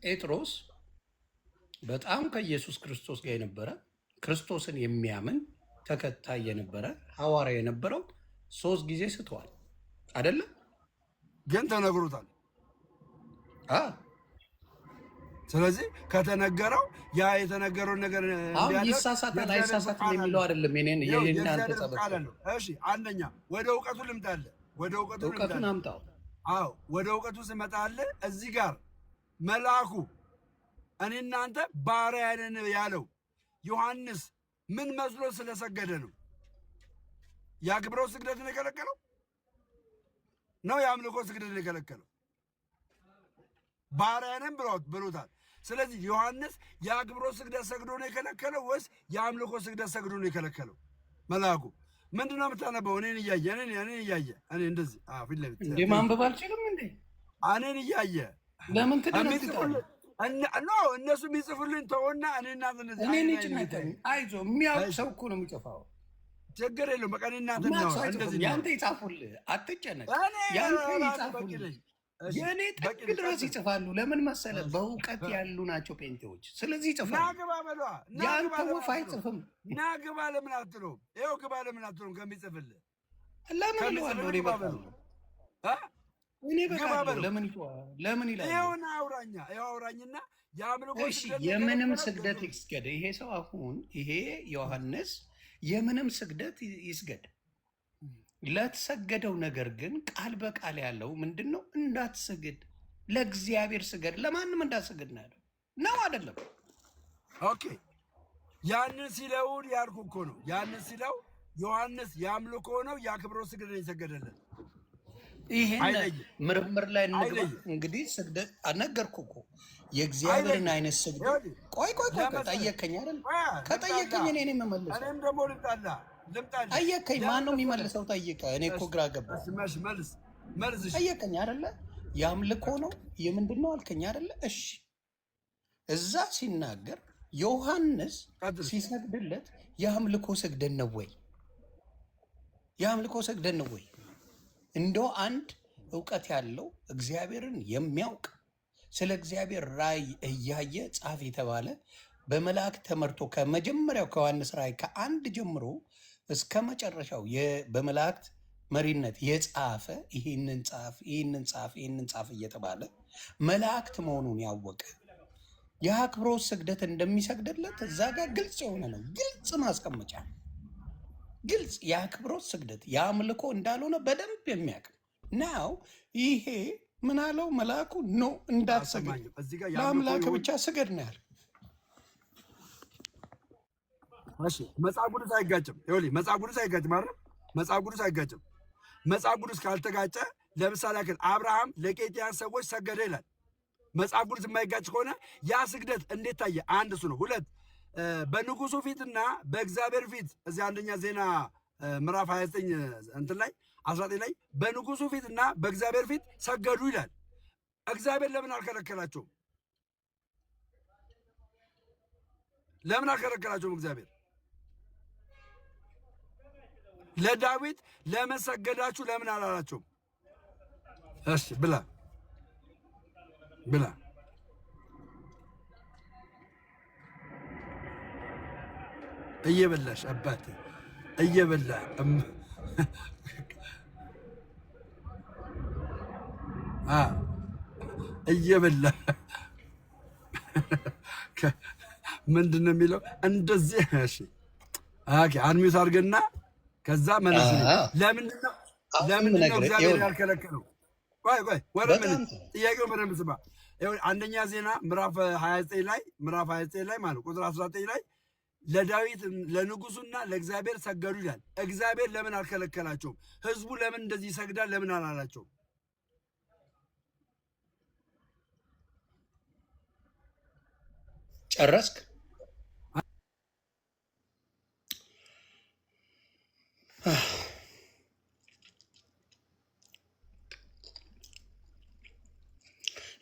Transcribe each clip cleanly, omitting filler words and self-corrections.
ጴጥሮስ በጣም ከኢየሱስ ክርስቶስ ጋር የነበረ ክርስቶስን የሚያምን ተከታይ የነበረ ሐዋርያ የነበረው 3 ጊዜ ስተዋል አይደለም? ግን ተነግሮታል። ስለዚህ ከተነገረው ያ የተነገረውን ነገር ይሳሳታል አይሳሳትም የሚለው አይደለም። የኔናንተ ጸበቃ ነው። እሺ አንደኛ ወደ እውቀቱ ልምጣለ። ወደ እውቀቱን አምጣው። አዎ ወደ እውቀቱ ስመጣለ እዚህ ጋር መልአኩ እኔ እናንተ ባሪያ ነን ያለው ዮሐንስ ምን መስሎ ስለሰገደ ነው? ያክብረው ስግደትን የከለከለው ነው? የአምልኮ ስግደትን የከለከለው? ባሪያ ነን ብሎታል። ስለዚህ ዮሐንስ የአክብሮ ስግደት ሰግዶ ነው የከለከለው ወይስ የአምልኮ ስግደት ሰግዶ ነው የከለከለው? መልአኩ ምንድነው የምታነበው? እኔን እያየ እኔ እንደዚህ ፊት ለፊት እንዴ ማንበብ አልችልም እንዴ? እኔን እያየ ለምን ትደነግጣለህ? እነሱ የሚጽፉልኝ ተውና እኔና እኔን ይጭናተኝ አይዞ የሚያውቅ ሰው እኮ ነው የሚጽፋው። ችግር የለውም። በቃ እኔና እንደዚህ ያንተ ይጻፉልህ፣ አትጨነቅ። ያንተ ይጻፉልህ፣ የእኔ ጥግ ድረስ ይጽፋሉ። ለምን መሰለህ? በእውቀት ያሉ ናቸው ጴንጤዎች። ስለዚህ ይጽፋሉ። ናግባ በሏ። ያንተ ወፍ አይጽፍም። ናግባ ለምን አትለውም? ይኸው ግባ ለምን አትለውም? ከሚጽፍልህ ለምን ይለዋለሁ? እኔ በቃለሁ እኔ በቃለሁ። ለምን ይላል? ይኸውና አውራኝና የአምልኮ የምንም ስግደት ይስገድ። ይሄ ሰው አሁን ይሄ ዮሐንስ የምንም ስግደት ይስገድ። ለተሰገደው ነገር ግን ቃል በቃል ያለው ምንድን ነው? እንዳትሰግድ፣ ለእግዚአብሔር ስገድ፣ ለማንም እንዳትሰግድ ነው ያለው። ነው አይደለም? ኦኬ። ያንን ሲለው ያልኩ እኮ ነው። ያንን ሲለው ዮሐንስ የአምልኮ ነው የአክብሮ ስግደት ነው የሰገደለት። ይሄን ምርምር ላይ እንግባ። እንግዲህ ስግደት ነገርኩህ እኮ የእግዚአብሔርን አይነት ስግደት። ቆይ ጠየቀኝ አይደል? ከጠየቀኝ እኔ ነኝ የምመልሰው። እኔም ደግሞ ልምጣላ ጠየቀኝ። ማን ነው የሚመልሰው? ጠይቀ። እኔ እኮ ግራ ገባ። መልስ ጠየቀኝ አይደለ? የአምልኮ ነው የምንድን ነው አልከኝ አይደለ? እሺ እዛ ሲናገር ዮሐንስ ሲሰግድለት የአምልኮ ስግደት ነው ወይ? የአምልኮ ስግደት ነው ወይ? እንደው አንድ እውቀት ያለው እግዚአብሔርን የሚያውቅ ስለ እግዚአብሔር ራእይ እያየ ጻፍ የተባለ በመላእክት ተመርቶ ከመጀመሪያው ከዮሐንስ ራእይ ከ1 ጀምሮ እስከ መጨረሻው በመላእክት መሪነት የጻፈ ይህንን ጻፍ እየተባለ መላእክት መሆኑን ያወቀ የአክብሮት ስግደት እንደሚሰግድለት እዛ ጋር ግልጽ የሆነ ነው። ግልጽ ማስቀመጫ፣ ግልጽ የአክብሮት ስግደት የአምልኮ እንዳልሆነ በደንብ የሚያውቅ ነው። ይሄ ምን አለው መልአኩ? ኖ እንዳትሰግድ፣ ለአምላክ ብቻ ስገድ ነው ያለ። እሺ መጽሐፍ ቅዱስ አይጋጭም። ይኸውልህ መጽሐፍ ቅዱስ አይጋጭም አይደል? መጽሐፍ ቅዱስ አይጋጭም። መጽሐፍ ቅዱስ ካልተጋጨ ለምሳሌ ያክል አብርሃም ለቄጢያን ሰዎች ሰገደ ይላል። መጽሐፍ ቅዱስ የማይጋጭ ከሆነ ያ ስግደት እንዴት ታየ? አንድ እሱ ነው። 2 በንጉሱ ፊትና በእግዚአብሔር ፊት እዚህ አንደኛ ዜና ምዕራፍ 29 እንትን ላይ 19 ላይ በንጉሱ ፊትና በእግዚአብሔር ፊት ሰገዱ ይላል። እግዚአብሔር ለምን አልከለከላቸውም? ለምን አልከለከላቸውም? እግዚአብሔር ለዳዊት ለምን ሰገዳችሁ ለምን አላላቸውም? እሺ ብላ እየበላሽ አባቴ እየበላ እየበላ ምንድን ነው የሚለው? እንደዚህ እሺ አንሚውት አድርገና ከዛ መልስ። ለምንድን ነው እግዚአብሔር ያልከለከለው? ቆይ ወረምን ጥያቄው በደንብ ስማ። አንደኛ ዜና ምዕራፍ 29 ላይ ማለት ቁጥር 19 ላይ ለዳዊት ለንጉሱና ለእግዚአብሔር ሰገዱ ይላል። እግዚአብሔር ለምን አልከለከላቸውም? ህዝቡ ለምን እንደዚህ ይሰግዳል ለምን አላላቸውም? ጨረስክ?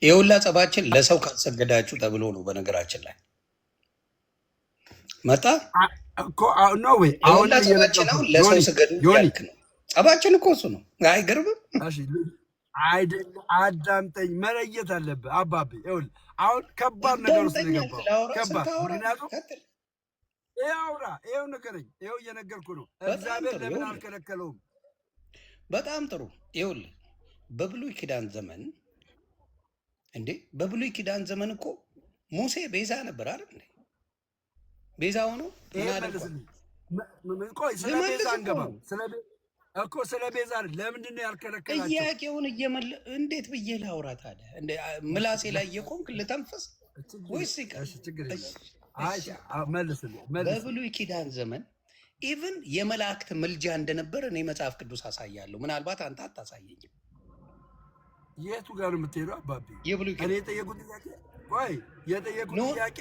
የሁላ ጸባችን ለሰው ካልሰገዳችሁ ተብሎ ነው። በነገራችን ላይ መጣ እኮ ነው ወይ? አሁን ጸባችን ለሰው ስገዱ ያልክ ነው። ጸባችን እኮ እሱ ነው። አይገርምም? አይደለም። አዳምጠኝ፣ መለየት አለብህ አባቢ። ይኸውልህ አሁን ከባድ ነገር ውስጥ ነው የገባው። ከባድ ምክንያቱም ይኸው ንገረኝ። ይኸው እየነገርኩ ነው። እግዚአብሔር ለምን አልከለከለውም? በጣም ጥሩ። ይኸውልህ በብሉይ ኪዳን ዘመን በብሉይ ኪዳን ዘመን እኮ ሙሴ ቤዛ ነበር አይደል እንዴ? ቤዛ ሆኖ ቆይ ስለ ቤዛ አንገባም እኮ ስለ ቤዛ ለምንድን ነው ያልከለከላቸው? ጥያቄውን እንዴት ብዬ ላውራ ታዲያ? ምላሴ ላይ እየቆምክ ልተንፈስ ወይስ በብሉይ ኪዳን ዘመን ኢቭን የመላእክት ምልጃ እንደነበር እኔ መጽሐፍ ቅዱስ አሳያለሁ። ምናልባት አንተ አታሳየኝም። የቱ ጋር ነው የምትሄደው አባቢ? እኔ የጠየቁት ጥያቄ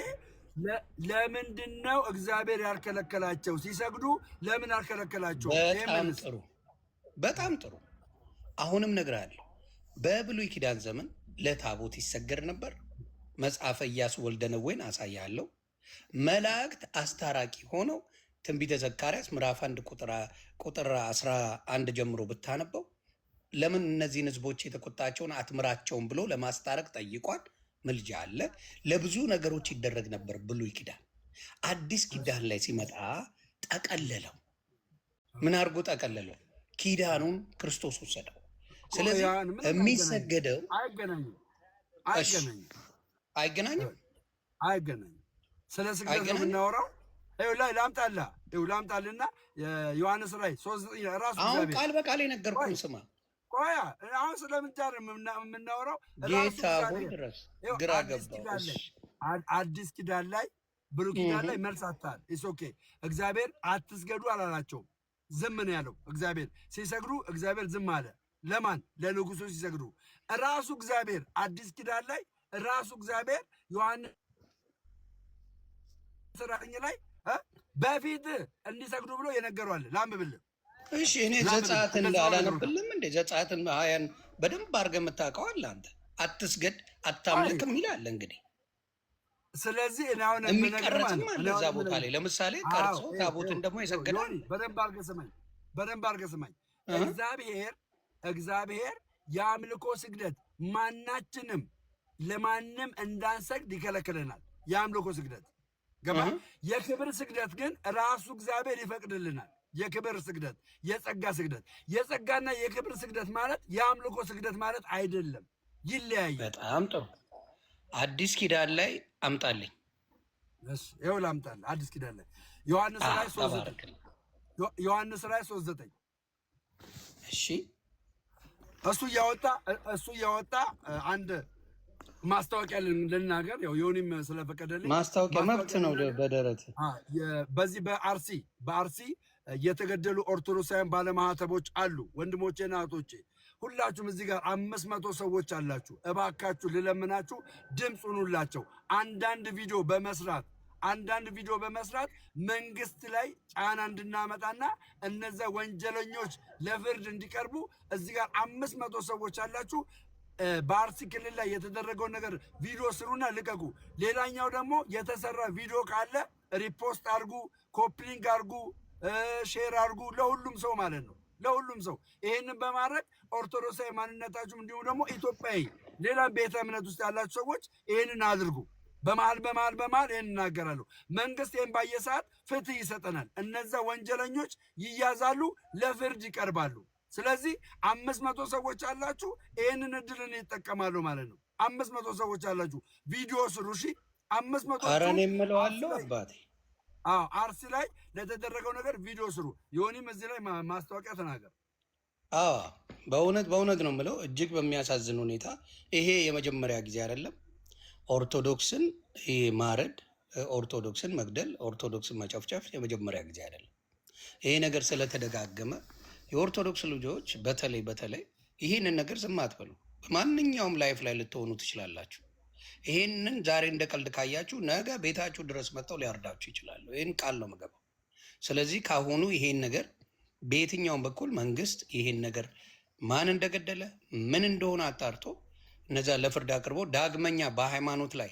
ለምንድን ነው እግዚአብሔር ያልከለከላቸው? ሲሰግዱ ለምን አልከለከላቸው? በጣም ጥሩ። አሁንም እነግርሃለሁ። በብሉይ ኪዳን ዘመን ለታቦት ይሰገድ ነበር። መጽሐፈ ኢያሱ ወልደ ነዌን አሳያለሁ። መላእክት አስታራቂ ሆነው ትንቢተ ዘካርያስ ምዕራፍ 1 ቁጥር 11 ጀምሮ ብታነበው ለምን እነዚህን ህዝቦች የተቆጣቸውን አትምራቸውም ብሎ ለማስታረቅ ጠይቋል። ምልጃ አለ። ለብዙ ነገሮች ይደረግ ነበር ብሉይ ኪዳን። አዲስ ኪዳን ላይ ሲመጣ ጠቀለለው። ምን አድርጎ ጠቀለለው? ኪዳኑን ክርስቶስ ወሰደው። ስለዚህ የሚሰገደው አይገናኝም። ስለ ስግደት ነው የምናወራው። ላምጣልና ዮሐንስ ራዕይ 3 ራሱ አሁን ቃል በቃል የነገርኩህን ስማ። ቆያ አሁን ስለምንጃር የምናወራው ጌታ ሆይ ድረስ ግራ ገባው። አዲስ ኪዳን ላይ ብሉይ ኪዳን ላይ መልስ አታል። ኦኬ እግዚአብሔር አትስገዱ አላላቸውም። ዝም ነው ያለው። እግዚአብሔር ሲሰግዱ እግዚአብሔር ዝም አለ። ለማን? ለንጉሱ ሲሰግዱ። ራሱ እግዚአብሔር አዲስ ኪዳን ላይ ራሱ እግዚአብሔር ዮሐንስ ራዕይ ላይ በፊት እንዲሰግዱ ብሎ የነገረዋል። ላንብብልህ። እሺ እኔ ዘጸአትን አላነብልም እንዴ? ዘጸአትን ሀያን በደንብ አድርገህ የምታውቀው አለ አንተ። አትስገድ አታምልክም ይላል። እንግዲህ ስለዚህ እኔ አሁን የሚቀረጽም አለ እዛ ቦታ ላይ። ለምሳሌ ቀርጾ ታቦትን ደግሞ ይሰግዳል። በደንብ አድርገህ ስማኝ። እግዚአብሔር የአምልኮ ስግደት ማናችንም ለማንም እንዳንሰግድ ይከለክለናል። የአምልኮ ስግደት ገባ። የክብር ስግደት ግን ራሱ እግዚአብሔር ይፈቅድልናል። የክብር ስግደት፣ የጸጋ ስግደት፣ የጸጋና የክብር ስግደት ማለት የአምልኮ ስግደት ማለት አይደለም፣ ይለያያል። በጣም ጥሩ። አዲስ ኪዳን ላይ አምጣልኝ። ይኸው ላምጣልህ። አዲስ ኪዳን ላይ ዮሐንስ ራዕይ 3:9 እሺ፣ እሱ እያወጣ አንድ ማስታወቂያ ልናገር። ያው ዮኒም ስለፈቀደልኝ ማስታወቂያ መብት ነው። በደረት በዚህ በአርሲ የተገደሉ ኦርቶዶክሳውያን ባለማህተቦች አሉ። ወንድሞቼና እህቶቼ ሁላችሁም እዚህ ጋር 500 ሰዎች አላችሁ። እባካችሁ ልለምናችሁ ድምፅ ሁኑላቸው። አንዳንድ ቪዲዮ በመስራት መንግስት ላይ ጫና እንድናመጣና እነዛ ወንጀለኞች ለፍርድ እንዲቀርቡ እዚህ ጋር 500 ሰዎች አላችሁ። በአርሲ ክልል ላይ የተደረገውን ነገር ቪዲዮ ስሩና ልቀቁ። ሌላኛው ደግሞ የተሰራ ቪዲዮ ካለ ሪፖስት አርጉ፣ ኮፕሊንግ አርጉ፣ ሼር አርጉ፣ ለሁሉም ሰው ማለት ነው። ለሁሉም ሰው ይሄንን በማድረግ ኦርቶዶክሳዊ ማንነታችሁም እንዲሁም ደግሞ ኢትዮጵያዊ ሌላም ቤተ እምነት ውስጥ ያላችሁ ሰዎች ይሄንን አድርጉ። በመሃል ይሄን እናገራለሁ። መንግስት ይሄን ባየ ሰዓት ፍትህ ይሰጠናል። እነዛ ወንጀለኞች ይያዛሉ፣ ለፍርድ ይቀርባሉ። ስለዚህ 500 ሰዎች አላችሁ፣ ይሄንን እድልን ይጠቀማሉ ማለት ነው። 500 ሰዎች አላችሁ፣ ቪዲዮ ስሩ። እሺ 500 አረን የምለዋለሁ አባቴ። አርሲ ላይ ለተደረገው ነገር ቪዲዮ ስሩ። ዮኒም እዚህ ላይ ማስታወቂያ ተናገር። በእውነት ነው የምለው። እጅግ በሚያሳዝን ሁኔታ ይሄ የመጀመሪያ ጊዜ አይደለም። ኦርቶዶክስን ማረድ፣ ኦርቶዶክስን መግደል፣ ኦርቶዶክስን መጨፍጨፍ የመጀመሪያ ጊዜ አይደለም። ይሄ ነገር ስለተደጋገመ የኦርቶዶክስ ልጆች በተለይ ይህንን ነገር ዝም አትበሉ። በማንኛውም ላይፍ ላይ ልትሆኑ ትችላላችሁ። ይህንን ዛሬ እንደ ቀልድ ካያችሁ ነገ ቤታችሁ ድረስ መጥተው ሊያርዳችሁ ይችላሉ። ይህን ቃል ነው የምገባው። ስለዚህ ካሁኑ ይሄን ነገር በየትኛውም በኩል መንግስት ይሄን ነገር ማን እንደገደለ ምን እንደሆነ አጣርቶ እነዛ ለፍርድ አቅርቦ ዳግመኛ በሃይማኖት ላይ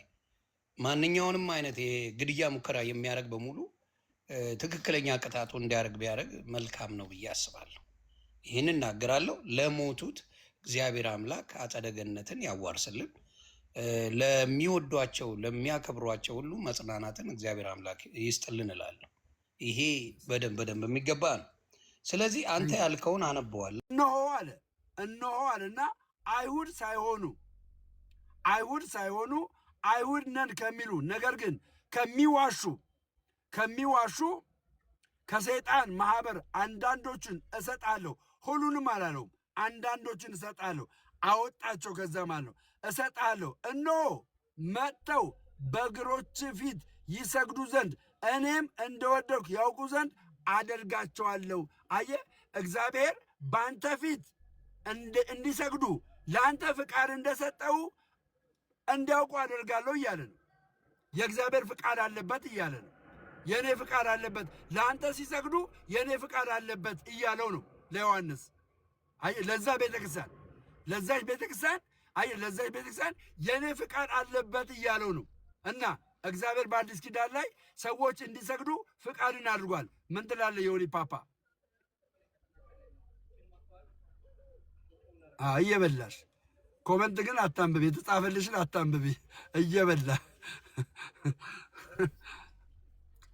ማንኛውንም አይነት የግድያ ሙከራ የሚያደርግ በሙሉ ትክክለኛ ቅጣቱ እንዲያደርግ ቢያደርግ መልካም ነው ብዬ አስባለሁ። ይህን እናገራለሁ። ለሞቱት እግዚአብሔር አምላክ አጸደ ገነትን ያዋርስልን። ለሚወዷቸው ለሚያከብሯቸው ሁሉ መጽናናትን እግዚአብሔር አምላክ ይስጥልን እላለሁ። ይሄ በደንብ የሚገባ ነው። ስለዚህ አንተ ያልከውን አነበዋለሁ። እነሆ አለና አይሁድ ሳይሆኑ አይሁድ ነን ከሚሉ ነገር ግን ከሚዋሹ ከሰይጣን ማህበር አንዳንዶችን እሰጣለሁ። ሁሉንም አላለውም፣ አንዳንዶችን እሰጣለሁ። አወጣቸው። ከዛ ማለት ነው እሰጣለሁ። እነሆ መጥተው በእግሮች ፊት ይሰግዱ ዘንድ እኔም እንደወደድኩ ያውቁ ዘንድ አደርጋቸዋለሁ። አየህ፣ እግዚአብሔር በአንተ ፊት እንዲሰግዱ ለአንተ ፍቃድ እንደሰጠው እንዲያውቁ አደርጋለሁ እያለ ነው። የእግዚአብሔር ፍቃድ አለበት እያለ ነው። የእኔ ፍቃድ አለበት፣ ለአንተ ሲሰግዱ የእኔ ፍቃድ አለበት እያለው ነው ለዮሐንስ። አየህ፣ ለዛች ቤተክርስቲያን የእኔ ፍቃድ አለበት እያለው ነው። እና እግዚአብሔር በአዲስ ኪዳን ላይ ሰዎች እንዲሰግዱ ፍቃድን አድርጓል። ምን ትላለህ የሆኒ ፓፓ? እየበላሽ ኮመንት ግን አታንብቢ፣ የተጻፈልሽን አታንብቢ። እየበላ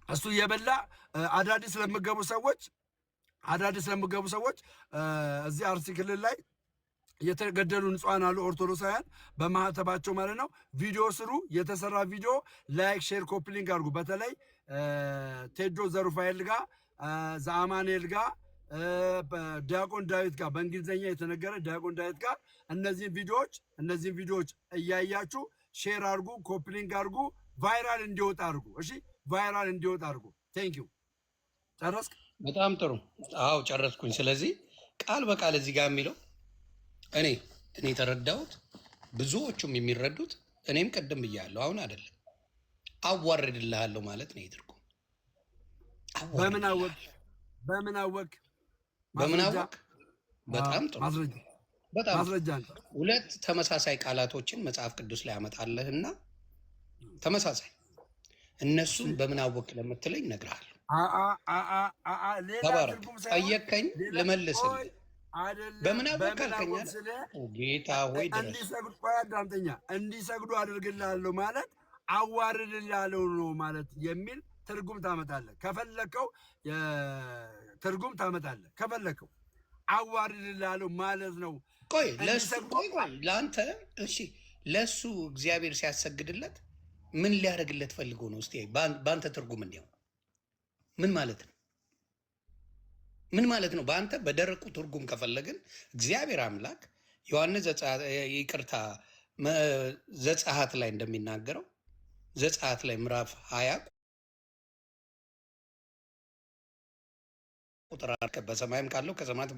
እሱ እየበላ አዳዲስ ለምገቡ ሰዎች እዚህ አርሲ ክልል ላይ የተገደሉ ንጹሃን አሉ፣ ኦርቶዶክሳውያን በማህተባቸው ማለት ነው። ቪዲዮ ስሩ፣ የተሰራ ቪዲዮ ላይክ፣ ሼር፣ ኮፕሊንግ አድርጉ። በተለይ ቴዶ ዘሩፋኤል ጋር ዘአማኑኤል ጋር ዲያቆን ዳዊት ጋር በእንግሊዝኛ የተነገረ ዲያቆን ዳዊት ጋር እነዚህን ቪዲዮዎች እያያችሁ ሼር አድርጉ፣ ኮፕሊንግ አድርጉ፣ ቫይራል እንዲወጣ አድርጉ። እሺ፣ ቫይራል እንዲወጣ አድርጉ። ቴንክ ዩ። ጨረስክ? በጣም ጥሩ። አዎ ጨረስኩኝ። ስለዚህ ቃል በቃል እዚህ ጋር የሚለው እኔ የተረዳሁት ብዙዎቹም የሚረዱት እኔም ቅድም ብያለሁ፣ አሁን አይደለም አዋርድልሃለሁ ማለት ነው የትርጉም። በምን አወቅ? በጣም ጥሩ ማስረጃ። ሁለት ተመሳሳይ ቃላቶችን መጽሐፍ ቅዱስ ላይ አመጣለህና ተመሳሳይ እነሱን በምን አወቅ ለምትለኝ እነግርሃለሁ። ጠየቀኝ ልመልስልህ። በምን አወቅ አልከኝ? ጌታ ሆይ እንዲሰግዱ አድርግልሃለሁ ማለት አዋርድልሃለሁ ነው ማለት የሚል ትርጉም ታመጣለህ። ከፈለከው ትርጉም ታመጣለህ፣ ከፈለከው አዋርድልሃለሁ ማለት ነው። ቆይ ለአንተ እሺ፣ ለእሱ እግዚአብሔር ሲያሰግድለት ምን ሊያደርግለት ፈልጎ ነው? እስቲ በአንተ ትርጉም እንዲያው ምን ማለት ነው? ምን ማለት ነው? በአንተ በደረቁ ትርጉም ከፈለግን እግዚአብሔር አምላክ ዮሐንስ ዘጸአት ላይ እንደሚናገረው ዘጸአት ላይ ምዕራፍ 20 ቁጥር በሰማይም ካለው ከሰማያት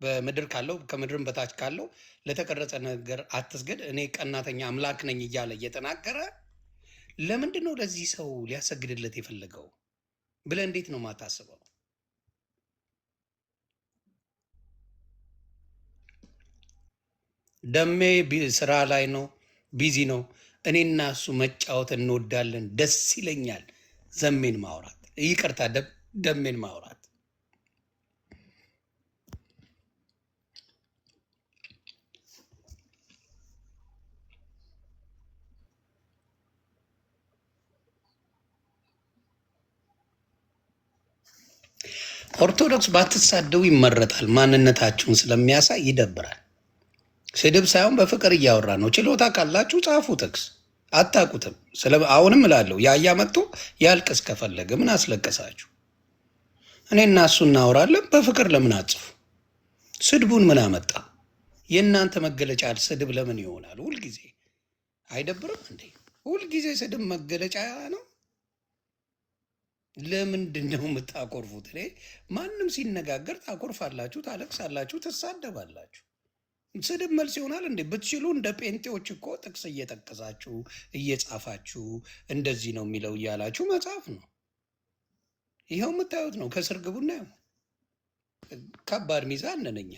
በምድር ካለው ከምድርም በታች ካለው ለተቀረጸ ነገር አትስገድ፣ እኔ ቀናተኛ አምላክ ነኝ እያለ እየተናገረ ለምንድን ነው ለዚህ ሰው ሊያሰግድለት የፈለገው ብለህ እንዴት ነው የማታስበው? ደሜ ስራ ላይ ነው፣ ቢዚ ነው። እኔና እሱ መጫወት እንወዳለን፣ ደስ ይለኛል። ዘሜን ማውራት፣ ይቅርታ ደሜን ማውራት። ኦርቶዶክስ ባትሳደቡ ይመረጣል። ማንነታችሁን ስለሚያሳይ ይደብራል። ስድብ ሳይሆን በፍቅር እያወራ ነው። ችሎታ ካላችሁ ጻፉ። ጥቅስ አታውቁትም። አሁንም እላለሁ ያያ መጥቶ ያልቅስ ከፈለገ ምን አስለቀሳችሁ? እኔና እሱ እናወራለን። በፍቅር ለምን አጽፉ? ስድቡን ምን አመጣ? የእናንተ መገለጫ ስድብ ለምን ይሆናል? ሁልጊዜ አይደብርም እንዴ? ሁልጊዜ ስድብ መገለጫ ነው። ለምንድን ነው የምታኮርፉት? እኔ ማንም ሲነጋገር ታኮርፋላችሁ፣ ታለቅሳላችሁ፣ ትሳደባላችሁ። ስድብ መልስ ይሆናል እንዴ? ብትችሉ እንደ ጴንጤዎች እኮ ጥቅስ እየጠቀሳችሁ እየጻፋችሁ እንደዚህ ነው የሚለው እያላችሁ መጽሐፍ ነው። ይኸው የምታዩት ነው። ከስር ግቡና ከባድ ሚዛን ነን እኛ።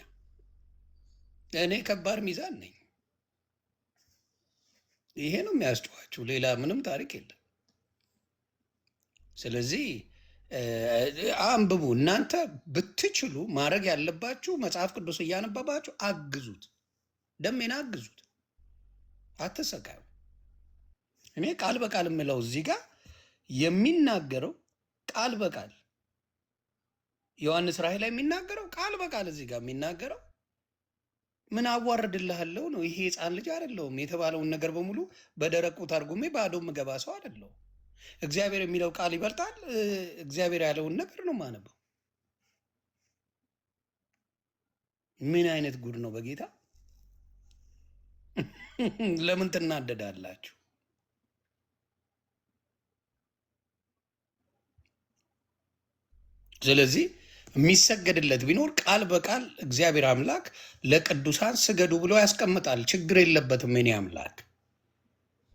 እኔ ከባድ ሚዛን ነኝ። ይሄ ነው የሚያስጨዋችሁ። ሌላ ምንም ታሪክ የለም። ስለዚህ አንብቡ። እናንተ ብትችሉ ማድረግ ያለባችሁ መጽሐፍ ቅዱስ እያነበባችሁ አግዙት። ደሜን አግዙት፣ አትሰቃዩ። እኔ ቃል በቃል የምለው እዚህ ጋር የሚናገረው ቃል በቃል ዮሐንስ ራእይ ላይ የሚናገረው ቃል በቃል እዚህ ጋር የሚናገረው ምን አዋርድልሃለሁ ነው። ይሄ ህፃን ልጅ አይደለሁም። የተባለውን ነገር በሙሉ በደረቁ ተርጉሜ ባዶ ምገባ ሰው አይደለሁም። እግዚአብሔር የሚለው ቃል ይበልጣል። እግዚአብሔር ያለውን ነገር ነው ማነበው። ምን አይነት ጉድ ነው በጌታ! ለምን ትናደዳላችሁ? ስለዚህ የሚሰገድለት ቢኖር ቃል በቃል እግዚአብሔር አምላክ ለቅዱሳን ስገዱ ብሎ ያስቀምጣል። ችግር የለበትም። የኔ አምላክ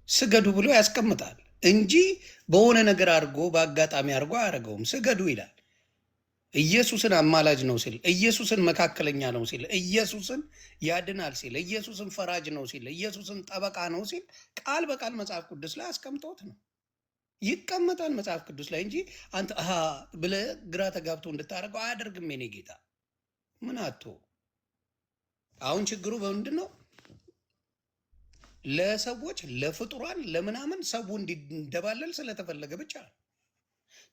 ስገዱ ብሎ ያስቀምጣል እንጂ በሆነ ነገር አድርጎ በአጋጣሚ አድርጎ አያደርገውም። ስገዱ ይላል። ኢየሱስን አማላጅ ነው ሲል፣ ኢየሱስን መካከለኛ ነው ሲል፣ ኢየሱስን ያድናል ሲል፣ ኢየሱስን ፈራጅ ነው ሲል፣ ኢየሱስን ጠበቃ ነው ሲል ቃል በቃል መጽሐፍ ቅዱስ ላይ አስቀምጦት ነው ይቀመጣል መጽሐፍ ቅዱስ ላይ እንጂ አንተ ብለህ ግራ ተጋብቶ እንድታደርገው አያደርግም። የኔ ጌታ ምን አቶ አሁን ችግሩ በምንድን ነው? ለሰዎች ለፍጡራን ለምናምን ሰው እንዲደባለል ስለተፈለገ ብቻ ነው።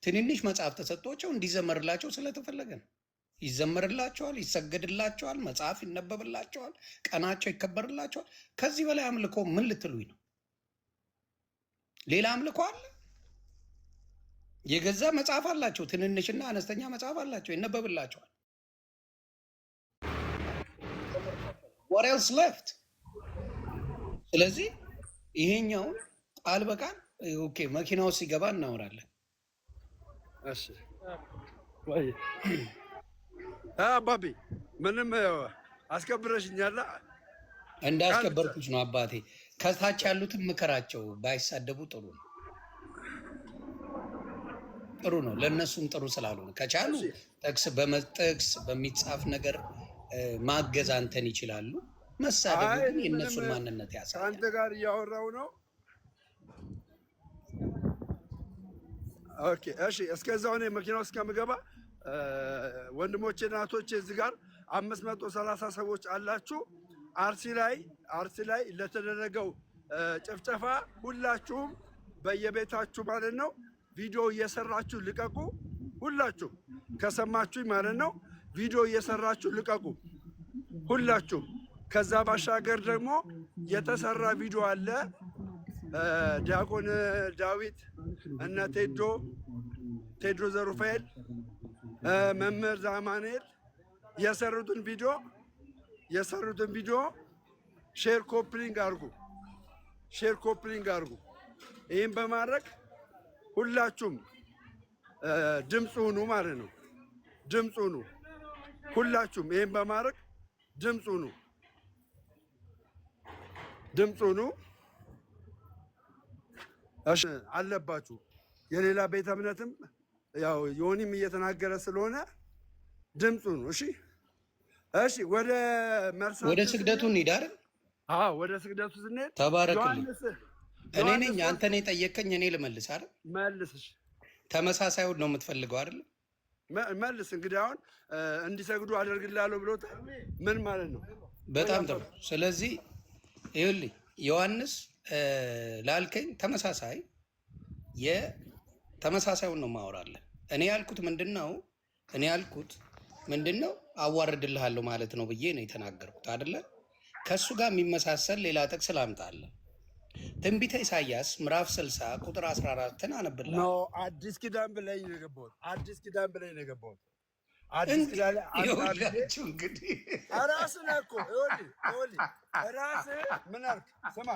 ትንንሽ መጽሐፍ ተሰጥቷቸው እንዲዘመርላቸው ስለተፈለገ ነው። ይዘመርላቸዋል፣ ይሰገድላቸዋል፣ መጽሐፍ ይነበብላቸዋል፣ ቀናቸው ይከበርላቸዋል። ከዚህ በላይ አምልኮ ምን ልትሉኝ ነው? ሌላ አምልኮ አለ? የገዛ መጽሐፍ አላቸው። ትንንሽና አነስተኛ መጽሐፍ አላቸው፣ ይነበብላቸዋል። what else left? ስለዚህ ይሄኛው ቃል በቃል ኦኬ፣ መኪናው ሲገባ እናወራለን። እሺ ወይ አባቢ ምንም አስከብረሽኛል። እንዳስከበርኩሽ ነው አባቴ። ከታች ያሉትን ምከራቸው፣ ባይሳደቡ ጥሩ ነው። ጥሩ ነው ለእነሱም ጥሩ ስላልሆነ ከቻሉ ጥቅስ በመጥቅስ በሚጻፍ ነገር ማገዝ አንተን ይችላሉ። መሳደቡ ግን የእነሱን ማንነት ያሳያል። ከአንተ ጋር እያወራው ነው። ኦኬ እሺ። እስከዛው እኔ መኪናው እስከምገባ ወንድሞቼ እናቶቼ እዚህ ጋር 530 ሰዎች አላችሁ። አርሲ ላይ ለተደረገው ጭፍጨፋ ሁላችሁም በየቤታችሁ ማለት ነው ቪዲዮ እየሰራችሁ ልቀቁ። ሁላችሁም ከሰማችሁኝ ማለት ነው ቪዲዮ እየሰራችሁ ልቀቁ ሁላችሁም። ከዛ ባሻገር ደግሞ የተሰራ ቪዲዮ አለ። ዲያቆን ዳዊት እና ቴድሮ ዘሩፋኤል መምህር ዛማኔል የሰሩትን ቪዲዮ ሼር ኮፕሊንግ አድርጉ። ይህም በማድረግ ሁላችሁም ድምፅ ሁኑ ማለት ነው። ድምፅ ሁኑ ሁላችሁም። ይህም በማድረግ ድምፅ ሁኑ አለባችሁ። የሌላ ቤተ እምነትም ያው ዮኒም እየተናገረ ስለሆነ ድምፅ ሁኑ። እሺ ወደ ስግደቱ እንሂድ አይደል? ወደ ስግደቱ ስንሄድ ተባረክልኝ። እኔ ነኝ አንተ ነህ የጠየቀኝ፣ እኔ ልመልስ አይደል? መልስሽ። ተመሳሳዩን ነው የምትፈልገው አይደል? መልስ። እንግዲህ አሁን እንዲሰግዱ አደርግልሃለሁ ብሎታል። ምን ማለት ነው? በጣም ጥሩ። ስለዚህ ይኸውልህ ዮሐንስ ላልከኝ ተመሳሳዩን ነው ማወራለን። እኔ ያልኩት ምንድን ነው አዋርድልሃለሁ ማለት ነው ብዬ ነው የተናገርኩት አይደለ? ከእሱ ጋር የሚመሳሰል ሌላ ጥቅስ ላምጣለን። ትንቢተ ኢሳይያስ ምዕራፍ 60 ቁጥር 14ን አነብልሃለሁ። አዲስ ኪዳን ብለኝ ነው የገባሁት። አዲስ ኪዳን እንግዲህ ራስህ ነህ እኮ ይኸውልህ ራስህ ምን አልክ? ስማ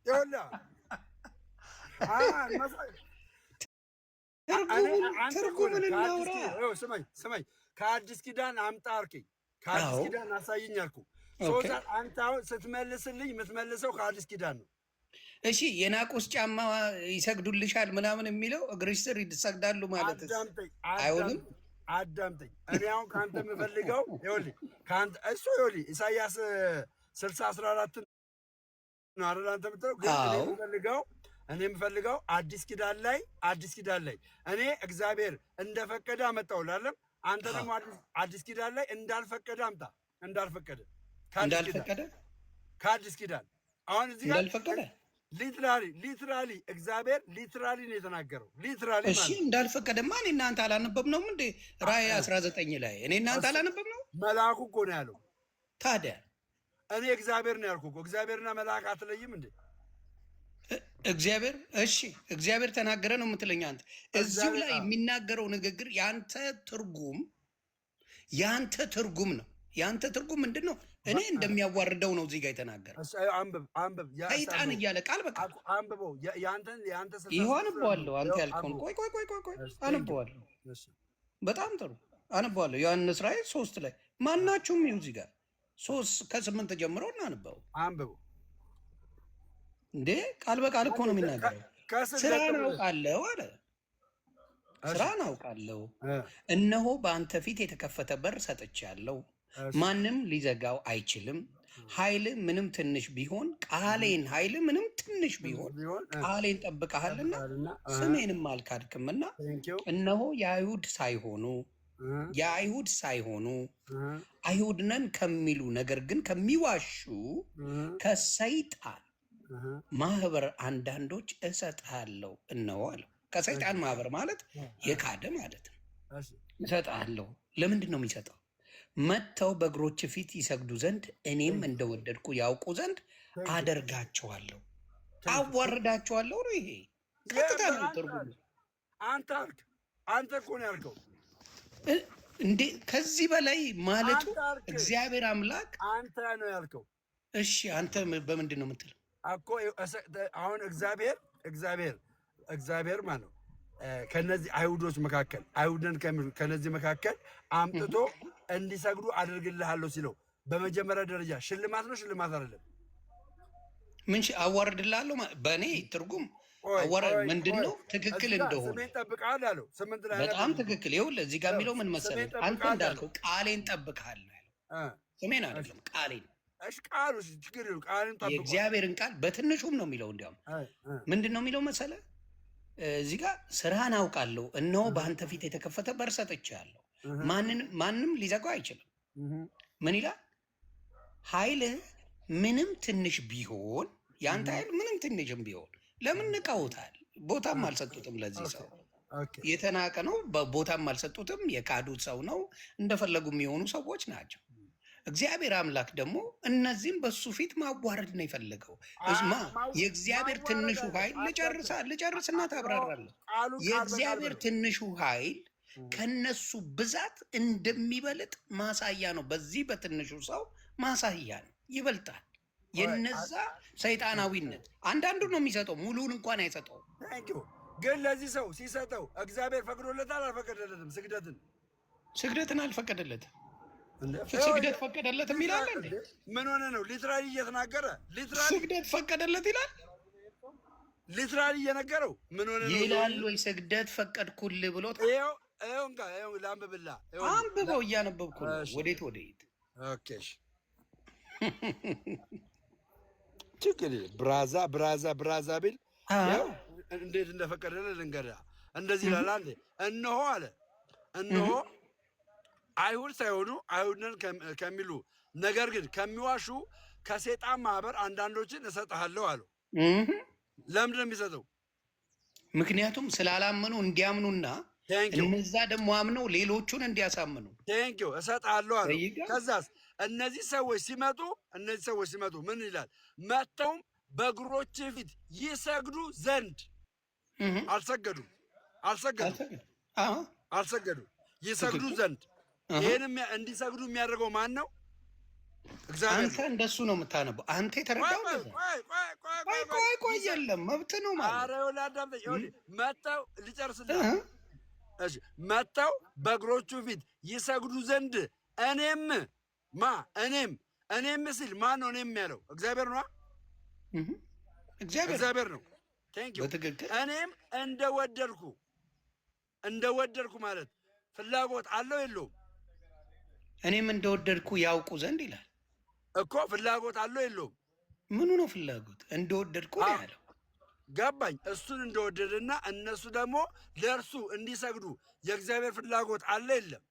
ይኸውልህ ትርጉምን እናውራ። ስማኝ ከአዲስ ኪዳን አምጣ አልከኝ። ከአዲስ ኪዳን አሳይኝ አልኩህ። አንተ አሁን ስትመልስልኝ የምትመልሰው ከአዲስ ኪዳን ነው። እሺ የናቁስ ጫማ ይሰግዱልሻል ምናምን የሚለው እግርሽ ስር ይሰግዳሉ ማለት አይሆንም። አዳምጠኝ። እኔ አሁን ከአንተ የምፈልገው ይኸውልህ ኢሳይያስ 60:14 ነው አይደል አንተ የምትለው? ግን እኔ የምፈልገው አዲስ ኪዳን ላይ እኔ እግዚአብሔር እንደፈቀደ አመጣሁልህ አይደለም? አንተ ደግሞ አዲስ ኪዳን ላይ እንዳልፈቀደ አምጣ። እንዳልፈቀደ እንዳልፈቀደ ከአዲስ ኪዳን አሁን እዚህ ጋር እንዳልፈቀደ ሊትራሊ እግዚአብሔር ሊትራሊ ነው የተናገረው። ሊትራሊ እሺ፣ እንዳልፈቀደማ እኔ እናንተ አላነበብነውም እንዴ? ራእይ 19 ላይ እኔ እናንተ አላነበብነው? መልአኩ እኮ ነው ያለው። ታዲያ እኔ እግዚአብሔር ነው ያልኩ እኮ። እግዚአብሔርና መልአክ አትለይም እንዴ? እግዚአብሔር እሺ፣ እግዚአብሔር ተናገረ ነው የምትለኝ አንተ? እዚሁ ላይ የሚናገረው ንግግር ያንተ ትርጉም ነው። ያንተ ትርጉም ምንድን ነው? እኔ እንደሚያዋርደው ነው እዚህ ጋር የተናገረው። አንብብ ሰይጣን እያለ ቃል በቃል አንብበው። ያንተ ይኸው አነበዋለሁ። አንተ ያልከውን ቆይ አነበዋለሁ። በጣም ጥሩ አነበዋለሁ። ዮሐንስ ራእይ 3 ላይ ማናችሁም ይኸው እዚህ ጋር 3:8 ጀምሮ እናንበው። አንብበው እንዴ ቃል በቃል እኮ ነው የሚናገረው። ስራን አውቃለሁ አለ። ስራን አውቃለሁ፣ እነሆ በአንተ ፊት የተከፈተ በር ሰጥቻለሁ፣ ማንም ሊዘጋው አይችልም። ኃይል ምንም ትንሽ ቢሆን ቃሌን ጠብቀሃልና ስሜንም አልካድክምና እነሆ የአይሁድ ሳይሆኑ አይሁድ ነን ከሚሉ ነገር ግን ከሚዋሹ ከሰይጣን ማህበር አንዳንዶች እሰጥሃለሁ። እነሆ አለው። ከሰይጣን ማህበር ማለት የካደ ማለት ነው። እሰጥሃለሁ። ለምንድን ነው የሚሰጠው? መጥተው በእግሮች ፊት ይሰግዱ ዘንድ እኔም እንደወደድኩ ያውቁ ዘንድ አደርጋቸዋለሁ፣ አዋርዳቸዋለሁ ነው። ይሄ ቀጥታ ነው ትርጉሙ። አንተ እኮ ነው ያልከው እንዴ? ከዚህ በላይ ማለቱ እግዚአብሔር አምላክ አንተ ነው ያልከው። እሺ አንተ በምንድን ነው የምትለው እኮ? አሁን እግዚአብሔር ማለት ነው ከነዚህ አይሁዶች መካከል አይሁድን ከነዚህ መካከል አምጥቶ እንዲሰግዱ አድርግልሃለሁ ሲለው በመጀመሪያ ደረጃ ሽልማት ነው? ሽልማት አይደለም። ምን አዋርድልሃለሁ? በእኔ ትርጉም አዋርድ ምንድን ነው? ትክክል እንደሆነ ስሜን ጠብቀሃል አለው። በጣም ትክክል። ይኸውልህ እዚህ ጋር የሚለው ምን መሰለህ? አንተ እንዳልከው ቃሌን ጠብቀሃል ያለው ስሜን አይደለም፣ ቃሌን። እሺ ቃሉ ችግር ይኸው ቃልን ጠብቀሃል። የእግዚአብሔርን ቃል በትንሹም ነው የሚለው። እንዲያውም ምንድን ነው የሚለው መሰለህ? እዚህ ጋር ስራህን አውቃለሁ፣ እነሆ በአንተ ፊት የተከፈተ በር ሰጥቼሃለሁ፣ ማንም ሊዘጋው አይችልም። ምን ይላል? ኃይልህ ምንም ትንሽ ቢሆን፣ የአንተ ኃይል ምንም ትንሽም ቢሆን ለምን ንቀውታል? ቦታም አልሰጡትም። ለዚህ ሰው የተናቀ ነው። ቦታም አልሰጡትም። የካዱት ሰው ነው። እንደፈለጉ የሚሆኑ ሰዎች ናቸው። እግዚአብሔር አምላክ ደግሞ እነዚህም በሱ ፊት ማዋረድ ነው የፈለገው። የእግዚአብሔር ትንሹ ኃይል ልጨርስና ታብራራለህ። የእግዚአብሔር ትንሹ ኃይል ከነሱ ብዛት እንደሚበልጥ ማሳያ ነው። በዚህ በትንሹ ሰው ማሳያ ነው። ይበልጣል። የነዛ ሰይጣናዊነት አንዳንዱ ነው የሚሰጠው፣ ሙሉውን እንኳን አይሰጠው። ግን ለዚህ ሰው ሲሰጠው እግዚአብሔር ፈቅዶለታል አልፈቀደለትም? ስግደትን አልፈቀደለትም። ስግደት ፈቀደለት የሚላል እንዴ? ምን ሆነ ነው? ሊትራሊ እየተናገረ ስግደት ፈቀደለት ይላል። ሊትራሊ እየነገረው ምን ሆነ ነው ይላል ወይ? ስግደት ፈቀድኩልህ ብሎት ይኸው ላንብብላ። አንብበው፣ እያነበብኩ ነው። ወዴት? ኦኬ ችግር ብራዛ ቢል እንዴት እንደፈቀደለ ልንገርህ። እንደዚህ ይላል አንዴ። እነሆ አለ አይሁድ ሳይሆኑ አይሁድን ከሚሉ ነገር ግን ከሚዋሹ ከሴጣን ማህበር አንዳንዶችን እሰጥሃለሁ አለው። ለምንድን ነው የሚሰጠው? ምክንያቱም ስላላመኑ እንዲያምኑና እነዛ ደግሞ አምነው ሌሎቹን እንዲያሳምኑ ቴንኪው እሰጥሃለሁ አለው። ከዛስ እነዚህ ሰዎች ሲመጡ ምን ይላል? መጥተውም በእግሮች ፊት ይሰግዱ ዘንድ አልሰገዱም። ይሰግዱ ዘንድ። ይህንም እንዲሰግዱ የሚያደርገው ማን ነው? እግዚአብሔር። አንተ እንደሱ ነው የምታነበው። አንተ የተረዳው ቆይ የለም መብት ነው ማለት መጥተው ልጨርስልህ። መጥተው በእግሮቹ ፊት ይሰግዱ ዘንድ እኔም ሲል ማን ነው? እኔም ያለው እግዚአብሔር ነው። እግዚአብሔር ነው። በትክክል እኔም እንደወደድኩ ማለት ፍላጎት አለው የለውም? እኔም እንደወደድኩ ያውቁ ዘንድ ይላል እኮ። ፍላጎት አለው የለውም? ምኑ ነው ፍላጎት? እንደወደድኩ ነው ያለው። ገባኝ። እሱን እንደወደድና እነሱ ደግሞ ለእርሱ እንዲሰግዱ የእግዚአብሔር ፍላጎት አለ የለም?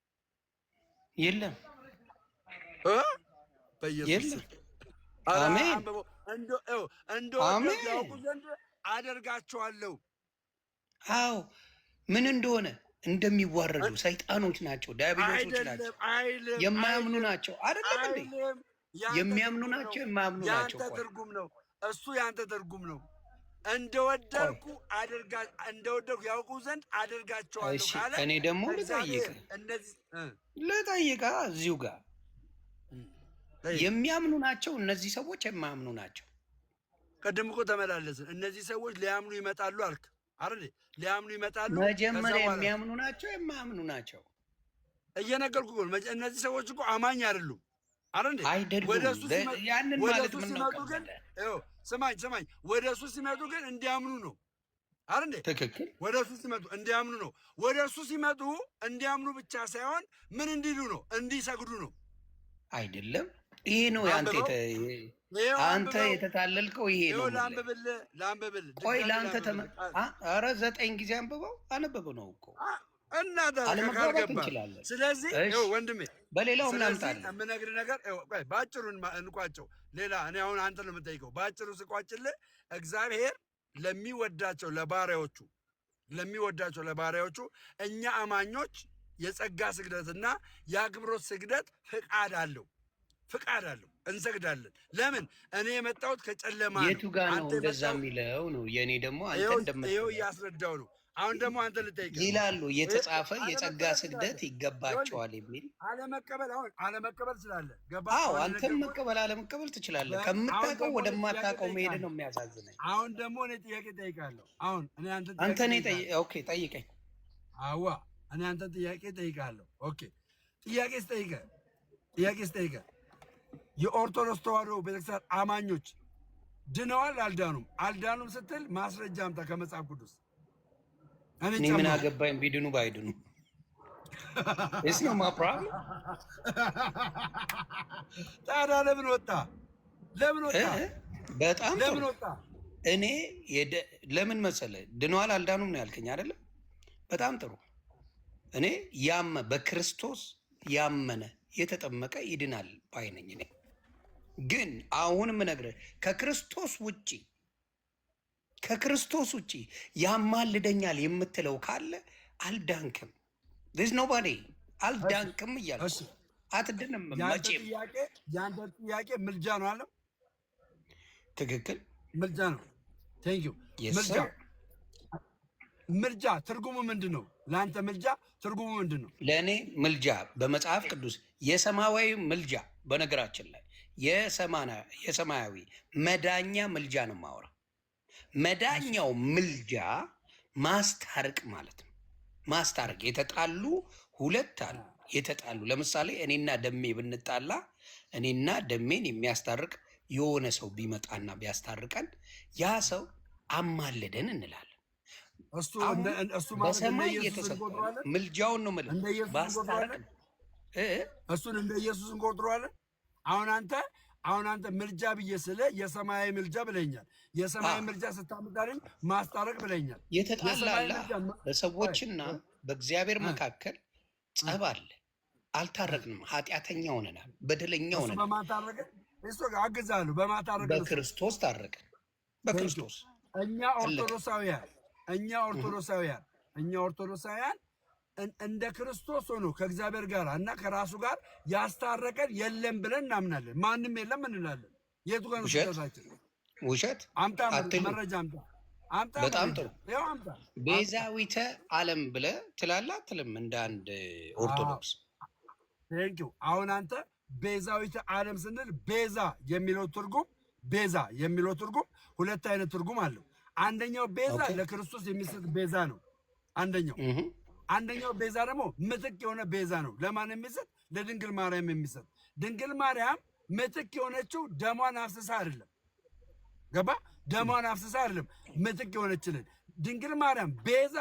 የለም። በኢየሱስ የለም። ኧረ አሜን አንብበው። እንደወደድኩ አሜን። ያውቁ ዘንድ አደርጋቸዋለሁ። አዎ ምን እንደሆነ እንደሚዋረዱ ሰይጣኖች ናቸው፣ ዲያብሎሶች ናቸው፣ አይልም የማያምኑ ናቸው። አይደለም እንዴ? አይልም። የሚያምኑ ናቸው፣ የማያምኑ ናቸው። ያንተ ትርጉም ነው እሱ፣ ያንተ ትርጉም ነው። እንደወደድኩ ያውቁ ዘንድ አደርጋቸዋለሁ ካለ እኔ ደግሞ ልጠይቃ እዚሁ ጋር የሚያምኑ ናቸው እነዚህ ሰዎች፣ የማያምኑ ናቸው። ቅድም እኮ ተመላለስን። እነዚህ ሰዎች ሊያምኑ ይመጣሉ አልክ አይደል? ሊያምኑ ይመጣሉ። መጀመሪያ የሚያምኑ ናቸው፣ የማያምኑ ናቸው። እየነገርኩ እኮ እነዚህ ሰዎች እኮ አማኝ አይደሉም አይደሉም። ያንን ማለት ምን ነው? ስማኝ፣ ወደ እሱ ሲመጡ ግን እንዲያምኑ ነው አይደል? ትክክል። ወደ እሱ ሲመጡ እንዲያምኑ ነው። ወደ እሱ ሲመጡ እንዲያምኑ ብቻ ሳይሆን ምን እንዲሉ ነው? እንዲሰግዱ ነው። አይደለም። ይሄ ነው አንተ የተታለልከው። ይሄ ነው። ላንብብል። ቆይ ለአንተ ኧረ 9 ጊዜ አነበበው ነው እኮ እና አለመግባባት እንችላለን። ስለዚህ ወንድሜ በሌላው እናምጣለን። የምነግርህ ነገር በአጭሩ እንቋጨው። ሌላ እኔ አሁን አንተ ነው የምጠይቀው። በአጭሩ ስቋጭልህ እግዚአብሔር ለሚወዳቸው ለባሪያዎቹ እኛ አማኞች የጸጋ ስግደትና የአክብሮት ስግደት ፍቃድ አለው፣ እንሰግዳለን። ለምን? እኔ የመጣሁት ከጨለማ ነው። የቱ ጋር ነው እንደዛ የሚለው ነው? የእኔ ደግሞ አንተ ይኸው እያስረዳው ነው። አሁን ደግሞ አንተ ልጠይቅህ ይላሉ የተጻፈ የጸጋ ስግደት ይገባቸዋል የሚል አለመቀበል ስላለ ገባ። አዎ አንተም መቀበል አለመቀበል ትችላለህ። ከምታውቀው ወደማታውቀው መሄድ ነው የሚያሳዝነኝ። አሁን ደግሞ እኔ ጥያቄ ጠይቃለሁ። ጠይቀኝ። አዋ እኔ አንተ ጥያቄ ጠይቃለሁ። ኦኬ ጥያቄ ስጠይቀህ የኦርቶዶክስ ተዋሕዶ ቤተክርስቲያን አማኞች ድነዋል አልዳኑም ስትል ማስረጃ አምጣ ከመጽሐፍ ቅዱስ። እኔ ምን አገባኝ ቢድኑ ባይድኑ? እስ ነው ማፕራ። ታዲያ ለምን ወጣ? በጣም ለምን ወጣ? እኔ ለምን መሰለህ ድነዋል አልዳኑም ነው ያልከኝ አይደለም? በጣም ጥሩ። እኔ በክርስቶስ ያመነ የተጠመቀ ይድናል ባይ ነኝ። እኔ ግን አሁን የምነግርህ ከክርስቶስ ውጭ ያማልደኛል የምትለው ካለ አልዳንክም። ዚስ ኖባዲ አልዳንክም እያልኩ አትድንም መቼም። የአንተ ጥያቄ ምልጃ ነው አለ። ትክክል፣ ምልጃ ነው። ቴንኪው። ምልጃ ትርጉሙ ምንድን ነው? ለአንተ ምልጃ ትርጉሙ ምንድን ነው? ለእኔ ምልጃ በመጽሐፍ ቅዱስ የሰማያዊ ምልጃ፣ በነገራችን ላይ የሰማያዊ መዳኛ ምልጃ ነው የማወራ። መዳኛው ምልጃ ማስታረቅ ማለት ነው። ማስታረቅ የተጣሉ ሁለት አሉ። ለምሳሌ እኔና ደሜ ብንጣላ እኔና ደሜን የሚያስታርቅ የሆነ ሰው ቢመጣና ቢያስታርቀን ያ ሰው አማለደን እንላለን። በሰማይ የተሰጠ ምልጃውን ነው የምልህ። ማስታረቅ እሱን እንደ ኢየሱስ እንቆጥረዋለን። አሁን አንተ ምልጃ ብዬ ስለ የሰማያዊ ምልጃ ብለኛል። የሰማያዊ ምልጃ ስታምጣልኝ ማስታረቅ ብለኛል። የተጣላላ በሰዎችና በእግዚአብሔር መካከል ጸብ አለ። አልታረቅንም። ኃጢአተኛ ሆነናል። በደለኛ ሆነናል። በማታረቅን እሱ ጋር አግዛለሁ። በማታረቅን በክርስቶስ ታረቅን። በክርስቶስ እኛ ኦርቶዶክሳውያን እንደ ክርስቶስ ሆኖ ከእግዚአብሔር ጋር እና ከራሱ ጋር ያስታረቀን የለም ብለን እናምናለን። ማንም የለም እንላለን። የቱ ጋር ነው ስህተታችን? ውሸት አምጣ፣ መረጃ አምጣ። በጣም ጥሩ። ቤዛዊተ ዓለም ብለህ ትላለህ አትልም? እንደ አንድ ኦርቶዶክስ ቴንኪው። አሁን አንተ ቤዛዊተ ዓለም ስንል ቤዛ የሚለው ትርጉም ሁለት አይነት ትርጉም አለው። አንደኛው ቤዛ ለክርስቶስ የሚሰጥ ቤዛ ነው። አንደኛው ቤዛ ደግሞ ምትክ የሆነ ቤዛ ነው። ለማን የሚሰጥ? ለድንግል ማርያም የሚሰጥ። ድንግል ማርያም ምትክ የሆነችው ደሟን አፍስሳ አይደለም። ገባ? ደሟን አፍስሳ አይደለም ምትክ የሆነችልን ድንግል ማርያም ቤዛ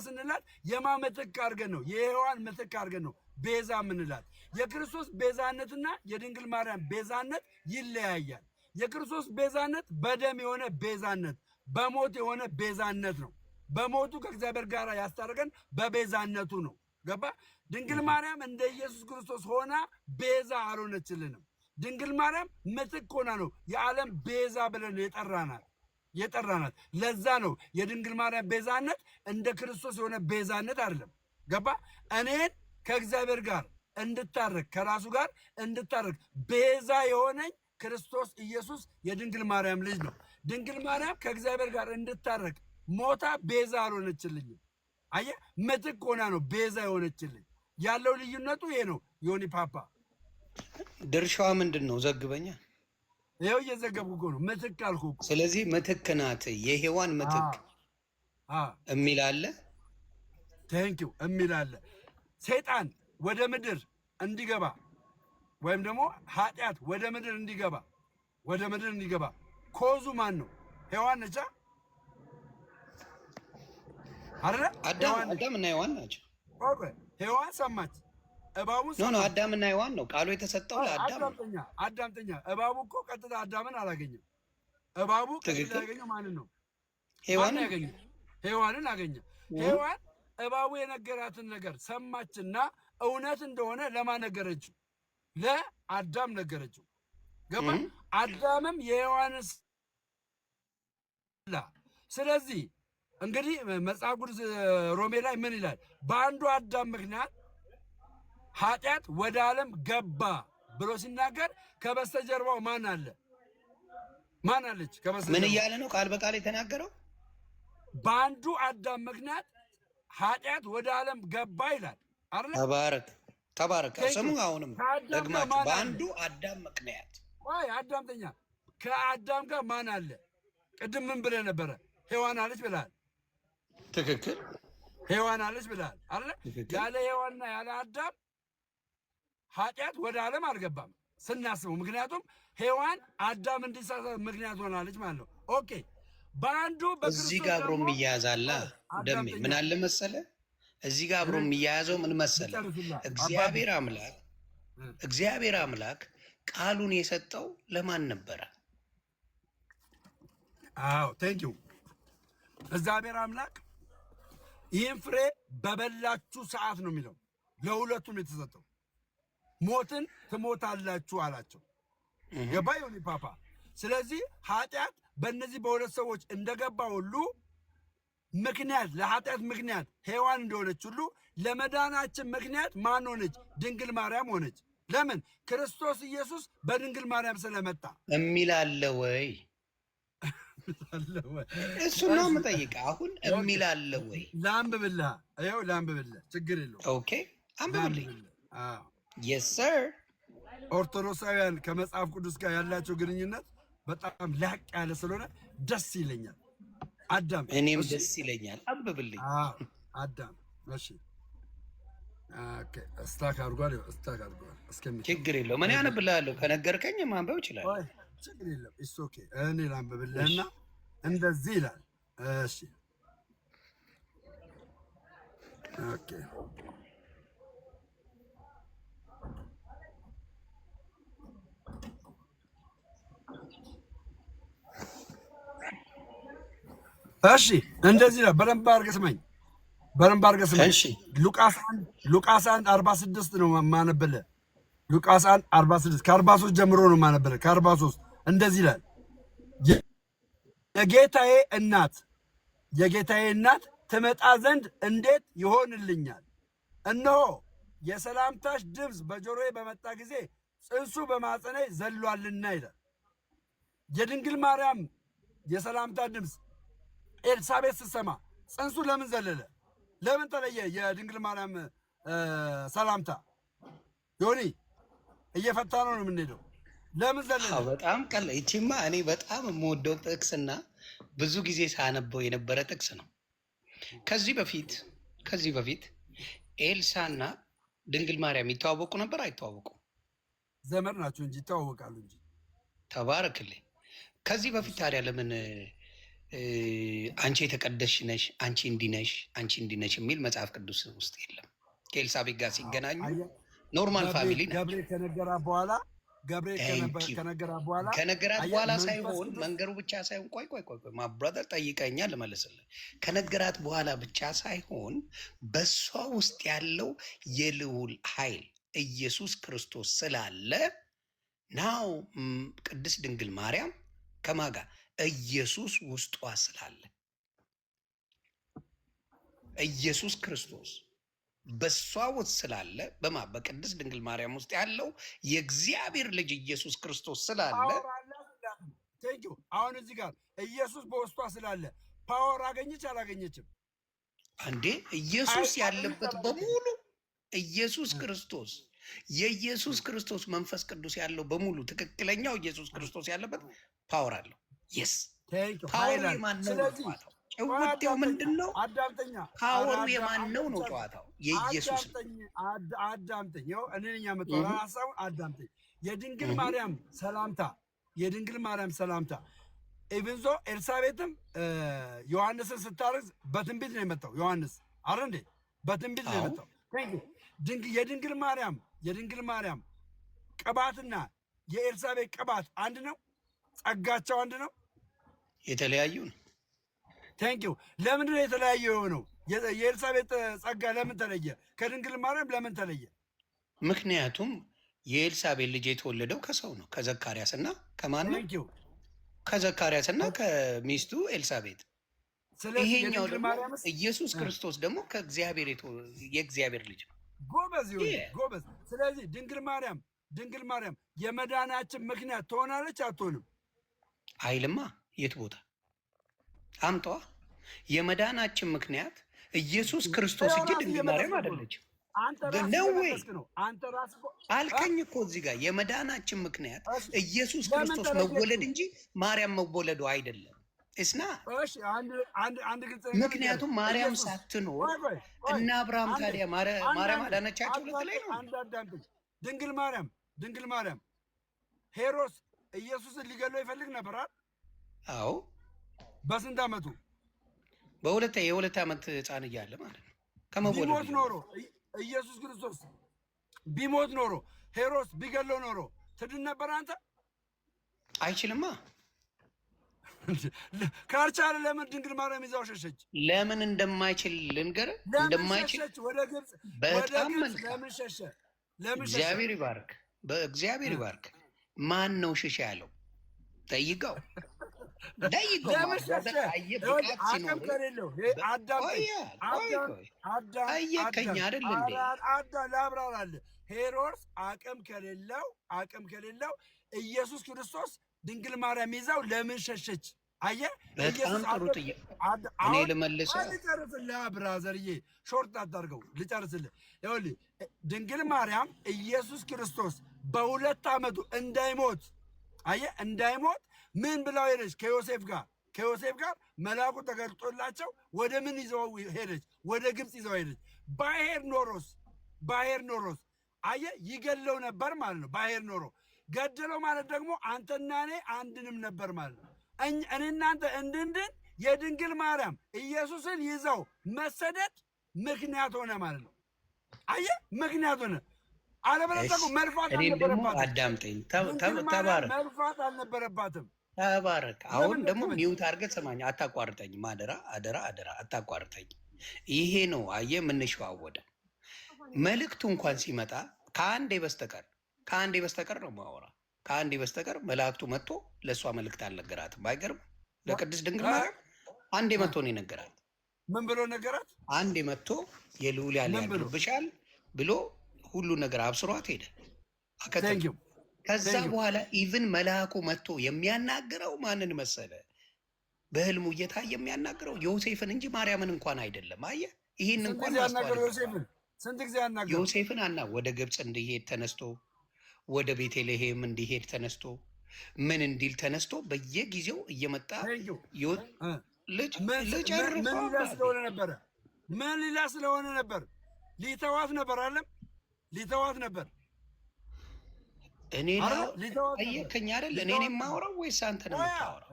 ስንላት የማ ምትክ አድርገን ነው? የሔዋን ምትክ አድርገን ነው ቤዛ የምንላት። የክርስቶስ ቤዛነትና የድንግል ማርያም ቤዛነት ይለያያል። የክርስቶስ ቤዛነት በደም የሆነ ቤዛነት፣ በሞት የሆነ ቤዛነት ነው። በሞቱ ከእግዚአብሔር ጋር ያስታረቀን በቤዛነቱ ነው። ገባ? ድንግል ማርያም እንደ ኢየሱስ ክርስቶስ ሆና ቤዛ አልሆነችልንም። ድንግል ማርያም ምትክ ሆና ነው የዓለም ቤዛ ብለን የጠራናት። ለዛ ነው የድንግል ማርያም ቤዛነት እንደ ክርስቶስ የሆነ ቤዛነት አይደለም። ገባ? እኔን ከእግዚአብሔር ጋር እንድታረቅ ከራሱ ጋር እንድታረቅ ቤዛ የሆነኝ ክርስቶስ ኢየሱስ የድንግል ማርያም ልጅ ነው። ድንግል ማርያም ከእግዚአብሔር ጋር እንድታረቅ ሞታ ቤዛ አልሆነችልኝም። አየህ፣ ምትክ ሆና ነው ቤዛ የሆነችልኝ። ያለው ልዩነቱ ይሄ ነው። ዮኒ ፓፓ ድርሻዋ ምንድን ነው? ዘግበኛ። ይኸው እየዘገብኩ እኮ ነው። ምትክ አልኩ እኮ። ስለዚህ ምትክ ናት፣ የሔዋን ምትክ የሚል አለ። ቴንኪው የሚል አለ። ሰይጣን ወደ ምድር እንዲገባ ወይም ደግሞ ኃጢአት ወደ ምድር እንዲገባ ኮዙ ማን ነው? ሔዋን ነቻ አይደለ? አዳምና ሔዋን ናቸው። ሔዋን ሰማች፣ እባቡን ኖ አዳምና ሔዋን ነው ቃሉ የተሰጠው ለአዳም። አዳምጠኛ። እባቡ እኮ ቀጥታ አዳምን አላገኘም። እባቡ ቀጥታ ያገኘው ማንን ነው? ሔዋንን አገኘ። ሔዋን እባቡ የነገራትን ነገር ሰማችና እውነት እንደሆነ ለማን ነገረችው? ለአዳም ነገረችው። ገባ? አዳምም የሔዋንን ስለዚህ እንግዲህ መጽሐፍ ቅዱስ ሮሜ ላይ ምን ይላል? በአንዱ አዳም ምክንያት ኃጢአት ወደ ዓለም ገባ ብሎ ሲናገር ከበስተጀርባው ማን አለ? ማን አለች? ምን እያለ ነው ቃል በቃል የተናገረው? በአንዱ አዳም ምክንያት ኃጢአት ወደ ዓለም ገባ ይላል አይደል? ተባረክ። ስሙ አሁንም ደግማችሁ በአንዱ አዳም ምክንያት። ወይ አዳምጠኛ። ከአዳም ጋር ማን አለ? ቅድም ምን ብለህ ነበረ? ሔዋን አለች ብለሃል። ትክክል። ሔዋን አለች ብለሃል አይደል? ያለ ሔዋንና ያለ አዳም ኃጢአት ወደ ዓለም አልገባም ስናስበው። ምክንያቱም ሔዋን አዳም እንዲሳሳት ምክንያት ሆናለች ማለት ነው። ኦኬ። በአንዱ እዚህ ጋር አብሮ የሚያያዛላ ደሜ ምን አለ መሰለ? እዚህ ጋር አብሮ የሚያያዘው ምን መሰለ? እግዚአብሔር አምላክ ቃሉን የሰጠው ለማን ነበረ? አዎ ቴንክ ዩ። እግዚአብሔር አምላክ ይህን ፍሬ በበላችሁ ሰዓት ነው የሚለው ለሁለቱም የተሰጠው። ሞትን ትሞታላችሁ አላቸው። ገባ ዮኒ ፓፓ? ስለዚህ ኃጢአት በእነዚህ በሁለት ሰዎች እንደገባ ሁሉ ምክንያት ለኃጢአት ምክንያት ሔዋን እንደሆነች ሁሉ ለመዳናችን ምክንያት ማን ሆነች? ድንግል ማርያም ሆነች። ለምን? ክርስቶስ ኢየሱስ በድንግል ማርያም ስለመጣ የሚል አለ ወይ? እሱ ነው የምጠይቀው። አሁን የሚል አለ ወይ? ላንብብልህ። ይኸው ላንብብልህ፣ ችግር የለውም። ኦኬ አንብብልኝ። የስ ሰር። ኦርቶዶክሳውያን ከመጽሐፍ ቅዱስ ጋር ያላቸው ግንኙነት በጣም ላቅ ያለ ስለሆነ ደስ ይለኛል። አዳም እኔም ደስ ይለኛል። አንብብልኝ። አዳም እሺ። ኦኬ ስታክ አድርጓል። ችግር የለውም። እኔ አነብልሃለሁ። ከነገርከኝ ማንበብ እችላለሁ። ችግር የለም። ኢትስ ኦኬ። እኔ ላንብብልህና እንደዚህ ይላል። እሺ ኦኬ። እሺ እንደዚህ ይላል። በደንብ አድርገህ ስማኝ። እሺ ሉቃስ 1:46 ነው የማነብልህ። ሉቃስ 1:46 ከ43 ጀምሮ ነው የማነብልህ። ከ43 እንደዚህ ይላል። የጌታዬ እናት ትመጣ ዘንድ እንዴት ይሆንልኛል? እነሆ የሰላምታሽ ድምፅ በጆሮዬ በመጣ ጊዜ ጽንሱ በማኅፀኔ ዘሏልና ይላል። የድንግል ማርያም የሰላምታ ድምፅ ኤልሳቤጥ ስትሰማ ጽንሱ ለምን ዘለለ? ለምን ተለየ? የድንግል ማርያም ሰላምታ ዮኒ እየፈታ ነው የምንሄደው። ለምን ዘለለ? በጣም ቀለ። ይቺማ እኔ በጣም የምወደው ጥቅስና ብዙ ጊዜ ሳነበው የነበረ ጥቅስ ነው። ከዚህ በፊት ኤልሳና ድንግል ማርያም ይተዋወቁ ነበር? አይተዋወቁ? ዘመድ ናቸው እንጂ ይተዋወቃሉ እንጂ። ተባረክልኝ። ከዚህ በፊት ታዲያ ለምን አንቺ የተቀደስሽ ነሽ፣ አንቺ እንዲህ ነሽ የሚል መጽሐፍ ቅዱስ ውስጥ የለም? ከኤልሳቤጥ ጋር ሲገናኙ ኖርማል ፋሚሊ ናቸው። ገብርኤል ከነገራ በኋላ ገብርኤል ከነገራት በኋላ ከነገራት በኋላ ሳይሆን መንገሩ ብቻ ሳይሆን ቆይ ብራዘር ጠይቀኛል ልመልስልህ። ከነገራት በኋላ ብቻ ሳይሆን በሷ ውስጥ ያለው የልዑል ኃይል ኢየሱስ ክርስቶስ ስላለ ናው ቅድስት ድንግል ማርያም ከማጋ ኢየሱስ ውስጧ ስላለ ኢየሱስ ክርስቶስ በሷ ውስጥ ስላለ በቅድስት ድንግል ማርያም ውስጥ ያለው የእግዚአብሔር ልጅ ኢየሱስ ክርስቶስ ስላለ አሁን እዚህ ጋር ኢየሱስ በውስጧ ስላለ ፓወር አገኘች አላገኘችም? አንዴ ኢየሱስ ያለበት በሙሉ ኢየሱስ ክርስቶስ የኢየሱስ ክርስቶስ መንፈስ ቅዱስ ያለው በሙሉ ትክክለኛው ኢየሱስ ክርስቶስ ያለበት ፓወር አለው። የስ ፓወር የማን ነው? ጨዋታው ምንድን ነው? አዳምጠኛ ፓወሩ የማን ነው? ጨዋታው የኢየሱስ ነው። አዳምጠኝ፣ ይኸው እኔ ነኝ ያመጣው ሐሳቡን። አዳምጠኝ። የድንግል ማርያም ሰላምታ ኢቭንዞ ኤልሳቤጥም ዮሐንስን ስታረግዝ በትንቢት ነው የመጣው። ዮሐንስ አረ እንዴ በትንቢት ነው የመጣው። የድንግል ማርያም ቅባትና የኤልሳቤጥ ቅባት አንድ ነው? ጸጋቸው አንድ ነው? የተለያዩ ነው። ቴንኪው። ለምንድን ነው የተለያየ የሆነው? የኤልሳቤጥ ጸጋ ለምን ተለየ? ከድንግል ማርያም ለምን ተለየ? ምክንያቱም የኤልሳቤጥ ልጅ የተወለደው ከሰው ነው፣ ከዘካርያስ እና ከማን ነው? ከዘካርያስ እና ከሚስቱ ኤልሳቤጥ። ይሄኛው ደግሞ ኢየሱስ ክርስቶስ ደግሞ የእግዚአብሔር ልጅ ነው። ጎበዝ። ስለዚህ ድንግል ማርያም የመዳናችን ምክንያት ትሆናለች አትሆንም? አይልማ። የት ቦታ አምጧ። የመዳናችን ምክንያት ኢየሱስ ክርስቶስ እንጂ ድንግል ማርያም አይደለችም። አልከኝ እኮ እዚህ ጋር የመዳናችን ምክንያት ኢየሱስ ክርስቶስ መወለድ እንጂ ማርያም መወለዱ አይደለም። እስና ምክንያቱም ማርያም ሳትኖር እና አብርሃም ታዲያ ማርያም አዳነቻቸው ልትለኝ ነው? ድንግል ማርያም ሄሮድስ ኢየሱስን ሊገለው ይፈልግ ነበራል? አዎ። በስንት ዓመቱ? የሁለት ዓመት ህፃን እያለ ማለት ነው። ቢሞት ኖሮ ኢየሱስ ክርስቶስ ቢሞት ኖሮ ሄሮድስ ቢገለው ኖሮ ትድን ነበር አንተ? አይችልማ። ካልቻለ ለምን ድንግል ማርያም ይዛው ሸሸች? ለምን እንደማይችል ልንገርህ። እንደማይችል ወደ ግብፅ በጣም መልካም። ለምን ሸሸ? እግዚአብሔር ይባርክ። በእግዚአብሔር ይባርክ። ማን ነው ሽሻ ያለው? ጠይቀው። አቅም ከሌለው ጠየቀኝ አይደል እንዴ? ላብራራልህ። ሄሮድስ አቅም ከሌለው ኢየሱስ ክርስቶስ ድንግል ማርያም ይዛው ለምን ሸሸች? አየህ፣ በጣም ጥሩ ጥያቄ። እኔ ልመልሰው። ልጨርስልህ ብራዘርዬ፣ ሾርት አታድርገው፣ ልጨርስልህ። ይኸውልህ ድንግል ማርያም ኢየሱስ ክርስቶስ በ2 ዓመቱ እንዳይሞት ምን ብላው ሄደች? ከዮሴፍ ጋር መልአኩ ተገልጦላቸው ወደ ምን ይዘው ሄደች? ወደ ግብፅ ይዘው ሄደች። ባሄር ኖሮስ አየህ ይገለው ነበር ማለት ነው። ባሄር ኖሮ ገደለው ማለት ደግሞ አንተና እኔ አንድንም ነበር ማለት ነው። እኔ እናንተ እንድንድን የድንግል ማርያም ኢየሱስን ይዘው መሰደድ ምክንያት ሆነ ማለት ነው። አየህ ምክንያት ሆነ። አለበለዚያ መልፋት አልነበረባትም። አዳምጠኝ፣ ተባረክ። መልፋት አልነበረባትም። ተባረክ። አሁን ደግሞ ሚውት አድርገህ ሰማኝ። አታቋርጠኝ፣ አደራ አታቋርጠኝ። ይሄ ነው አየህ የምንሸዋወደው። መልእክቱ እንኳን ሲመጣ ከአንዴ በስተቀር ነው ማወራ። ከአንዴ በስተቀር መላእክቱ መጥቶ ለእሷ መልእክት አልነገራትም። አይገርም? ለቅድስት ድንግል ማርያም አንዴ መጥቶ ነው የነገራት። ምን ብሎ ነገራት? አንዴ መጥቶ የልዑል ያድርብሻል ብሎ ሁሉ ነገር አብስሯት ሄደ። ከዛ በኋላ ኢቭን መልአኩ መጥቶ የሚያናግረው ማንን መሰለ? በህልሙ እየታየ የሚያናግረው ዮሴፍን እንጂ ማርያምን እንኳን አይደለም። አየህ፣ ይህን እንኳን ስንት ጊዜ ያናገረው ዮሴፍን ወደ ግብፅ እንዲሄድ ተነስቶ፣ ወደ ቤተልሔም እንዲሄድ ተነስቶ፣ ምን እንዲል ተነስቶ በየጊዜው እየመጣ ምን ሊላ ስለሆነ ነበር? ሊተዋት ነበር አለም ሊተዋት ነበር። እኔ ጠየከኝ አይደል? እኔ የማወራው ወይስ አንተ ነው የምታወራው?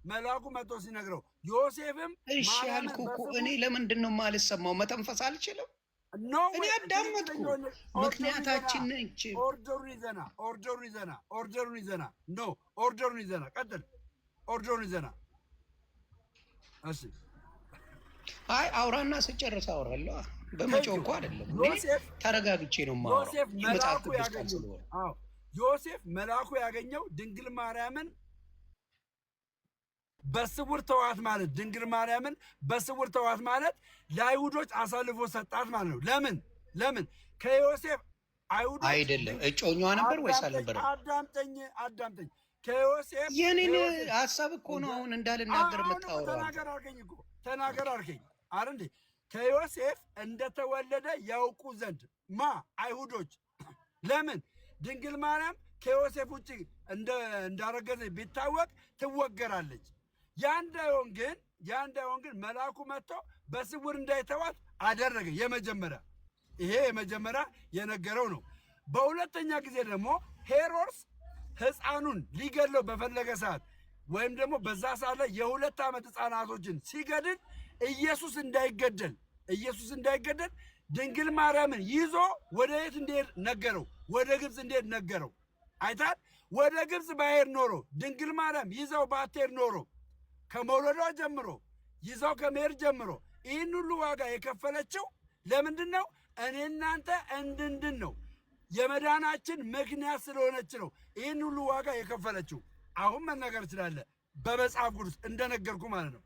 መልአኩ መጥቶ ሲነግረው ዮሴፍም እሺ ያልኩህ እኮ እኔ ለምንድን ነው የማልሰማው? መተንፈስ አልችልም። እኔ አዳመጥኩ። ምክንያታችን ነች። ኦርደሩን ይዘና ኖ ኦርደሩን ይዘና ቀጥል። ኦርደሩን ይዘና እሺ። አይ አውራና ስጨርስ አውራለሁ። በመጮህ እኮ አይደለም። ተረጋግቼ ነው የማወራው። ዮሴፍ መልአኩ ያገኘው ድንግል ማርያምን በስውር ተዋት ማለት ድንግል ማርያምን በስውር ተዋት ማለት ለአይሁዶች አሳልፎ ሰጣት ማለት ነው። ለምን ከዮሴፍ አይሁዶች አይደለም እጮኛዋ ነበር ወይስ አልነበረም? አዳምጠኝ ከዮሴፍ የኔን ሐሳብ እኮ ነው አሁን እንዳልናገር የምታወራው። ተናገር አልከኝ አይደል? ከዮሴፍ እንደተወለደ ያውቁ ዘንድ አይሁዶች ለምን ድንግል ማርያም ከዮሴፍ ውጭ እንዳረገዘች ቢታወቅ ትወገራለች። ያ እንዳይሆን ግን መልአኩ መጥቶ በስውር እንዳይተዋት አደረገ። ይሄ የመጀመሪያ የነገረው ነው። በሁለተኛ ጊዜ ደግሞ ሄሮድስ ሕፃኑን ሊገድለው በፈለገ ሰዓት ወይም ደግሞ በዛ ሰዓት ላይ የ2 ዓመት ሕፃናቶችን ሲገድል ኢየሱስ እንዳይገደል ድንግል ማርያምን ይዞ ወደ የት እንዲሄድ ነገረው? ወደ ግብፅ እንዲሄድ ነገረው። አይታል። ወደ ግብፅ ባሄድ ኖሮ ድንግል ማርያም ይዘው ባትሄድ ኖሮ ከመውለዷ ጀምሮ ይዘው ከመሄድ ጀምሮ ይህን ሁሉ ዋጋ የከፈለችው ለምንድን ነው? እኔ እናንተ እንድንድን ነው። የመዳናችን ምክንያት ስለሆነች ነው ይህን ሁሉ ዋጋ የከፈለችው። አሁን መናገር ትችላለህ፣ በመጽሐፍ ቅዱስ እንደነገርኩ ማለት ነው።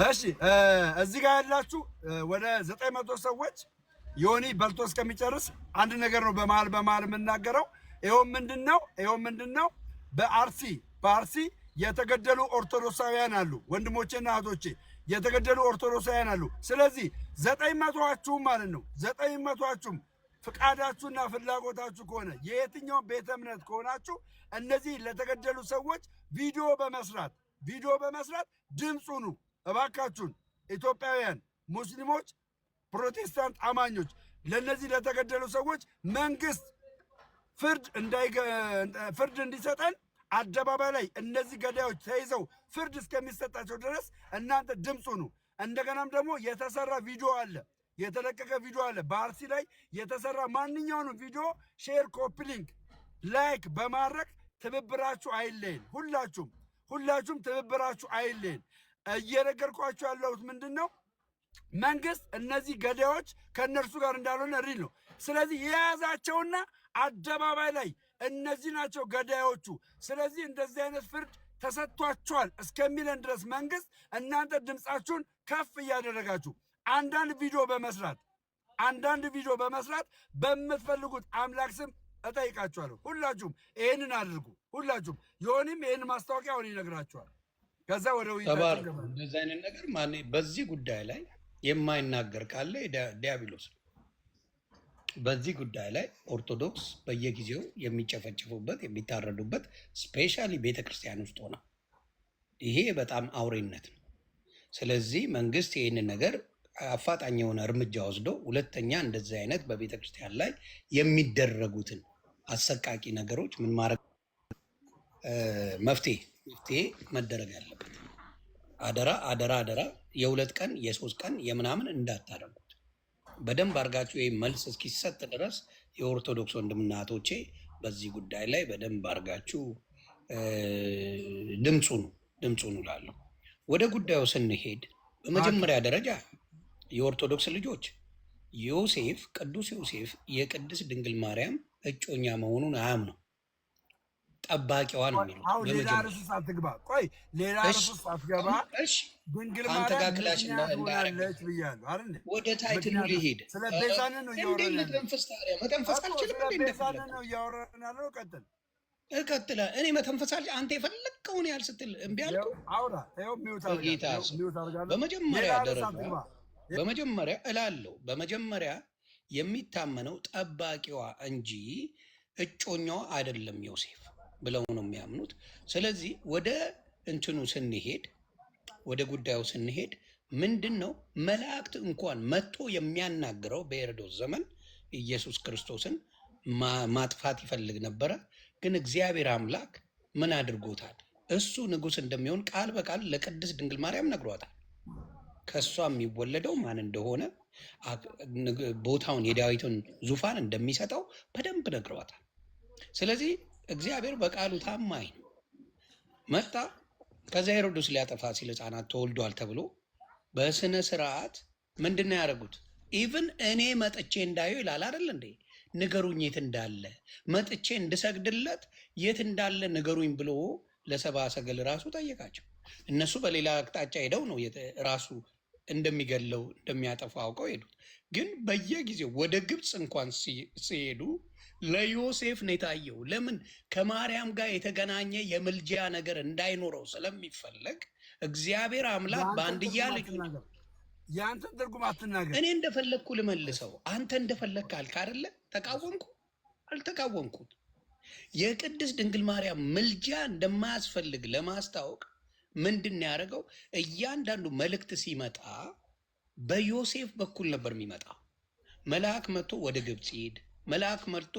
እሺ እዚህ ጋር ያላችሁ ወደ 900 ሰዎች ዮኒ በልቶ እስከሚጨርስ አንድ ነገር ነው በመሃል የምናገረው። ይኸውም ምንድን ነው? በአርሲ የተገደሉ ኦርቶዶክሳውያን አሉ። ወንድሞቼና እህቶቼ የተገደሉ ኦርቶዶክሳውያን አሉ። ስለዚህ 900ዎቹም ማለት ነው 900ዎቹም ፍቃዳችሁና ፍላጎታችሁ ከሆነ የየትኛው ቤተ እምነት ከሆናችሁ እነዚህ ለተገደሉ ሰዎች ቪዲዮ በመስራት ድምፁ ነው። እባካችሁን ኢትዮጵያውያን፣ ሙስሊሞች፣ ፕሮቴስታንት አማኞች ለነዚህ ለተገደሉ ሰዎች መንግስት ፍርድ እንዲሰጠን አደባባይ ላይ እነዚህ ገዳዮች ተይዘው ፍርድ እስከሚሰጣቸው ድረስ እናንተ ድምፁ ነው። እንደገናም ደግሞ የተሰራ ቪዲዮ አለ፣ የተለቀቀ ቪዲዮ አለ። በአርሲ ላይ የተሰራ ማንኛውንም ቪዲዮ ሼር፣ ኮፒ ሊንክ፣ ላይክ በማድረግ ትብብራችሁ አይለይን። ሁላችሁም ትብብራችሁ አይለይን። እየነገርኳችሁ ያለሁት ምንድን ነው? መንግስት እነዚህ ገዳዮች ከእነርሱ ጋር እንዳልሆነ ሪል ነው። ስለዚህ የያዛቸውና አደባባይ ላይ እነዚህ ናቸው ገዳዮቹ፣ ስለዚህ እንደዚህ አይነት ፍርድ ተሰጥቷቸዋል እስከሚለን ድረስ መንግስት እናንተ ድምፃችሁን ከፍ እያደረጋችሁ አንዳንድ ቪዲዮ በመስራት በምትፈልጉት አምላክ ስም እጠይቃችኋለሁ። ሁላችሁም ይህንን አድርጉ። ሁላችሁም ዮኒም ይህን ማስታወቂያ አሁን ይነግራችኋል። ከዛ ወደ ውይይታችን እንደዚህ አይነት ነገር በዚህ ጉዳይ ላይ የማይናገር ካለ ዲያብሎስ ነው። በዚህ ጉዳይ ላይ ኦርቶዶክስ በየጊዜው የሚጨፈጭፉበት የሚታረዱበት ስፔሻሊ ቤተክርስቲያን ውስጥ ሆነ ይሄ በጣም አውሬነት ነው። ስለዚህ መንግስት ይህንን ነገር አፋጣኝ የሆነ እርምጃ ወስዶ ሁለተኛ እንደዚህ አይነት በቤተክርስቲያን ላይ የሚደረጉትን አሰቃቂ ነገሮች ምን ማድረግ መፍትሄ መደረግ ያለበት። አደራ የ2 ቀን የ3 ቀን የምናምን እንዳታደርጉት። በደንብ አድርጋችሁ ይህ መልስ እስኪሰጥ ድረስ የኦርቶዶክስ ወንድምና እህቶቼ በዚህ ጉዳይ ላይ በደንብ አድርጋችሁ ድምፁን እላለሁ። ወደ ጉዳዩ ስንሄድ በመጀመሪያ ደረጃ የኦርቶዶክስ ልጆች ቅዱስ ዮሴፍ የቅድስት ድንግል ማርያም እጮኛ መሆኑን አያምነው። ጠባቂዋ ነው የሚሉት። ሌላ ርዕስ ሳትገባ ድንግል ማርያም ክላሽ እንዳለች ብያለሁ አይደል? ወደ ታይትሉ ሊሄድ ስለ ቤዛንን ነው እያወራን መተንፈስ አልችልም። ነው እያወራን ያለው። ቀጥል። እኔ መተንፈስ አንተ የፈለግከውን ያህል ስትል እምቢ አልኩ። በመጀመሪያ የሚታመነው ጠባቂዋ እንጂ እጮኛዋ አይደለም ዮሴፍ ብለው ነው የሚያምኑት። ስለዚህ ወደ ጉዳዩ ስንሄድ ምንድን ነው መላእክት እንኳን መጥቶ የሚያናግረው በሄሮድስ ዘመን ኢየሱስ ክርስቶስን ማጥፋት ይፈልግ ነበረ። ግን እግዚአብሔር አምላክ ምን አድርጎታል? እሱ ንጉሥ እንደሚሆን ቃል በቃል ለቅድስት ድንግል ማርያም ነግሯታል። ከእሷ የሚወለደው ማን እንደሆነ ቦታውን የዳዊትን ዙፋን እንደሚሰጠው በደንብ ነግሯታል። ስለዚህ እግዚአብሔር በቃሉ ታማኝ ነው። መጣ። ከዛ ሄሮድስ ሊያጠፋ ሲል ሕፃናት ተወልዷል ተብሎ በስነ ስርዓት ምንድን ነው ያደረጉት? ኢቭን እኔ መጥቼ እንዳየው ይላል አይደል እንዴ? ንገሩኝ የት እንዳለ መጥቼ እንድሰግድለት የት እንዳለ ንገሩኝ ብሎ ለሰብአ ሰገል ራሱ ጠየቃቸው። እነሱ በሌላ አቅጣጫ ሄደው ነው ራሱ እንደሚገለው እንደሚያጠፋ አውቀው ሄዱት። ግን በየጊዜው ወደ ግብፅ እንኳን ሲሄዱ ለዮሴፍ ነው የታየው። ለምን? ከማርያም ጋር የተገናኘ የምልጃ ነገር እንዳይኖረው ስለሚፈለግ እግዚአብሔር አምላክ በአንድያ ልጁ የአንተን ትርጉም አትናገር። እኔ እንደፈለግኩ ልመልሰው፣ አንተ እንደፈለግክ አልክ አይደለ? ተቃወምኩ? አልተቃወምኩት። የቅድስት ድንግል ማርያም ምልጃ እንደማያስፈልግ ለማስታወቅ ምንድን ያደረገው? እያንዳንዱ መልእክት ሲመጣ በዮሴፍ በኩል ነበር የሚመጣው። መልአክ መጥቶ ወደ ግብፅ ሂድ፣ መልአክ መጥቶ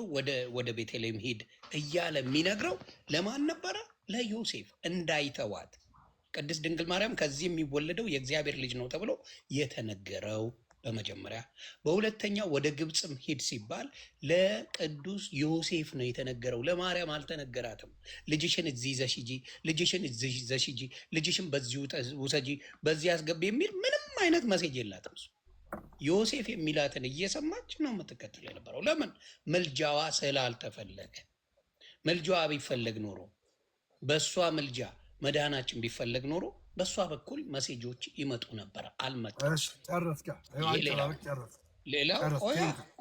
ወደ ቤተልሔም ሂድ እያለ የሚነግረው ለማን ነበረ? ለዮሴፍ እንዳይተዋት። ቅድስት ድንግል ማርያም ከዚህ የሚወለደው የእግዚአብሔር ልጅ ነው ተብሎ የተነገረው በመጀመሪያ። በሁለተኛ ወደ ግብፅም ሂድ ሲባል ለቅዱስ ዮሴፍ ነው የተነገረው። ለማርያም አልተነገራትም። ልጅሽን እዚህ ይዘሽ ሂጂ፣ ልጅሽን እዚህ ይዘሽ ሂጂ፣ ልጅሽን በዚህ ውሰጂ፣ በዚህ አስገቢ የሚል ምንም አይነት መሴጅ የላትም። እሱ ዮሴፍ የሚላትን እየሰማች ነው የምትከተል የነበረው። ለምን? ምልጃዋ ስላልተፈለገ። ምልጃዋ ቢፈለግ ኖሮ በእሷ ምልጃ መዳናችን ቢፈለግ ኖሮ በእሷ በኩል መሴጆች ይመጡ ነበር። አልመጣም። ሌላው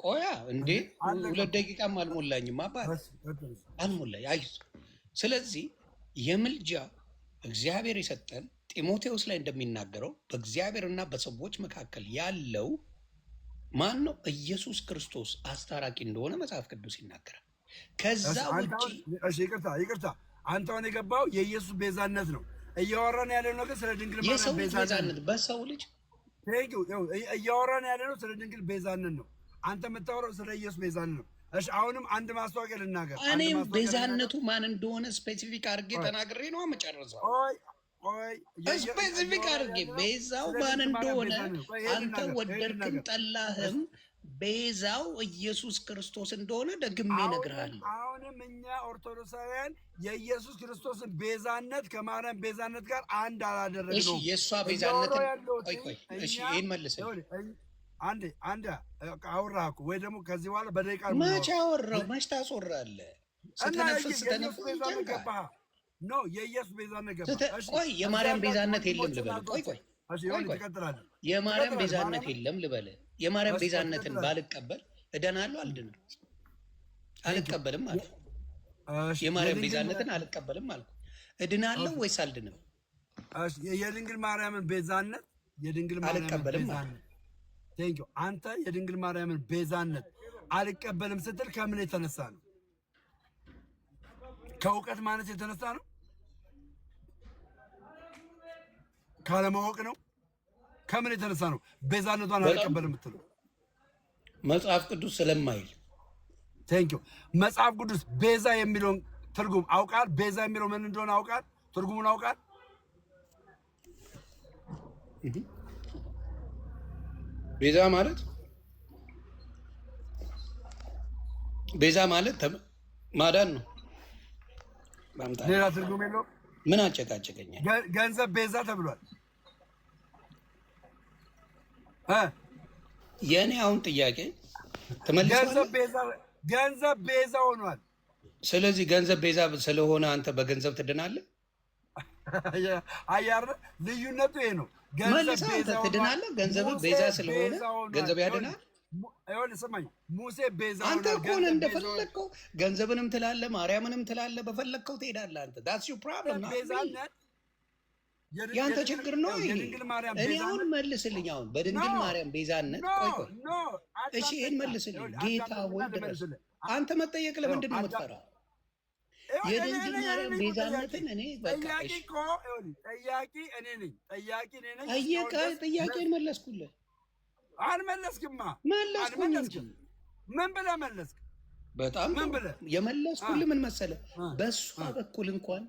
ቆያ እንዴ 2 ደቂቃም አልሞላኝም። አባት አልሞላኝ። አይዞህ። ስለዚህ የምልጃ እግዚአብሔር የሰጠን ጢሞቴዎስ ላይ እንደሚናገረው በእግዚአብሔርና በሰዎች መካከል ያለው ማን ነው? ኢየሱስ ክርስቶስ አስታራቂ እንደሆነ መጽሐፍ ቅዱስ ይናገራል። ከዛ ውጭ ይቅርታ አንተውን የገባው የኢየሱስ ቤዛነት ነው እያወራን ያለው ነገር። ስለ ድንግል ማርያም ቤዛነት በሰው ልጅ እያወራን ያለው ስለ ድንግል ቤዛነት ነው። አንተ የምታወራው ስለ ኢየሱስ ቤዛነት ነው። እሺ አሁንም አንድ ማስታወቂያ ልናገር። እኔም ቤዛነቱ ማን እንደሆነ ስፔሲፊክ አድርጌ ተናግሬ ነው መጨረሻው። ስፔሲፊክ አድርጌ ቤዛው ማን እንደሆነ አንተ ወደድክም ጠላህም ቤዛው ኢየሱስ ክርስቶስ እንደሆነ ደግሜ እነግርሃለሁ። አሁንም እኛ ኦርቶዶክሳውያን የኢየሱስ ክርስቶስን ቤዛነት ከማርያም ቤዛነት ጋር አንድ አላደረግነውም። እሺ የእሷ ቤዛነትን ቆይ እሺ ይሄን መልስልኝ። አንድ አውራህ እኮ ወይ ደግሞ ከዚህ በኋላ በደቂቃ መቼ አወራሁ? መች ታስወራለህ? ስተነፍስ ይጨንቃል። ኖ የኢየሱስ ቤዛነት ገባ። ቆይ የማርያም ቤዛነት የለም ልበል። ቆይ የማርያም ቤዛነት የለም ልበል። የማርያም ቤዛነትን ባልቀበል እደናለሁ? አልድንም? አልቀበልም አልኩ። የማርያም ቤዛነትን አልቀበልም አልኩ። እድናለሁ ወይስ አልድንም? የድንግል ማርያምን ቤዛነት አልቀበልም። አንተ የድንግል ማርያምን ቤዛነት አልቀበልም ስትል ከምን የተነሳ ነው? ከእውቀት ማነስ የተነሳ ነው? ካለማወቅ ነው? ከምን የተነሳ ነው ቤዛነቷን አልቀበልም የምትለው? መጽሐፍ ቅዱስ ስለማይል። መጽሐፍ ቅዱስ ቤዛ የሚለውን ትርጉም አውቃል? ቤዛ የሚለው ምን እንደሆነ አውቃል? ትርጉሙን አውቃል? ቤዛ ማለት ማዳን ነው። ሌላ ትርጉም የለውም። ምን አጨቃጨቀኛል? ገንዘብ ቤዛ ተብሏል። የእኔ አሁን ጥያቄ ተመልሷል። ገንዘብ ቤዛ ሆኗል። ስለዚህ ገንዘብ ቤዛ ስለሆነ አንተ በገንዘብ ትድናለህ? አያር ልዩነቱ ይሄ ነው። ገንዘብ ቤዛ ትድናለህ። ገንዘብ ቤዛ ስለሆነ ገንዘብ ያድናል። ስማኝ፣ ሙሴ ቤዛ አንተ እኮ ነህ እንደፈለግከው ገንዘብንም ትላለህ፣ ማርያምንም ትላለህ፣ በፈለግከው ትሄዳለህ። አንተ ዳትስ ዩር ፕሮብለም። ያንተ ችግር ነው ይሄ። እኔ አሁን መልስልኝ። አሁን በድንግል ማርያም ቤዛነት ቆይ እሺ፣ ይሄን መልስልኝ ጌታ ሆይ ድረስ። አንተ መጠየቅ ለምንድን ነው የምትፈራው? የድንግል ማርያም ቤዛነትን እኔ በቃ እሺ፣ ጠያቂ እኔ ነኝ። ጥያቄን መለስኩልህ። አልመለስክማ። መለስኩኝ እንጂ ምን ብለህ መለስክ? በጣም ምን ብለህ የመለስኩልህ ምን መሰለህ? በእሷ በኩል እንኳን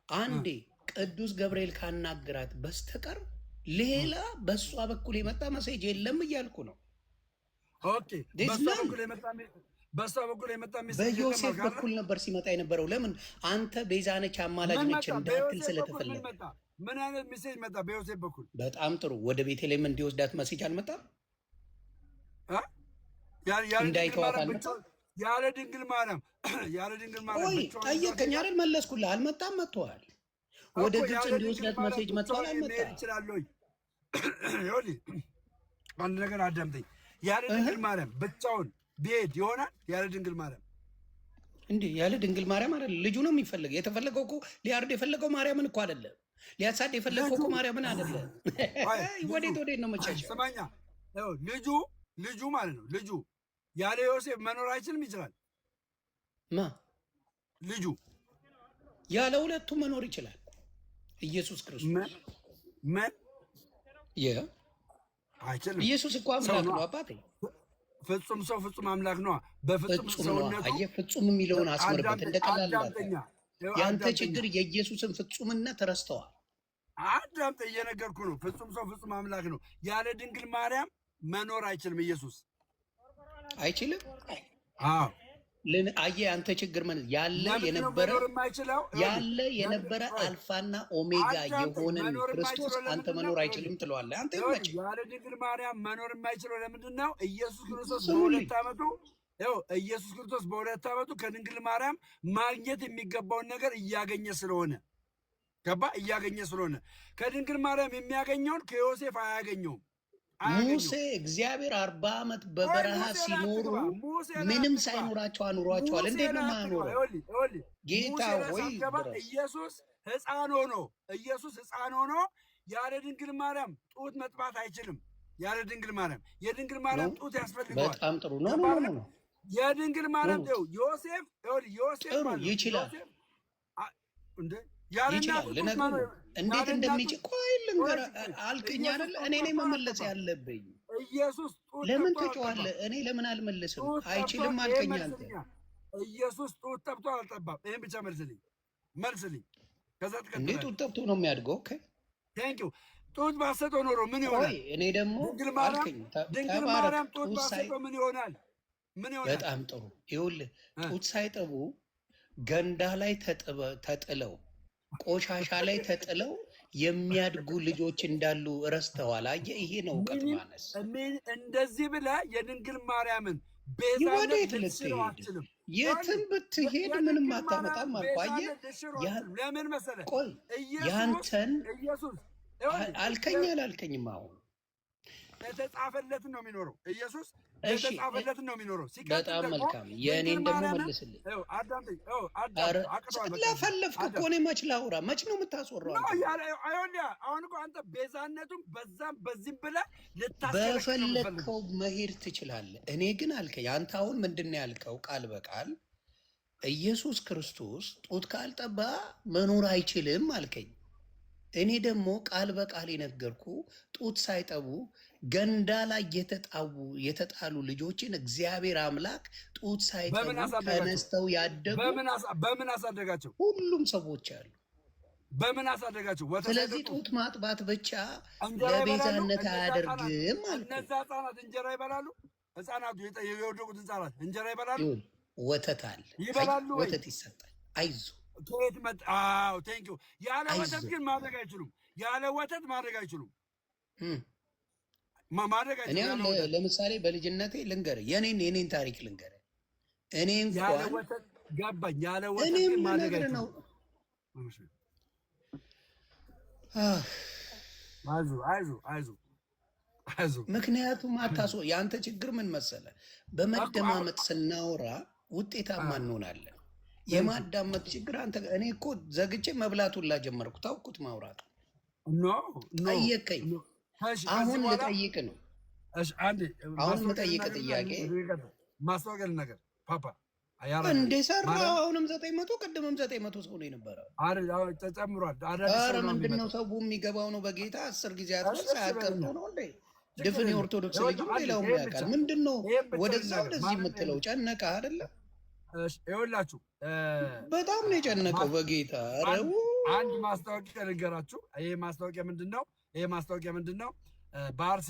አንዴ ቅዱስ ገብርኤል ካናገራት በስተቀር ሌላ በእሷ በኩል የመጣ መሴጅ የለም እያልኩ ነው። ኦኬ በእሷ በኩል የመጣ በዮሴፍ በኩል ነበር ሲመጣ የነበረው። ለምን አንተ ቤዛነች አማላጅ ነች እንዳትል ስለተፈለገ። ምን አይነት ሜሴጅ መጣ በዮሴፍ በኩል? በጣም ጥሩ። ወደ ቤተልሔም እንዲወስዳት መሴጅ አልመጣም? እንዳይተዋት አልመጣም? ያለ ድንግል ማርያም ጠየቀኝ አይደል? መለስኩልህ። አልመጣም? መጥተዋል። ወደ ግብፅ እንዲወስዳት መሴጅ መጥተዋል? አልመጣም? አንድ ነገር አዳምጠኝ። ያለ ድንግል ማርያም ብቻውን ቢሄድ ይሆናል? ያለ ድንግል ማርያም እንዴ? ያለ ድንግል ማርያም አይደለም። ልጁ ነው የሚፈልግ። የተፈለገው እኮ ሊያርድ የፈለገው ማርያምን እኮ አይደለም። ሊያሳድ የፈለገው እኮ ማርያምን አይደለም። ወዴት ነው መቻቸው? ስማኛ፣ ልጁ ማለት ነው። ልጁ ያለ ዮሴፍ መኖር አይችልም? ይችላል። ልጁ ያለ ሁለቱ መኖር ይችላል። ኢየሱስ ክርስቶስ ምን አይችልም? ኢየሱስ እኮ አምላክ ነው አባቴ። ፍጹም ሰው ፍጹም አምላክ ነው። በፍጹም ሰውነቱ ፍጹም የሚለውን አስመርበት። እንደቀላል ያንተ ችግር የኢየሱስን ፍጹምነት ረስተዋል። አዳምጠኝ፣ እየነገርኩ ነው። ፍጹም ሰው ፍጹም አምላክ ነው። ያለ ድንግል ማርያም መኖር አይችልም። ኢየሱስ አይችልም። አዎ አየህ፣ አንተ ችግር ምን ያለ የነበረ አልፋና ኦሜጋ የሆነ ክርስቶስ አንተ መኖር አይችልም ትለዋለህ። አንተ ይመች ያለ ድንግል ማርያም መኖር የማይችለው ለምንድን ነው? ኢየሱስ ክርስቶስ በሁለት ዓመቱ ከድንግል ማርያም ማግኘት የሚገባውን ነገር እያገኘ ስለሆነ እያገኘ ስለሆነ ከድንግል ማርያም የሚያገኘውን ከዮሴፍ አያገኘውም። ሙሴ እግዚአብሔር 40 ዓመት በበረሃ ሲኖሩ ምንም ሳይኖራቸው አኑሯቸዋል። እንዴት ነው ማኖረው? ጌታ ወይ ኢየሱስ ሕፃን ሆኖ ያለ ድንግል ማርያም ጡት መጥባት አይችልም። ያለ ድንግል ማርያም የድንግል ማርያም ጡት ያስፈልገዋል። በጣም ጥሩ ነው። የድንግል ማርያም ዮሴፍ ጥሩ ይችላል ልነግርህ እንዴት እንደሚችል። ቆይ ልንገርህ አልከኝ አይደል? እኔ ነኝ መመለስ ያለብኝ። ለምን ትጮኻለህ? እኔ ለምን አልመልስም? አይችልም አልከኝ አንተ። ኢየሱስ ጡት ጠብቶ አልጠባም? ይሄን ብቻ መልስልኝ። ከዛ እንዴ ጡት ጠብቶ ነው የሚያድገው? ኦኬ ቴንኪው። ጡት ባሰጠው ኖሮ ምን ይሆናል? እኔ ደግሞ አልከኝ ድንግል ማርያም ጡት ባሰጠው ምን ይሆናል? በጣም ጥሩ። ይኸውልህ ጡት ሳይጠቡ ገንዳ ላይ ተጥለው ቆሻሻ ላይ ተጥለው የሚያድጉ ልጆች እንዳሉ ረስተዋል። አየህ፣ ይሄ ነው እውቀት ማነስ። እንደዚህ ብለህ የድንግል ማርያምን ወዴት ልትሄድ? የትም ብትሄድ ምንም አታመጣም አልኩህ። አየህ፣ ለምን መሰለህ? ቆይ ያንተን አልከኝ አላልከኝም? አሁን የተጻፈለትን ነው የሚኖረው ኢየሱስ የተጻፈለትን ነው የሚኖረው። በጣም መልካም። የእኔን ደግሞ መልስልኝ። ለፈለፍክ እኮ እኔ መች ላውራ? መች ነው የምታስወራው? አሁን እኮ አንተ ቤዛነቱን በዛም በዚህም ብለህ በፈለግከው መሄድ ትችላለህ። እኔ ግን አልከኝ። አንተ አሁን ምንድን ነው ያልከው? ቃል በቃል ኢየሱስ ክርስቶስ ጡት ካልጠባ መኖር አይችልም አልከኝ። እኔ ደግሞ ቃል በቃል የነገርኩ ጡት ሳይጠቡ ገንዳ ላይ የተጣሉ ልጆችን እግዚአብሔር አምላክ ጡት ሳይጠቡ ተነስተው ያደጉ በምን አሳደጋቸው? ሁሉም ሰዎች አሉ። በምን አሳደጋቸው? ስለዚህ ጡት ማጥባት ብቻ ለቤዛነት አያደርግም ማለት ነው። እነዛ ህጻናት እንጀራ ይበላሉ? ህጻናቱ የወደቁት ህጻናት እንጀራ ይበላሉ? ወተት አለ፣ ወተት ይሰጣል። አይዞ ከየት መጣ? አዎ ቴንኪው። ያለ ወተት ግን ማድረግ አይችሉም። ያለ ወተት ማድረግ አይችሉም። እኔ ለምሳሌ በልጅነቴ ልንገርህ፣ የኔን ታሪክ ልንገርህ። እኔ እንኳን ገባኝ። ያለ ወተት ግን ማድረግ አይችሉም። አይዞህ። ምክንያቱም የአንተ ችግር ምን መሰለህ? በመደማመጥ ስናወራ ውጤታማ እንሆናለን። የማዳመጥ ችግር አንተ እኔ እኮ ዘግቼ መብላቱን ላጀመርኩ ታውቁት ማውራቱ ጠየቀኝ። አሁን ልጠይቅ ነው። አሁን ልጠይቅ ጥያቄ ማስታወቂያ ነገር ፓፓ እንዴ ሰራ። አሁንም 900 ቅድምም 900 ሰው ነው የነበረው። ተጨምሯል። ኧረ ምንድነው ሰው የሚገባው ነው በጌታ 10 ጊዜ አትበል ሳያቀርቶ ነው እንዴ? ድፍን የኦርቶዶክስ ልጅ ሌላውም ያውቃል። ምንድነው ወደዛ ወደዚህ የምትለው? ጨነቀ አይደለም ይኸውላችሁ በጣም ነው የጨነቀው በጌታ አንድ ማስታወቂያ ልንገራችሁ። ይሄ ማስታወቂያ ምንድን ነው? በአርሲ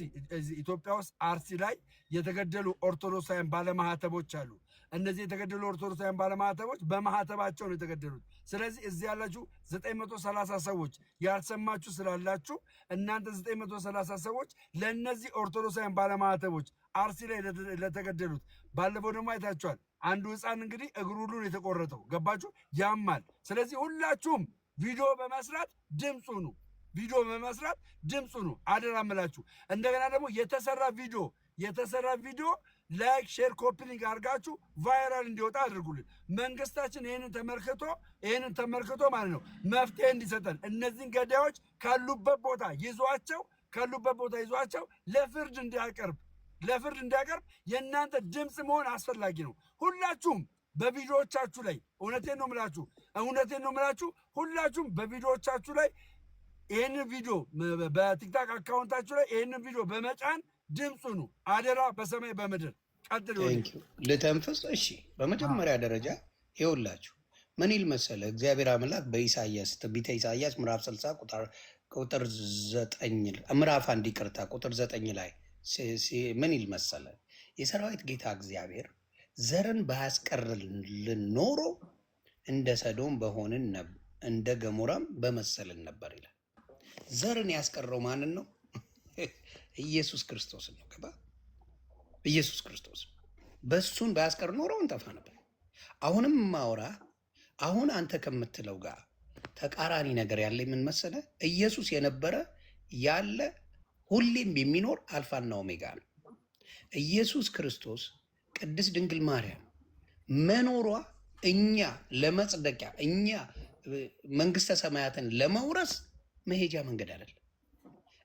ኢትዮጵያ ውስጥ አርሲ ላይ የተገደሉ ኦርቶዶክሳውያን ባለማህተቦች አሉ። እነዚህ የተገደሉ ኦርቶዶክሳውያን ባለማህተቦች በማህተባቸው ነው የተገደሉት። ስለዚህ እዚህ ያላችሁ 930 ሰዎች ያልሰማችሁ ስላላችሁ እናንተ 930 ሰዎች ለእነዚህ ኦርቶዶክሳውያን ባለማህተቦች አርሲ ላይ ለተገደሉት፣ ባለፈው ደግሞ አይታችኋል። አንዱ ህፃን እንግዲህ እግሩ ሁሉ ነው የተቆረጠው። ገባችሁ? ያማል። ስለዚህ ሁላችሁም ቪዲዮ በመስራት ድምፁ ነው አደራ እምላችሁ። እንደገና ደግሞ የተሰራ ቪዲዮ ላይክ፣ ሼር፣ ኮፒ ሊንክ አድርጋችሁ ቫይራል እንዲወጣ አድርጉልን። መንግስታችን ይህንን ተመልክቶ ማለት ነው መፍትሄ እንዲሰጠን እነዚህን ገዳዮች ካሉበት ቦታ ይዟቸው ለፍርድ እንዲያቀርብ የእናንተ ድምፅ መሆን አስፈላጊ ነው። ሁላችሁም በቪዲዮዎቻችሁ ላይ እውነቴን ነው የምላችሁ ሁላችሁም በቪዲዮዎቻችሁ ላይ ይህንን ቪዲዮ በቲክታክ አካውንታችሁ ላይ ይህንን ቪዲዮ በመጫን ድምፁ ነው አደራ፣ በሰማይ በምድር። ቀጥል ልተንፍስ። እሺ፣ በመጀመሪያ ደረጃ ይኸውላችሁ ምን ይል መሰለ እግዚአብሔር አምላክ በኢሳያስ ትንቢተ ኢሳያስ ምዕራፍ 60 ቁጥር 9 ምዕራፍ 1 ይቅርታ ቁጥር 9 ላይ ምን ይል መሰለ? የሰራዊት ጌታ እግዚአብሔር ዘርን ባያስቀርልን ኖሮ እንደ ሰዶም በሆንን እንደ ገሞራም በመሰልን ነበር ይላል። ዘርን ያስቀረው ማንን ነው? ኢየሱስ ክርስቶስ ነው። ገባ? ኢየሱስ ክርስቶስ በሱን ባያስቀር ኖሮ እንጠፋ ነበር። አሁንም ማውራ አሁን አንተ ከምትለው ጋር ተቃራኒ ነገር ያለ ምን መሰለ? ኢየሱስ የነበረ ያለ ሁሌም የሚኖር አልፋና ኦሜጋ ነው። ኢየሱስ ክርስቶስ ቅድስት ድንግል ማርያም መኖሯ እኛ ለመጽደቂያ እኛ መንግስተ ሰማያትን ለመውረስ መሄጃ መንገድ አይደለም።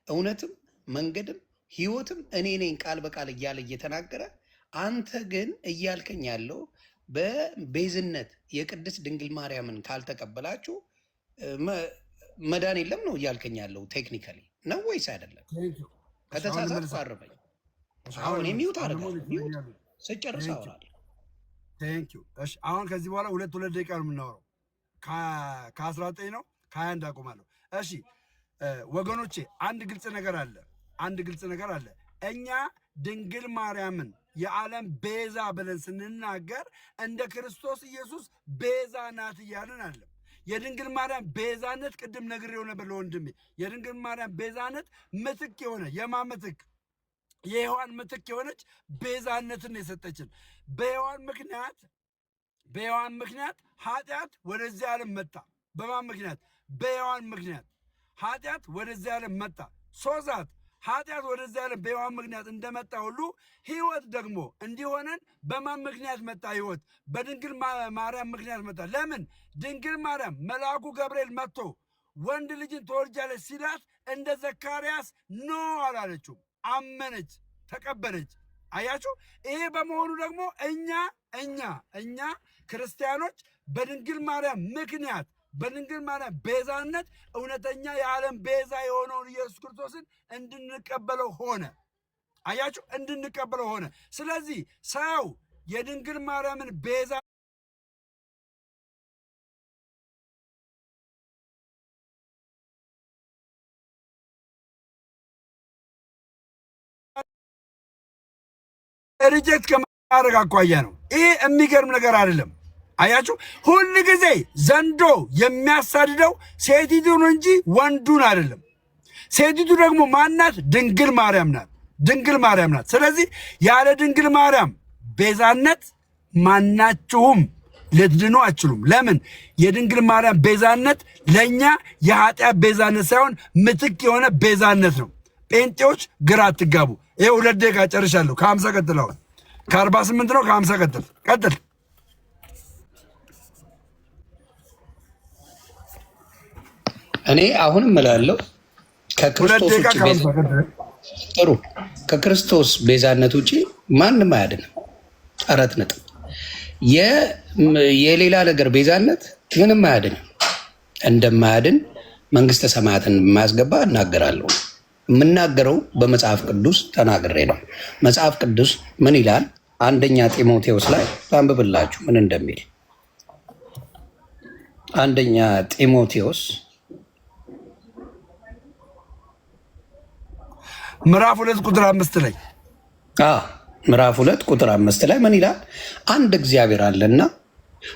እውነትም መንገድም ህይወትም እኔ ነኝ ቃል በቃል እያለ እየተናገረ፣ አንተ ግን እያልከኝ ያለው በቤዝነት የቅድስት ድንግል ማርያምን ካልተቀበላችሁ መዳን የለም ነው እያልከኝ ያለው። ቴክኒካሊ ነው ወይስ አይደለም? ከተሳሳትኩ አርመኝ። አሁን የሚውት አደርጋለሁ። ስጨርስ አወራለሁ። እሺ፣ አሁን ከዚህ በኋላ ሁለት ደቂቃ ነው የምናወራው። ከ19 ነው ከ21 አቆማለሁ። እሺ ወገኖቼ፣ አንድ ግልጽ ነገር አለ። እኛ ድንግል ማርያምን የዓለም ቤዛ ብለን ስንናገር እንደ ክርስቶስ ኢየሱስ ቤዛ ናት እያልን አለ። የድንግል ማርያም ቤዛነት ቅድም ነግሬው ነበር ለወንድሜ። የድንግል ማርያም ቤዛነት ምትክ የሆነ የሔዋን ምትክ የሆነች ቤዛነትን የሰጠችን። በሔዋን ምክንያት ኃጢአት ወደዚህ ዓለም መጣ። በማን ምክንያት? በሔዋን ምክንያት ኃጢአት ወደዚህ ዓለም መጣ። ሶዛት ኃጢአት ወደዚህ ዓለም በሔዋን ምክንያት እንደመጣ ሁሉ ሕይወት ደግሞ እንዲሆነን በማን ምክንያት መጣ? ሕይወት በድንግል ማርያም ምክንያት መጣ። ለምን? ድንግል ማርያም መልአኩ ገብርኤል መጥቶ ወንድ ልጅን ትወልጃለች ሲላት እንደ ዘካርያስ ኖ አላለችው። አመነች፣ ተቀበለች። አያችሁ? ይሄ በመሆኑ ደግሞ እኛ ክርስቲያኖች በድንግል ማርያም ምክንያት በድንግል ማርያም ቤዛነት እውነተኛ የዓለም ቤዛ የሆነውን ኢየሱስ ክርስቶስን እንድንቀበለው ሆነ። አያችሁ? እንድንቀበለው ሆነ። ስለዚህ ሰው የድንግል ማርያምን ቤዛ ሪጀክት ከማድረግ አኳያ ነው። ይሄ የሚገርም ነገር አይደለም። አያችሁ? ሁል ጊዜ ዘንዶ የሚያሳድደው ሴቲቱን እንጂ ወንዱን አይደለም። ሴቲቱ ደግሞ ማናት? ድንግል ማርያም ናት። ስለዚህ ያለ ድንግል ማርያም ቤዛነት ማናችሁም ልትድኑ አትችሉም። ለምን? የድንግል ማርያም ቤዛነት ለእኛ የኃጢአት ቤዛነት ሳይሆን ምትክ የሆነ ቤዛነት ነው። ጴንጤዎች ግራ አትጋቡ። ይሄ 2 ደቂቃ ጨርሻለሁ። ከ50 ቀጥል። አሁን ከ48 ነው። ከ50 ቀጥል። እኔ አሁንም እላለሁ ከክርስቶስ ቤዛነት ውጪ ማንም አያድንም። አራት ነጥብ። የሌላ ነገር ቤዛነት ምንም አያድንም። እንደማያድን መንግስተ ሰማያትን የማያስገባ እናገራለሁ። የምናገረው በመጽሐፍ ቅዱስ ተናግሬ ነው። መጽሐፍ ቅዱስ ምን ይላል? አንደኛ ጢሞቴዎስ ላይ ላንብብላችሁ ምን እንደሚል። አንደኛ ጢሞቴዎስ ምዕራፍ 2 ቁጥር 5 ላይ ምዕራፍ 2 ቁጥር 5 ላይ ምን ይላል? አንድ እግዚአብሔር አለና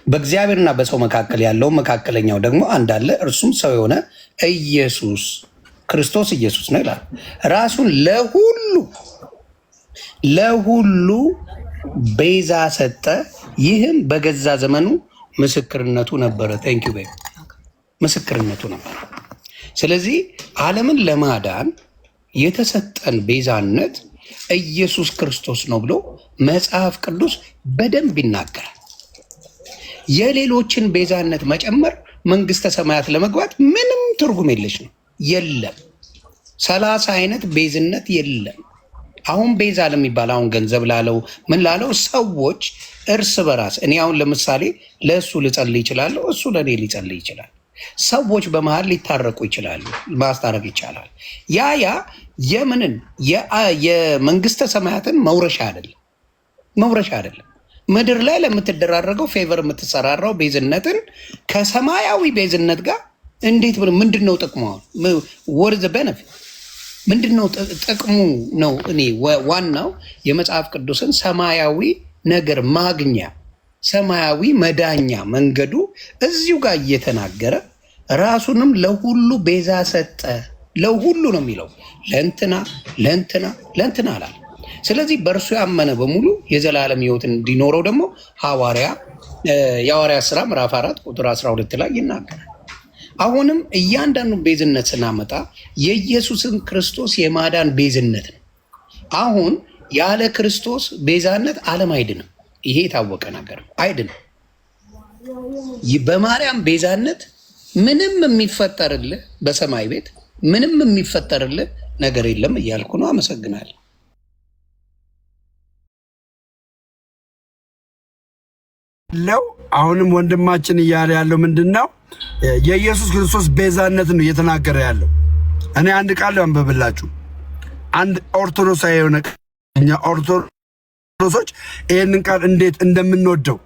በእግዚአብሔርና በሰው መካከል ያለው መካከለኛው ደግሞ አንድ አለ፣ እርሱም ሰው የሆነ ኢየሱስ ክርስቶስ ኢየሱስ ነው ይላል። ራሱን ለሁሉ ቤዛ ሰጠ፣ ይህም በገዛ ዘመኑ ምስክርነቱ ነበረ። ቴንኪው ቤ ምስክርነቱ ነበረ። ስለዚህ ዓለምን ለማዳን የተሰጠን ቤዛነት ኢየሱስ ክርስቶስ ነው ብሎ መጽሐፍ ቅዱስ በደንብ ይናገራል። የሌሎችን ቤዛነት መጨመር መንግስተ ሰማያት ለመግባት ምንም ትርጉም የለሽ ነው። የለም 30 አይነት ቤዝነት የለም። አሁን ቤዛ ለሚባል አሁን ገንዘብ ላለው ምን ላለው ሰዎች እርስ በራስ እኔ አሁን ለምሳሌ ለእሱ ልጸልይ ይችላለሁ፣ እሱ ለእኔ ሊጸልይ ይችላል። ሰዎች በመሃል ሊታረቁ ይችላሉ፣ ማስታረቅ ይቻላል። ያ የምንን የመንግስተ ሰማያትን መውረሻ አይደለም። ምድር ላይ ለምትደራረገው ፌቨር የምትሰራራው ቤዝነትን ከሰማያዊ ቤዝነት ጋር እንዴት ብሎ ምንድነው ጥቅሙ? ወርዘ ቤነፊት ምንድነው ጥቅሙ ነው። እኔ ዋናው የመጽሐፍ ቅዱስን ሰማያዊ ነገር ማግኛ ሰማያዊ መዳኛ መንገዱ እዚሁ ጋር እየተናገረ ራሱንም ለሁሉ ቤዛ ሰጠ። ለሁሉ ነው የሚለው፣ ለእንትና አላል። ስለዚህ በእርሱ ያመነ በሙሉ የዘላለም ሕይወት እንዲኖረው ደግሞ የሐዋርያት ሥራ ምዕራፍ 4 ቁጥር 12 ላይ ይናገራል። አሁንም እያንዳንዱ ቤዝነት ስናመጣ የኢየሱስን ክርስቶስ የማዳን ቤዝነት ነው። አሁን ያለ ክርስቶስ ቤዛነት ዓለም አይድንም። ይሄ የታወቀ ነገር ነው። አይድንም። በማርያም ቤዛነት ምንም የሚፈጠርልህ በሰማይ ቤት ምንም የሚፈጠርልህ ነገር የለም እያልኩ ነው። አመሰግናለሁ። አሁንም ወንድማችን እያለ ያለው ምንድን ነው? የኢየሱስ ክርስቶስ ቤዛነት ነው እየተናገረ ያለው። እኔ አንድ ቃል አንብብላችሁ። አንድ ኦርቶዶክሳዊ የሆነ እኛ ኦርቶዶክሶች ይህንን ቃል እንዴት እንደምንወደው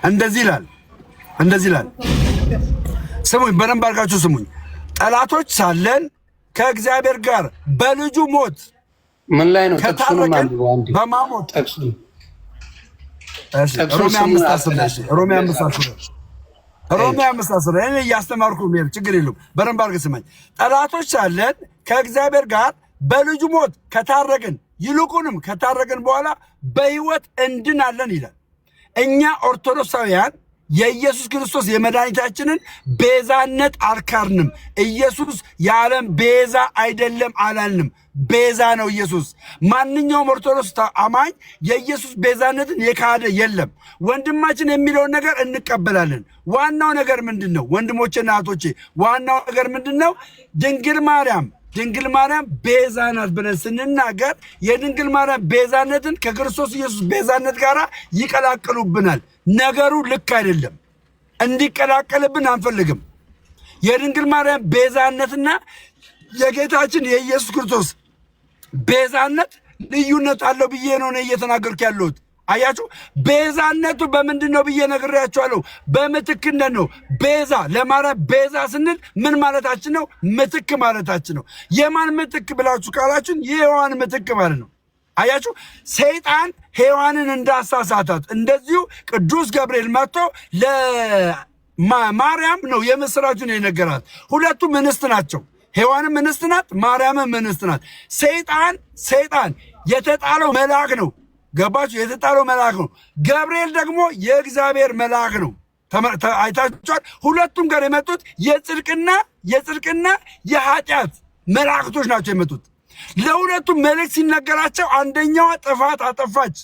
እንደዚህ ይላል። ስሙኝ፣ በደንብ አድርጋችሁ ስሙኝ። ጠላቶች ሳለን ከእግዚአብሔር ጋር በልጁ ሞት ምን ላይ ነው ከታረቀን በማሞት ሮሜ 5:10 እኔ እያስተማርኩ ሄድ ችግር የለውም። በደንብ አድርገህ ስማኝ። ጠላቶች ሳለን ከእግዚአብሔር ጋር በልጁ ሞት ከታረቅን ይልቁንም ከታረቅን በኋላ በሕይወት እንድናለን ይላል። እኛ ኦርቶዶክሳውያን የኢየሱስ ክርስቶስ የመድኃኒታችንን ቤዛነት አልካርንም። ኢየሱስ የዓለም ቤዛ አይደለም አላልንም። ቤዛ ነው ኢየሱስ። ማንኛውም ኦርቶዶክስ አማኝ የኢየሱስ ቤዛነትን የካደ የለም። ወንድማችን የሚለውን ነገር እንቀበላለን። ዋናው ነገር ምንድን ነው? ወንድሞቼና እህቶቼ፣ ዋናው ነገር ምንድን ነው? ድንግል ማርያም ቤዛ ናት ብለን ስንናገር የድንግል ማርያም ቤዛነትን ከክርስቶስ ኢየሱስ ቤዛነት ጋር ይቀላቅሉብናል። ነገሩ ልክ አይደለም። እንዲቀላቀልብን አንፈልግም። የድንግል ማርያም ቤዛነትና የጌታችን የኢየሱስ ክርስቶስ ቤዛነት ልዩነት አለው ብዬ ነው እየተናገርኩ ያለሁት። አያችሁ፣ ቤዛነቱ በምንድን ነው ብዬ ነግሬያችኋለሁ። በምትክነት ነው። ቤዛ ለማርያም ቤዛ ስንል ምን ማለታችን ነው? ምትክ ማለታችን ነው። የማን ምትክ ብላችሁ ቃላችን የሔዋን ምትክ ማለት ነው። አያችሁ፣ ሰይጣን ሔዋንን እንዳሳሳታት እንደዚሁ ቅዱስ ገብርኤል መጥቶ ለማርያም ነው የምስራቹን የነገራት። ሁለቱም እንስት ናቸው። ሔዋንም እንስት ናት፣ ማርያምም እንስት ናት። ሰይጣን የተጣለው መልአክ ነው። ገባችሁ? የተጣለው መልአክ ነው። ገብርኤል ደግሞ የእግዚአብሔር መልአክ ነው። አይታችኋል። ሁለቱም ጋር የመጡት የጽድቅና የኃጢአት መላእክቶች ናቸው የመጡት። ለሁለቱም መልእክት ሲነገራቸው አንደኛዋ ጥፋት አጠፋች፣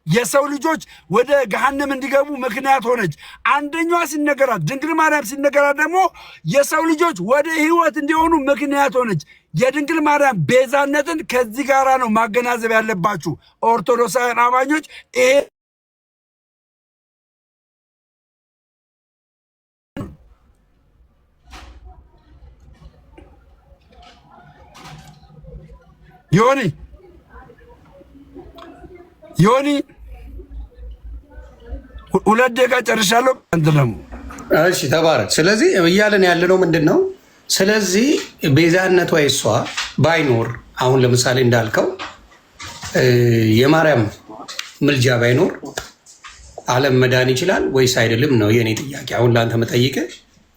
የሰው ልጆች ወደ ገሃነም እንዲገቡ ምክንያት ሆነች። አንደኛዋ ሲነገራት ድንግል ማርያም ሲነገራት ደግሞ የሰው ልጆች ወደ ሕይወት እንዲሆኑ ምክንያት ሆነች። የድንግል ማርያም ቤዛነትን ከዚህ ጋር ነው ማገናዘብ ያለባችሁ ኦርቶዶክሳውያን አማኞች። ይሄ ዮኒ ዮኒ 2 ደቂቃ ጨርሻለሁ። አንተ ደግሞ እሺ ተባረክ። ስለዚህ እያለን ያለነው ምንድን ነው? ስለዚህ ቤዛነቷ እሷ ባይኖር አሁን ለምሳሌ እንዳልከው የማርያም ምልጃ ባይኖር ዓለም መዳን ይችላል ወይስ አይደለም ነው የኔ ጥያቄ። አሁን ለአንተ መጠይቅህ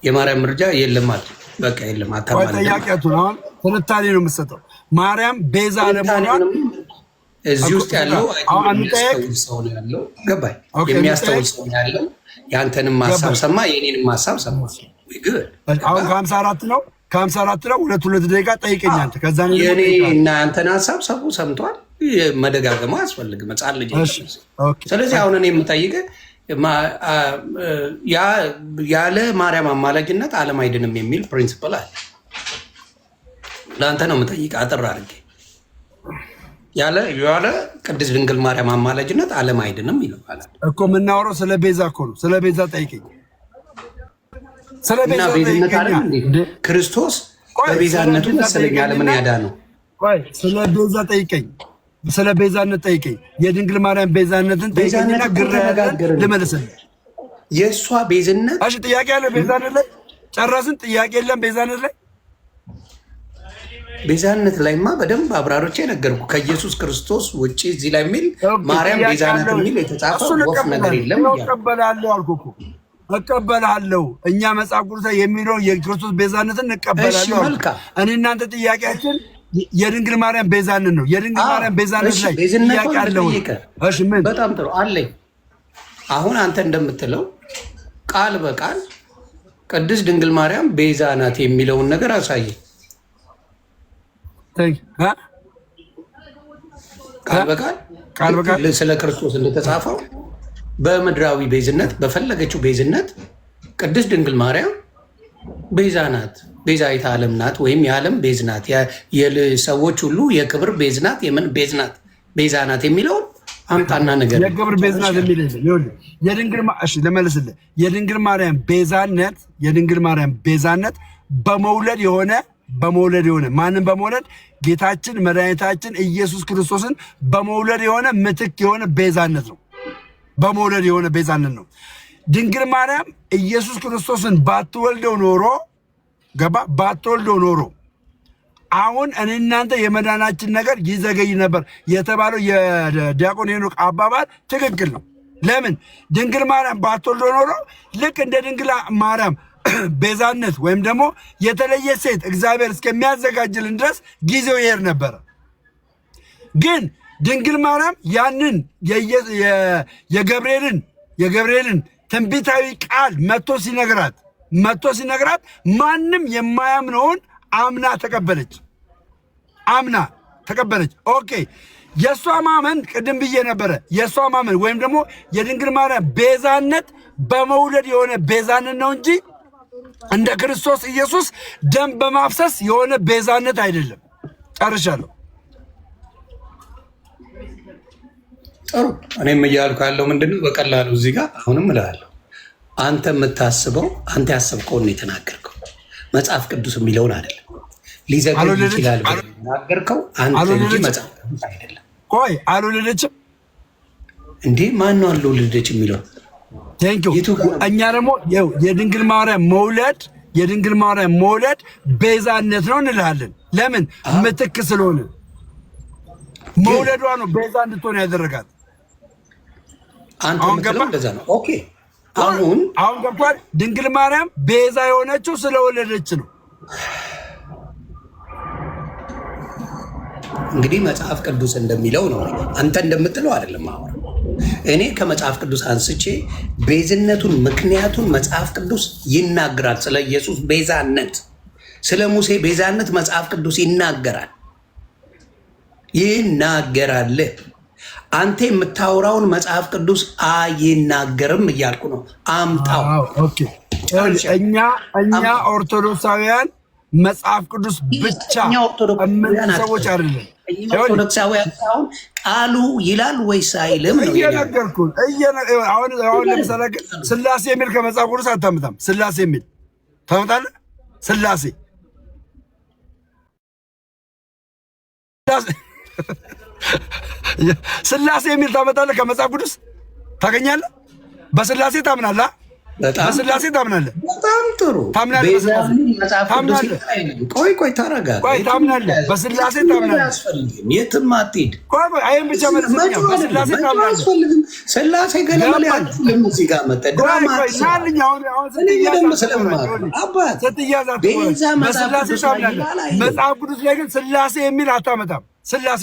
የማርያም ምልጃ የለም ማለት በቃ የለም አታማለ ጥያቄቱን አሁን ትንታኔ ነው የምትሰጠው። ማርያም ቤዛ ለመሆኗን እዚህ ውስጥ ያለው የሚያስተውል ሰው ነው ያለው። ገባኝ። የሚያስተውል ሰው ነው ያለው። የአንተንም ሀሳብ ሰማ፣ የኔንም ሀሳብ ሰማ። አሁን ከ54 ነው ከ54 ነው 2 ደቂቃ ጠይቀኝ አንተ። ከዛ ነው የኔ እና አንተን ሀሳብ ሰው ሰምቷል። መደጋገሙ አያስፈልግም። መጻል ልጅ። ስለዚህ አሁን እኔ የምጠይቅህ ያለ ማርያም አማላጅነት ዓለም አይድንም የሚል ፕሪንሲፕል አለ። ለአንተ ነው የምጠይቅህ አጥር አድርጌ። ያለ ቅድስት ድንግል ማርያም አማላጅነት ዓለም አይድንም ይላል እኮ። የምናወራው ስለ ቤዛ እኮ ነው። ስለ ቤዛ ጠይቀኝ። ስለ ቤዛ ጠይቀኝ። ክርስቶስ በቤዛነቱ መሰለኝ ዓለምን ያዳነው። ቆይ ስለ ቤዛ ጠይቀኝ። ስለ ቤዛነት ጠይቀኝ። የድንግል ማርያም ቤዛነትን ጠይቀኝና ግራ ልመልስልህ። የእሷ ቤዝነት እሺ፣ ጥያቄ አለ ቤዛነት ላይ ጨረስን። ጥያቄ የለም ቤዛነት ላይ። ቤዛነት ላይማ በደንብ አብራሮቼ ነገርኩ። ከኢየሱስ ክርስቶስ ውጭ እዚህ ላይ የሚል ማርያም ቤዛነት የሚል የተጻፈ ወፍ ነገር የለም። እቀበላለሁ አልኩህ እኮ እቀበላለሁ። እኛ መጽሐፍ ቅዱስ የሚለው የክርስቶስ ቤዛነትን እንቀበላለሁ። እኔ እናንተ ጥያቄያችን የድንግል ማርያም ቤዛነት ነው። የድንግል ማርያም ቤዛነት ላይ ጥያቄ አለው። እሺ ምን? በጣም ጥሩ አለኝ። አሁን አንተ እንደምትለው ቃል በቃል ቅድስት ድንግል ማርያም ቤዛ ናት የሚለውን ነገር አሳየኝ። ቃል በቃል ስለ ክርስቶስ እንደተጻፈው በምድራዊ ቤዝነት በፈለገችው ቤዝነት ቅድስት ድንግል ማርያም ቤዛ ናት፣ ቤዛዊተ ዓለም ናት፣ ወይም የዓለም ቤዝ ናት፣ የሰዎች ሁሉ የክብር ቤዝ ናት። የምን ቤዝ ናት? ቤዛ ናት የሚለውን አምጣና ነገር የክብር ቤዝ ናት የሚል የድንግል ልመልስልህ። የድንግል ማርያም ቤዛነት በመውለድ የሆነ ማንም በመውለድ ጌታችን መድኃኒታችን ኢየሱስ ክርስቶስን በመውለድ የሆነ ምትክ የሆነ ቤዛነት ነው። በመውለድ የሆነ ቤዛነት ነው። ድንግል ማርያም ኢየሱስ ክርስቶስን ባትወልደው ኖሮ አሁን እኔ እናንተ የመዳናችን ነገር ይዘገይ ነበር የተባለው የዲያቆን ሄኖክ አባባል ትክክል ነው። ለምን? ድንግል ማርያም ባትወልደው ኖሮ ልክ እንደ ድንግል ማርያም ቤዛነት ወይም ደግሞ የተለየ ሴት እግዚአብሔር እስከሚያዘጋጅልን ድረስ ጊዜው ይሄድ ነበረ። ግን ድንግል ማርያም ያንን የገብርኤልን ትንቢታዊ ቃል መጥቶ ሲነግራት ማንም የማያምነውን አምና ተቀበለች። ኦኬ፣ የእሷ ማመን ቅድም ብዬ ነበረ። የእሷ ማመን ወይም ደግሞ የድንግል ማርያም ቤዛነት በመውለድ የሆነ ቤዛነት ነው እንጂ እንደ ክርስቶስ ኢየሱስ ደም በማፍሰስ የሆነ ቤዛነት አይደለም። ጨርሻለሁ። ጥሩ። እኔም እያልኩ ያለው ምንድነው በቀላሉ እዚህ ጋር አሁንም እላለሁ፣ አንተ የምታስበው አንተ ያሰብከውን ነው የተናገርከው። መጽሐፍ ቅዱስ የሚለውን አይደለም። ሊዘገይ ይችላል ተናገርከው አንተ እንጂ መጽሐፍ ቅዱስ አይደለም። ቆይ አልወለደችም እንዴ? ማን ነው አልወለደች የሚለው? እኛ ደግሞ የድንግል ማርያም መውለድ ቤዛነት ነው እንልሃለን። ለምን? ምትክ ስለሆነ መውለዷ ነው ቤዛ እንድትሆን ያደረጋት። አሁን ገባ? እንደዛ ነው። ኦኬ፣ አሁን ገብቷል። ድንግል ማርያም ቤዛ የሆነችው ስለወለደች ነው። እንግዲህ መጽሐፍ ቅዱስ እንደሚለው ነው፣ አንተ እንደምትለው አይደለም። አሁን እኔ ከመጽሐፍ ቅዱስ አንስቼ ቤዝነቱን ምክንያቱን መጽሐፍ ቅዱስ ይናገራል። ስለ ኢየሱስ ቤዛነት፣ ስለ ሙሴ ቤዛነት መጽሐፍ ቅዱስ ይናገራል። አንተ የምታወራውን መጽሐፍ ቅዱስ አይናገርም እያልኩ ነው። አምጣው። እኛ ኦርቶዶክሳውያን መጽሐፍ ቅዱስ ብቻ ሰዎች አይደለም። ኦርቶዶክሳውያን ሳይሆን ቃሉ ይላል ወይስ አይልም ነው እየነገርኩህ። አሁን ለምሳሌ ስላሴ የሚል ከመጽሐፍ ቅዱስ አታምጣም። ስላሴ የሚል ታመጣለህ? ስላሴ ስላሴ የሚል ታመጣለህ ከመጽሐፍ ቅዱስ ታገኛለህ። በስላሴ ታምናለህ። በስላሴ ታምናለህ። በጣም ጥሩ ታምናለህ። ቆይ ተረጋጋ። ታምናለህ። በስላሴ ታምናለህ። የትም አትሄድ። አይን ብቻ መልስልኝ። በስላሴ ታምናለህ። ስላሴ ገለመሌ አልልም። እዚህ ጋር መጣህ ድራማ መጽሐፍ ቅዱስ ላይ ግን ስላሴ የሚል አታመጣም። ስላሴ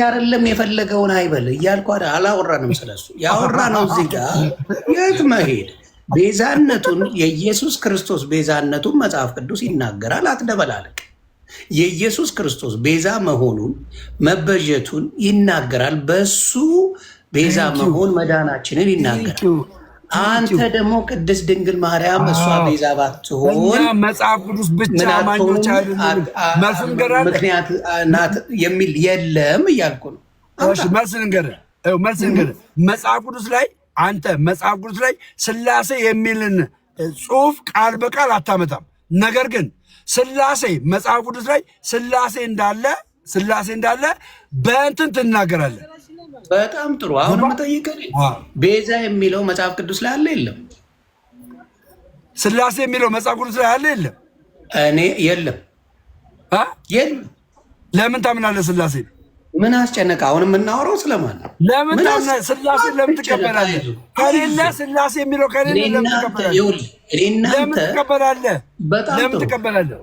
አይደለም የፈለገውን አይበል እያልኩ አላወራንም። ስለሱ ያወራነው እዚህ ጋር የት መሄድ ቤዛነቱን የኢየሱስ ክርስቶስ ቤዛነቱን መጽሐፍ ቅዱስ ይናገራል። አትደበላለቅ። የኢየሱስ ክርስቶስ ቤዛ መሆኑን መበጀቱን ይናገራል። በሱ ቤዛ መሆን መዳናችንን ይናገራል። አንተ ደግሞ ቅድስት ድንግል ማርያም እሷ ቤዛ ባትሆን መጽሐፍ ቅዱስ ብቻ ማኞች ምክንያት ናት የሚል የለም እያልኩ ነው። መልስ ንገር። መጽሐፍ ቅዱስ ላይ አንተ መጽሐፍ ቅዱስ ላይ ስላሴ የሚልን ጽሑፍ ቃል በቃል አታመጣም። ነገር ግን ስላሴ መጽሐፍ ቅዱስ ላይ ስላሴ እንዳለ በእንትን ትናገራለህ። በጣም ጥሩ። አሁን የምጠይቀህ ቤዛ የሚለው መጽሐፍ ቅዱስ ላይ አለ የለም? ስላሴ የሚለው መጽሐፍ ቅዱስ ላይ አለ የለም? እኔ የለም። ለምን ታምናለህ ስላሴ? ምን አስጨነቀ? አሁን የምናወራው ስለማን ነው? ለምን ታምናለህ ስላሴ? ለምን ትቀበላለህ? ከሌለ ስላሴ የሚለው ከሌለ ለምን ትቀበላለህ? ለምን ትቀበላለህ? ለምን ትቀበላለህ?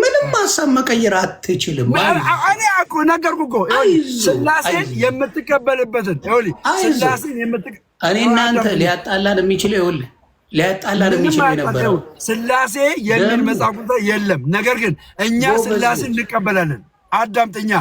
ምንም ሀሳብ መቀየር አትችልም። እኔ እኮ ነገርኩህ እኮ ስላሴን የምትቀበልበትን እኔ እናንተ ሊያጣላን የሚችለው ሊያጣላን የሚችለው የነበረው ስላሴ የሚል መጽሐፍ የለም። ነገር ግን እኛ ስላሴን እንቀበላለን። አዳምጠኛ፣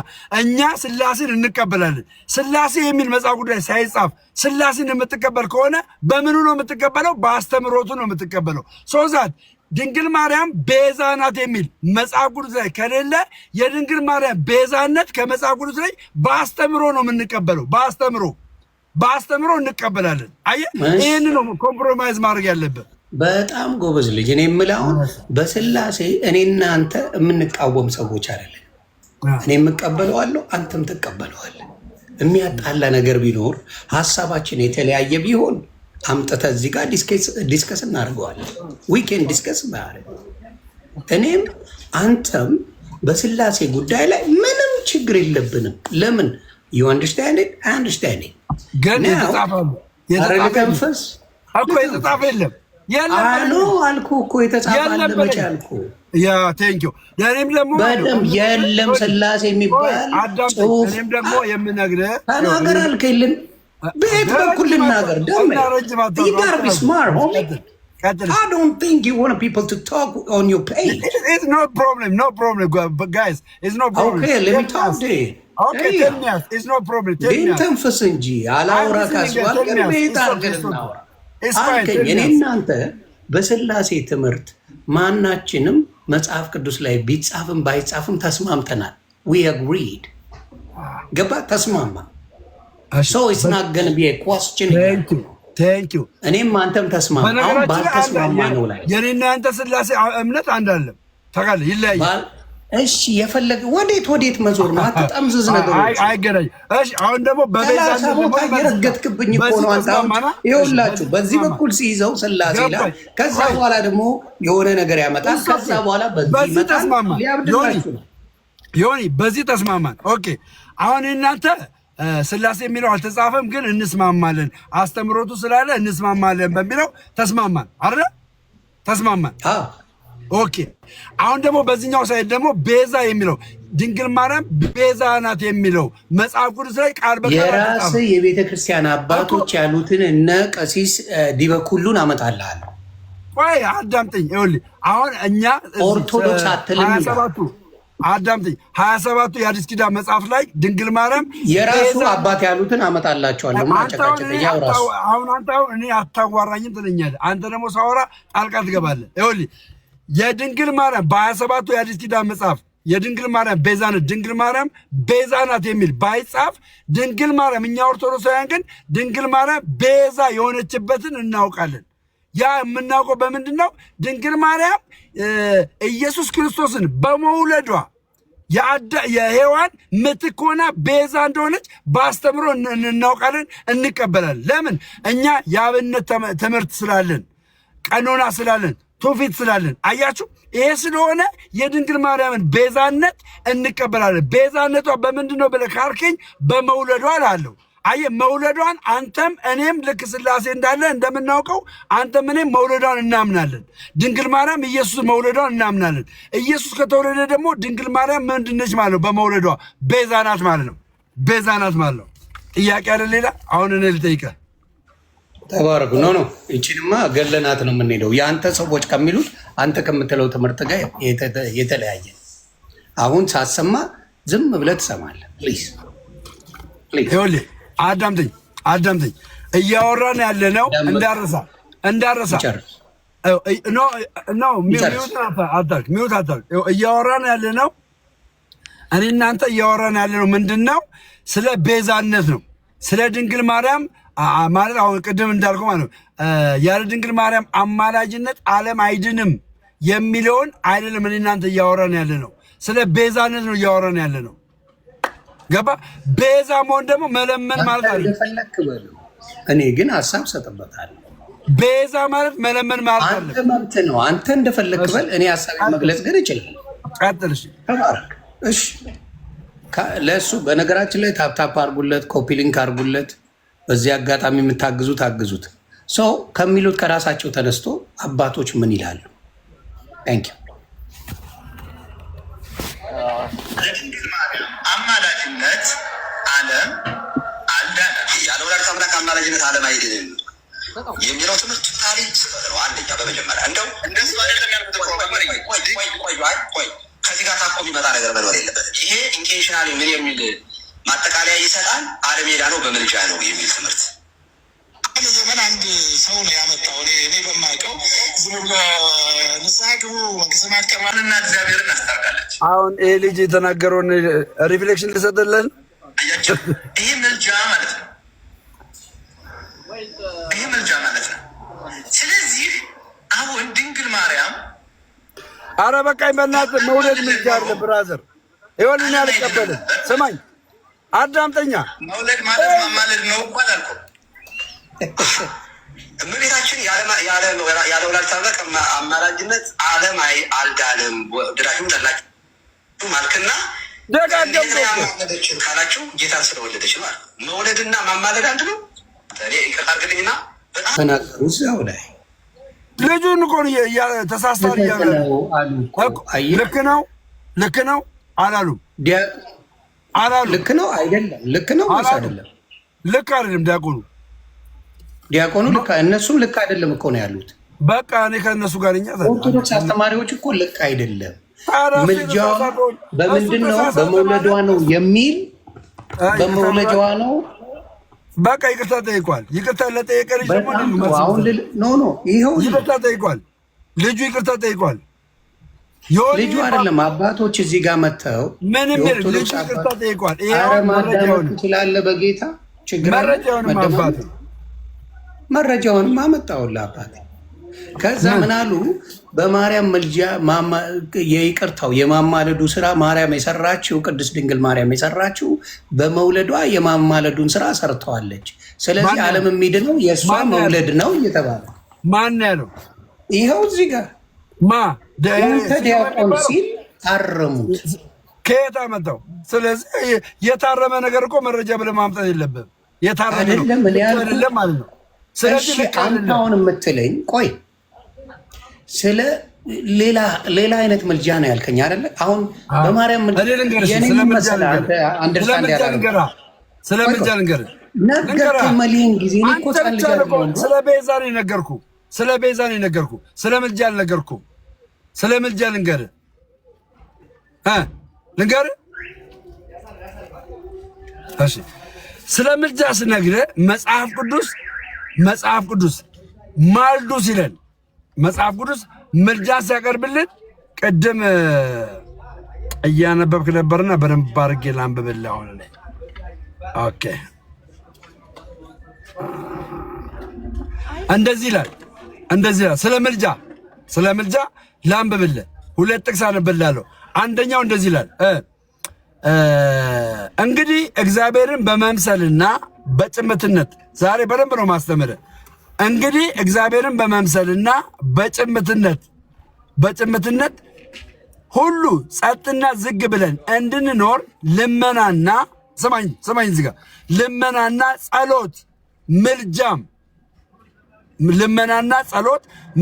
እኛ ስላሴን እንቀበላለን። ስላሴ የሚል መጽሐፍ ጉዳይ ሳይጻፍ ስላሴን የምትቀበል ከሆነ በምኑ ነው የምትቀበለው? በአስተምሮቱ ነው የምትቀበለው። ሶዛት ድንግል ማርያም ቤዛ ናት የሚል መጽሐፍ ቅዱስ ላይ ከሌለ የድንግል ማርያም ቤዛነት ከመጽሐፍ ቅዱስ ላይ በአስተምሮ ነው የምንቀበለው። በአስተምሮ እንቀበላለን። አየህ፣ ይህን ነው ኮምፕሮማይዝ ማድረግ ያለበት። በጣም ጎበዝ ልጅ። እኔ የምለው አሁን በስላሴ እኔ እናንተ የምንቃወም ሰዎች አይደለም። እኔ የምቀበለዋለሁ፣ አንተም ትቀበለዋለህ። የሚያጣላ ነገር ቢኖር ሀሳባችን የተለያየ ቢሆን አምጥተህ እዚህ ጋር ዲስከስ እናደርገዋለን። ዊኬንድ ዲስከስ ማያደርግ እኔም አንተም በስላሴ ጉዳይ ላይ ምንም ችግር የለብንም። ለምን ዩ አንደርስታንድ አንደርስታንድ ግን የተጻፈ የለም አልኩህ እኮ የተጻፈ አለ። መቼ አልኩህ? ቴንኪው። እኔም ደግሞ የለም ስላሴ የሚባል ጽሑፍ እኔም ደግሞ የምነግርህ ተናገር አልከኝ። በየት በኩል ልናገር? I don't think you want people to talk on your page. It's no problem, but guys, it's no problem. Okay, let me talk to you. Okay, tell me. It's no problem. ተንፈስ እንጂ አላውራ ካስባል ግን ቤት አድርገን እናውራ አልከኝ። እኔ እናንተ በስላሴ ትምህርት ማናችንም መጽሐፍ ቅዱስ ላይ ቢጻፍም ባይጻፍም ተስማምተናል። we agreed ገባ? ተስማማ። so it's not going to be a question. Thank you. እኔም አንተም ተስማማ። አሁን ባልተስማማ ነው ላይ የኔና አንተ ስላሴ እምነት አንድ አይደለም። ታውቃለህ፣ ይለያያል። እሺ፣ የፈለገ ወዴት መዞር ነው? አትጠምዝዝ ነገሮች። አይገናኝ። እሺ፣ አሁን ደግሞ በቤዛነት ቦታ የረገጥክብኝ እኮ ነው አንተ። ይኸውላችሁ በዚህ በኩል ሲይዘው ስላሴ ላይ ከዛ በኋላ ደግሞ የሆነ ነገር ያመጣል። ከዛ በኋላ በዚህ ይመጣል። ሊያብድላችሁ ነው። ዮኒ፣ በዚህ ተስማማን። ኦኬ፣ አሁን እናንተ ስላሴ የሚለው አልተጻፈም፣ ግን እንስማማለን፣ አስተምሮቱ ስላለ እንስማማለን በሚለው ተስማማን አይደል? ተስማማን። ኦኬ። አሁን ደግሞ በዚህኛው ሳይድ ደግሞ ቤዛ የሚለው ድንግል ማርያም ቤዛ ናት የሚለው መጽሐፍ ቅዱስ ላይ ቃል በቃል የራስ የቤተ ክርስቲያን አባቶች ያሉትን እነ ቀሲስ ዲበኩሉን አመጣልሃለሁ። ቆይ አዳምጠኝ። ይኸውልህ አሁን እኛ ኦርቶዶክስ አትልም። 27ቱ የአዲስ ኪዳን መጽሐፍ ላይ ድንግል ማርያም የራሱ አባት ያሉትን አመጣላቸዋለሁ። አሁን አንተ እኔ አታዋራኝም ትለኛለህ። አንተ ደግሞ ሳወራ ጣልቃ ትገባለህ። ይኸውልህ የድንግል ማርያም በ27ቱ የአዲስ ኪዳን መጽሐፍ የድንግል ማርያም ቤዛነት ድንግል ማርያም ቤዛ ናት የሚል ባይጻፍ ድንግል ማርያም እኛ ኦርቶዶክሳውያን ግን ድንግል ማርያም ቤዛ የሆነችበትን እናውቃለን። ያ የምናውቀው በምንድን ነው? ድንግል ማርያም ኢየሱስ ክርስቶስን በመውለዷ የሔዋን ምትክ ሆና ቤዛ እንደሆነች በአስተምሮ እናውቃለን፣ እንቀበላለን። ለምን? እኛ የአብነት ትምህርት ስላለን፣ ቀኖና ስላለን፣ ትውፊት ስላለን። አያችሁ፣ ይሄ ስለሆነ የድንግል ማርያምን ቤዛነት እንቀበላለን። ቤዛነቷ በምንድን ነው ብለህ ካልከኝ በመውለዷ እላለሁ። አየህ፣ መውለዷን አንተም እኔም ልክ ሥላሴ እንዳለ እንደምናውቀው አንተም እኔም መውለዷን እናምናለን። ድንግል ማርያም ኢየሱስ መውለዷን እናምናለን። ኢየሱስ ከተወለደ ደግሞ ድንግል ማርያም ምንድነች ማለት ነው? በመውለዷ ቤዛ ናት ማለት ነው። ቤዛ ናት ማለት ነው። ጥያቄ አይደል? ሌላ አሁን እኔ ልጠይቅህ። ተባረኩ። ኖ ይቺንማ ገለናት ነው የምንሄደው። የአንተ ሰዎች ከሚሉት አንተ ከምትለው ትምህርት ጋር የተለያየ። አሁን ሳሰማ ዝም ብለህ ትሰማለህ። ፕሊዝ ይኸውልህ፣ አዳምጠኝ። እያወራን ያለ ነው እንዳረሳ ሚውት አታርግ። እያወራን ያለ ነው እኔ እናንተ እያወራን ያለ ነው ምንድን ነው? ስለ ቤዛነት ነው። ስለ ድንግል ማርያም ማለት አሁን ቅድም እንዳልኩ ማለት ነው ያለ ድንግል ማርያም አማላጅነት ዓለም አይድንም የሚለውን አይደለም እኔ እናንተ እያወራን ያለ ነው። ስለ ቤዛነት ነው እያወራን ያለ ነው። ገባ? ቤዛ መሆን ደግሞ መለመን ማለት አለ። እኔ ግን ሀሳብ ሰጥበታለሁ። ቤዛ ማለት መለመን ማለት አለ። አንተ መብት ነው። አንተ እንደፈለክ በል። እኔ ሀሳብ መግለጽ ግን እችላለሁ። ቀጥል። እሺ፣ ለእሱ በነገራችን ላይ ታፕታፕ አርጉለት፣ ኮፒ ሊንክ አርጉለት። በዚህ አጋጣሚ የምታግዙት አግዙት። ሰው ከሚሉት ከራሳቸው ተነስቶ አባቶች ምን ይላሉ? ታንኪ ለድንግል ማርያም አማላጅነት ዓለም አልዳነም። ያለ ወላዲተ አምላክ አማላጅነት ዓለም አይድንም የሚለው ትምህርት ታሪክ ስህተት ነው። አንደኛ በመጀመሪያ እንደው እንደሱ አይደለም ያልኩት። ቆይ ከዚህ ጋር ታኮ የሚመጣ ነገር መኖር የለበትም። ይሄ ኢንቴንሽናል ምን የሚል ማጠቃለያ ይሰጣል። ዓለም ሄዳ ነው በምልጃ ነው የሚል ትምህርት ዘመን አንድ ሰው ነው ያመጣው። እኔ በማውቀው ዝም ብሎ ንስሐ ግቡ መንግስተ ሰማያት ቀርባለችና እግዚአብሔርን አስታርቃለች። አሁን ይሄ ልጅ የተናገረውን ሪፍሌክሽን ልሰጥልን። አያቸው፣ ይሄ ምልጃ ማለት ነው። ይሄ ምልጃ ማለት ነው። ስለዚህ አሁን ድንግል ማርያም አረ በቃኝ በእናትህ። መውለድ ምልጃ አለ ብራዘር። ይኸውልህ እኔ አልቀበልም። ስማኝ፣ አዳምጠኛ። መውለድ ማለት ማማለድ ነው እኮ አላልኩም። እመቤታችን ያለ ወላዲተ አምላክ አማላጅነት ዓለም አልዳንም። ድራሹም ጠላችሁ ማልክና ደጋገምችን ካላችሁ ጌታን ስለወለደች ማለት መውለድና ማማለድ አንድ ነው። ይቅርታ አድርግልኝና ተናገሩ። እዚያው ላይ ልጁን እኮ ተሳስቷል እያለ ልክ ነው አላሉም። ልክ ነው አይደለም? ልክ ነው ወይስ አይደለም? ልክ አይደለም። ዲያቆኑ ልክ፣ እነሱም ልክ አይደለም እኮ ነው ያሉት። በቃ እኔ ከእነሱ ጋር ኦርቶዶክስ አስተማሪዎች እኮ ልክ አይደለም፣ ምልጃዋ በምንድን ነው በመውለዷ ነው የሚል በመውለጃዋ ነው። በቃ ይቅርታ ጠይቋል። ይቅርታ ለጠየቀ ልጅ ደግሞ ይኸው ይቅርታ ጠይቋል። ልጁ ይቅርታ ጠይቋል። ልጁ አይደለም አባቶች እዚህ ጋር መጥተው ምንም ልጁ ይቅርታ ጠይቋል። ማዳመጥ ትችላለህ። በጌታ ችግር መረጃውንም አመጣሁልህ አባቴ። ከዛ ምን አሉ? በማርያም ምልጃ የይቅርታው የማማለዱ ስራ ማርያም የሰራችው ቅድስት ድንግል ማርያም የሰራችው በመውለዷ የማማለዱን ስራ ሰርተዋለች። ስለዚህ ዓለም የሚድነው የእሷ መውለድ ነው እየተባለ ማን ያለው? ይኸው እዚህ ጋር ዲያቆን ሲል ታረሙት። ከየት አመጣው? ስለዚህ የታረመ ነገር እኮ መረጃ ብለህ ማምጣት የለብህም። የታረመ ነው ማለት ነው። ስለዚህ አንተ አሁን የምትለኝ ቆይ ስለ ሌላ አይነት ምልጃ ነው ያልከኝ አይደለ? አሁን በማርያም ምልጃ ስለ ምልጃ ልንገርህ። ስለ ቤዛ ነው የነገርኩህ። ስለ ምልጃ አልነገርኩም። ስለ ምልጃ ልንገርህ እሺ። ስለ ምልጃ ስነግርህ መጽሐፍ ቅዱስ ማልዱ ሲለን መጽሐፍ ቅዱስ ምልጃ ሲያቀርብልን ቅድም እያነበብክ ነበርና በደንብ አድርጌ ላንብብልህ። አሁን ላይ ኦኬ፣ እንደዚህ ይላል። ስለ ምልጃ ላንብብልህ። ሁለት ጥቅስ አነብልሃለሁ። አንደኛው እንደዚህ ይላል፣ እንግዲህ እግዚአብሔርን በመምሰልና በጭምትነት ዛሬ በደንብ ነው ማስተምረ። እንግዲህ እግዚአብሔርን በመምሰልና በጭምትነት ሁሉ ጸጥና ዝግ ብለን እንድንኖር ልመናና ሰማኝ ዝጋ ልመናና ጸሎት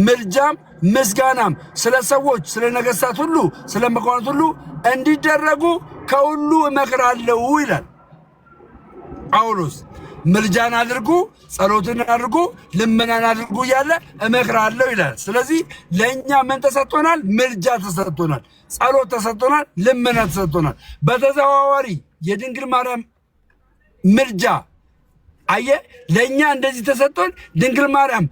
ምልጃም ምስጋናም ስለ ሰዎች ስለ ነገሥታት ሁሉ ስለ መኳንንት ሁሉ እንዲደረጉ ከሁሉ እመክራለሁ ይላል ጳውሎስ። ምልጃን አድርጉ፣ ጸሎትን አድርጉ፣ ልመናን አድርጉ እያለ እመክራለሁ ይላል። ስለዚህ ለእኛ ምን ተሰጥቶናል? ምልጃ ተሰጥቶናል፣ ጸሎት ተሰጥቶናል፣ ልመና ተሰጥቶናል። በተዘዋዋሪ የድንግል ማርያም ምልጃ አየ ለእኛ እንደዚህ ተሰጥቶን ድንግል ማርያም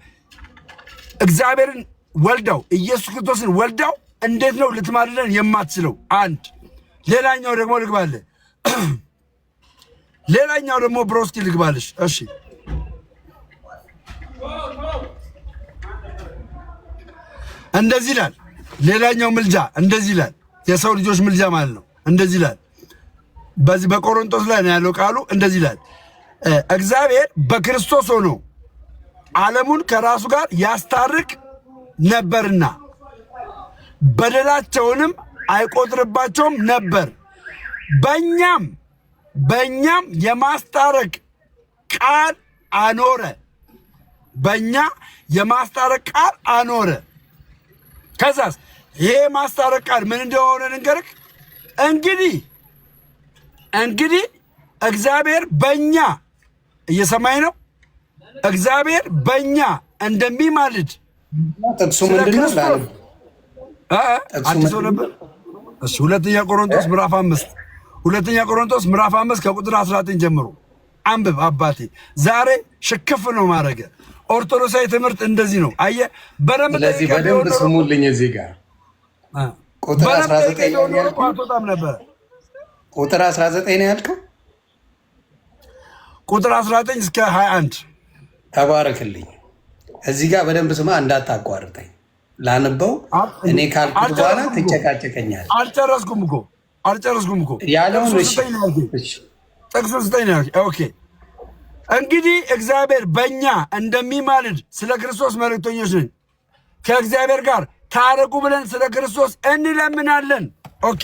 እግዚአብሔርን ወልዳው ኢየሱስ ክርስቶስን ወልዳው እንዴት ነው ልትማልለን የማትችለው? አንድ ሌላኛው ደግሞ ልግባለ ሌላኛው ደግሞ ብሮስኪ ልግባልሽ። እሺ እንደዚህ ይላል። ሌላኛው ምልጃ እንደዚህ ይላል። የሰው ልጆች ምልጃ ማለት ነው። እንደዚህ ይላል። በዚህ በቆሮንቶስ ላይ ነው ያለው ቃሉ። እንደዚህ ይላል። እግዚአብሔር በክርስቶስ ሆኖ ዓለሙን ከራሱ ጋር ያስታርቅ ነበርና በደላቸውንም አይቆጥርባቸውም ነበር። በእኛም የማስታረቅ ቃል አኖረ። በእኛ የማስታረቅ ቃል አኖረ። ከዛስ ይሄ የማስታረቅ ቃል ምን እንደሆነ ንገርክ። እንግዲህ እግዚአብሔር በእኛ እየሰማኝ ነው። እግዚአብሔር በእኛ እንደሚማልድ ጥቅሱ ምንድነው? አዲስ ነበር። እሺ ሁለተኛ ቆሮንቶስ ምዕራፍ 5 ከቁጥር 19 ጀምሮ አንብብ አባቴ። ዛሬ ሽክፍ ነው ማድረግ። ኦርቶዶክሳዊ ትምህርት እንደዚህ ነው። አየ በደንብ ስሙልኝ። እዚህ ጋር ቁጥር 19 ነው ያልከው። ቁጥር 19 እስከ 21 ተባረክልኝ። እዚህ ጋር በደንብ ስማ፣ እንዳታቋርጠኝ ላንበው። እኔ ካልኩት በኋላ ትጨቃጨቀኛል። አልጨረስኩም እኮ ያለውን ጥቅሱ ስጠኝ ነው። ኦኬ እንግዲህ እግዚአብሔር በእኛ እንደሚማልድ ስለ ክርስቶስ መልእክተኞች ነን፣ ከእግዚአብሔር ጋር ታረቁ ብለን ስለ ክርስቶስ እንለምናለን። ኦኬ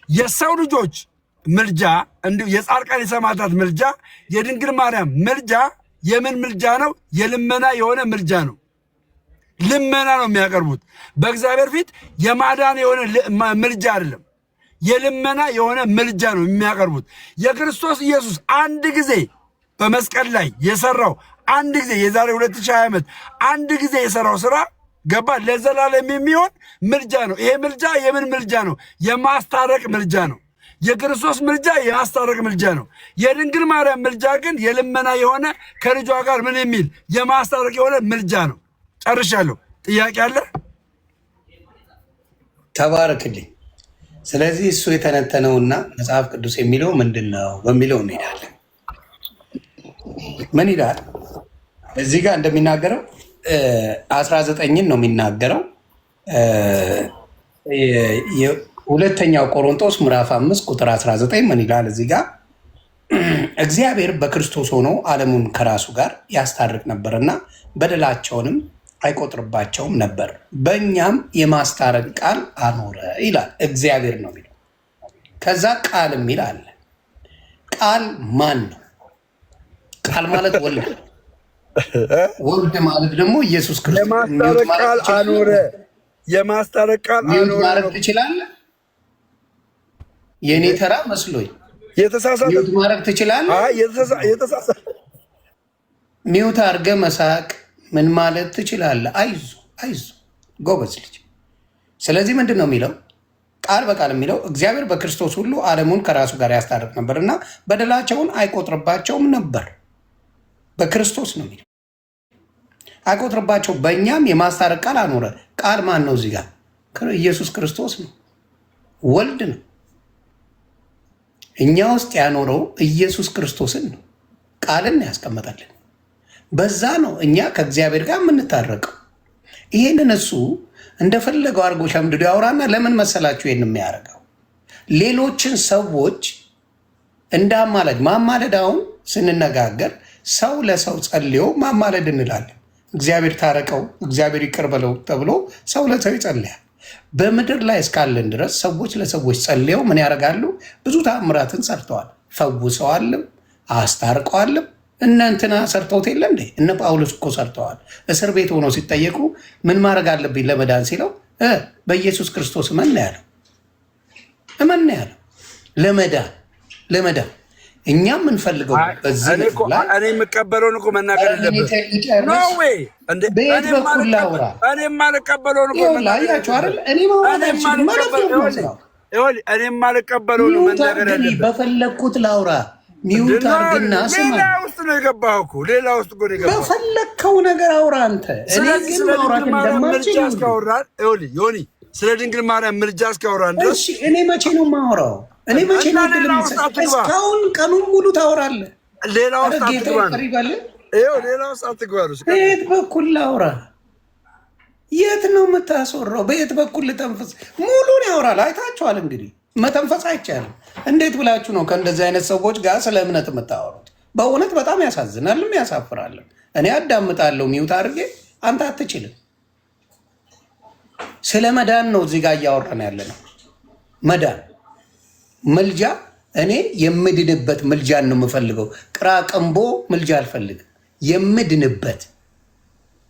የሰው ልጆች ምልጃ እንዲሁ የጻድቃን የሰማዕታት ምልጃ፣ የድንግል ማርያም ምልጃ የምን ምልጃ ነው? የልመና የሆነ ምልጃ ነው። ልመና ነው የሚያቀርቡት በእግዚአብሔር ፊት። የማዳን የሆነ ምልጃ አይደለም፣ የልመና የሆነ ምልጃ ነው የሚያቀርቡት። የክርስቶስ ኢየሱስ አንድ ጊዜ በመስቀል ላይ የሰራው አንድ ጊዜ የዛሬ 2020 ዓመት አንድ ጊዜ የሰራው ስራ ገባ ለዘላለም የሚሆን ምልጃ ነው። ይሄ ምልጃ የምን ምልጃ ነው? የማስታረቅ ምልጃ ነው። የክርስቶስ ምልጃ የማስታረቅ ምልጃ ነው። የድንግል ማርያም ምልጃ ግን የልመና የሆነ ከልጇ ጋር ምን የሚል የማስታረቅ የሆነ ምልጃ ነው። ጨርሻለሁ። ጥያቄ አለ? ተባረክልኝ። ስለዚህ እሱ የተነተነውና መጽሐፍ ቅዱስ የሚለው ምንድን ነው በሚለው እንሄዳለን። ምን ይላል እዚህ ጋር እንደሚናገረው 19ን ነው የሚናገረው። ሁለተኛው ቆሮንቶስ ምዕራፍ 5 ቁጥር 19 ምን ይላል እዚህ ጋር? እግዚአብሔር በክርስቶስ ሆኖ ዓለሙን ከራሱ ጋር ያስታርቅ ነበርና በደላቸውንም አይቆጥርባቸውም ነበር፣ በእኛም የማስታረቅ ቃል አኖረ ይላል። እግዚአብሔር ነው የሚለው። ከዛ ቃል የሚል አለ። ቃል ማን ነው? ቃል ማለት ወልድ፣ ወልድ ማለት ደግሞ ኢየሱስ ክርስቶስ። የማስታረቅ ቃል አኖረ። የማስታረቅ ቃል አኖረ ማለት ትችላለህ? የኔ ተራ መስሎኝ የተሳሳተ ማድረግ ትችላለህ? የተሳሳተ ሚውት አድርገህ መሳቅ ምን ማለት ትችላለህ? አይዞ ጎበዝ ልጅ። ስለዚህ ምንድን ነው የሚለው? ቃል በቃል የሚለው እግዚአብሔር በክርስቶስ ሁሉ ዓለሙን ከራሱ ጋር ያስታርቅ ነበር እና በደላቸውን አይቆጥርባቸውም ነበር። በክርስቶስ ነው የሚለው። አይቆጥርባቸው፣ በእኛም የማስታረቅ ቃል አኖረ። ቃል ማን ነው? እዚህ ጋር ኢየሱስ ክርስቶስ ነው፣ ወልድ ነው። እኛ ውስጥ ያኖረው ኢየሱስ ክርስቶስን ነው። ቃልን ያስቀመጠልን በዛ ነው እኛ ከእግዚአብሔር ጋር የምንታረቀው። ይሄንን እሱ እንደፈለገው አድርጎ ሸምድዶ ያወራና ለምን መሰላችሁ ይሄን የሚያደርገው? ሌሎችን ሰዎች እንደ ማማለድ አሁን ስንነጋገር ሰው ለሰው ጸልዮ ማማለድ እንላለን። እግዚአብሔር ታረቀው፣ እግዚአብሔር ይቅር በለው ተብሎ ሰው ለሰው ይጸልያል። በምድር ላይ እስካለን ድረስ ሰዎች ለሰዎች ጸልየው ምን ያደርጋሉ? ብዙ ተአምራትን ሰርተዋል፣ ፈውሰዋልም፣ አስታርቀዋልም። እነ እንትና ሰርተውት የለ እንዴ? እነ ጳውሎስ እኮ ሰርተዋል። እስር ቤት ሆነው ሲጠየቁ ምን ማድረግ አለብኝ ለመዳን ሲለው በኢየሱስ ክርስቶስ እመን ያለው ለመዳን እኛ የምንፈልገው በዚህ እኔ የምቀበለውን እኮ መናገር የለብህም። በየት በኩል ላውራ? እኔ የማልቀበለውን መናገር የለብህም። በፈለግኩት ላውራ። ሚውት አድርግና ስማ። ሌላ ውስጥ ነው የገባኸው እኮ ሌላ ውስጥ እኮ ነው የገባኸው። በፈለግከው ነገር አውራ አንተ። እኔ ግን ማውራት እንደማልችል ዮኒ፣ ስለ ድንግል ማርያም ምልጃ እስካወራን ድረስ እኔ መቼ ነው የማወራው? እኔ መቼ ነው ድል የምሰጥ? እስካሁን ቀኑን ሙሉ ታወራለህ። ሌላ ውስጥ አትግባ ነው። በየት በኩል ላውራ? የት ነው የምታስወራው? በየት በኩል ልተንፍስ? ሙሉን ያወራል። አይታችኋል እንግዲህ መተንፈስ አይቻልም። እንዴት ብላችሁ ነው ከእንደዚህ አይነት ሰዎች ጋር ስለ እምነት የምታወሩት? በእውነት በጣም ያሳዝናልም ያሳፍራልም። እኔ አዳምጣለሁ ሚውት አድርጌ፣ አንተ አትችልም። ስለ መዳን ነው እዚህ ጋር እያወራን ያለ ነው። መዳን ምልጃ፣ እኔ የምድንበት ምልጃን ነው የምፈልገው። ቅራቅንቦ ምልጃ አልፈልግም። የምድንበት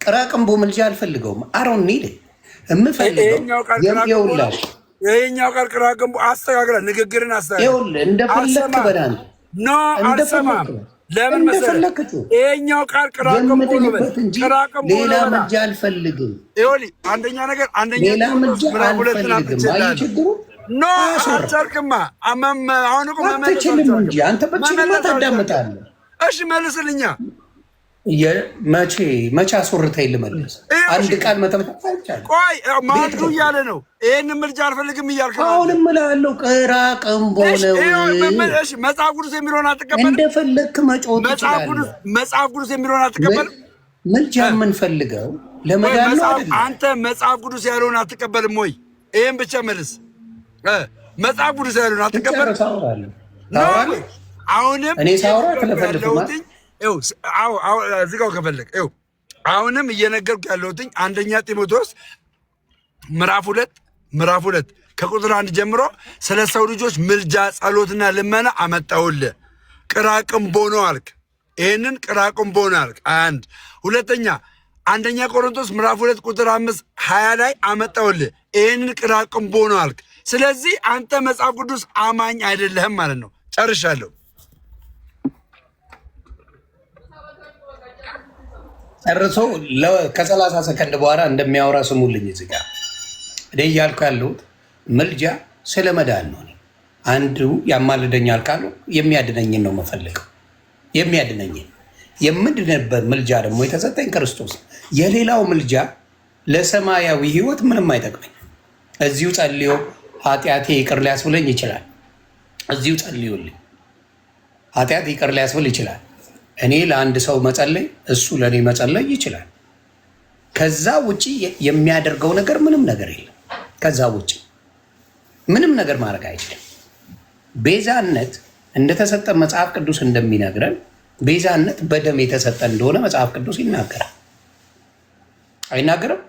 ቅራቅንቦ ምልጃ አልፈልገውም። አሮን ኒድ የምፈልገው የውላሽ ይሄኛው ቃል ቅራቅንቦ አስተካክለ ንግግርን አስተካክለ እንደፈለክ በዳን አልሰማም። ለምን መሰለህ? ይሄኛው ቃል ቅራቅንቦ ነው እንጂ ሌላ ምልጃ አልፈልግም። ይኸውልህ አንደኛ ነገር ሌላ ምልጃ አልፈልግም። አይችግሩ ኖ አልቻልክማ። አሁን እኮ አትችልም እንጂ አንተ በችልማ ታዳምጣለህ። እሺ መልስልኛ። መቼ አስወርተኝ ልመልስ? አንድ ቃል መተንፈስ አይቻልም። ቆይ ማንዱ እያለ ነው ይህን ምልጃ አልፈልግም እያልክ ነው። አሁንም እላለሁ ቅራቅንቦ ነው። መጽሐፍ ቅዱስ የሚለውን አትቀበልም? እንደፈለግክ መጮህ ትችላለህ። መጽሐፍ ቅዱስ የሚለውን አትቀበልም? ምልጃ የምንፈልገው ለመዳን ነው አይደል? አንተ መጽሐፍ ቅዱስ ያለውን አትቀበልም ወይ? ይህን ብቻ መልስ። መጽሐፍ ቅዱስ ያለውን አትቀበልም? አሁንም እኔ ሳውራ ትለፈልፍማ። እዚህ ጋር ከፈለግ አሁንም እየነገርኩ ያለሁትኝ አንደኛ ጢሞቴዎስ ምዕራፍ ሁለት ከቁጥር 1 ጀምሮ ስለ ሰው ልጆች ምልጃ ጸሎትና ልመና አመጣሁልህ። ቅራቅንቦ ነው አልክ። ይህንን ቅራቅንቦ ነው አልክ። አንድ ሁለተኛ አንደኛ ቆሮንቶስ ምዕራፍ 2 ቁጥር 5-20 ላይ አመጣሁልህ። ይህንን ቅራቅንቦ ነው አልክ። ስለዚህ አንተ መጽሐፍ ቅዱስ አማኝ አይደለህም ማለት ነው። ጨርሻለሁ። ጨርሶ ከ30 ሰከንድ በኋላ እንደሚያወራ ስሙልኝ። እዚህ ጋር እኔ እያልኩ ያለሁት ምልጃ ስለ መዳን ነው። አንዱ ያማልደኛል ካሉ የሚያድነኝን ነው የምፈልገው። የሚያድነኝን የምድንበት ምልጃ ደግሞ የተሰጠኝ ክርስቶስ። የሌላው ምልጃ ለሰማያዊ ሕይወት ምንም አይጠቅመኝ። እዚሁ ጸልዮ ኃጢአቴ ይቅር ሊያስብለኝ ይችላል። እዚሁ ጸልዮልኝ ኃጢአት ይቅር ሊያስብል ይችላል። እኔ ለአንድ ሰው መጸለይ፣ እሱ ለእኔ መጸለይ ይችላል። ከዛ ውጭ የሚያደርገው ነገር ምንም ነገር የለም። ከዛ ውጭ ምንም ነገር ማድረግ አይችልም። ቤዛነት እንደተሰጠ መጽሐፍ ቅዱስ እንደሚነግረን ቤዛነት በደም የተሰጠ እንደሆነ መጽሐፍ ቅዱስ ይናገራል። አይናገርም?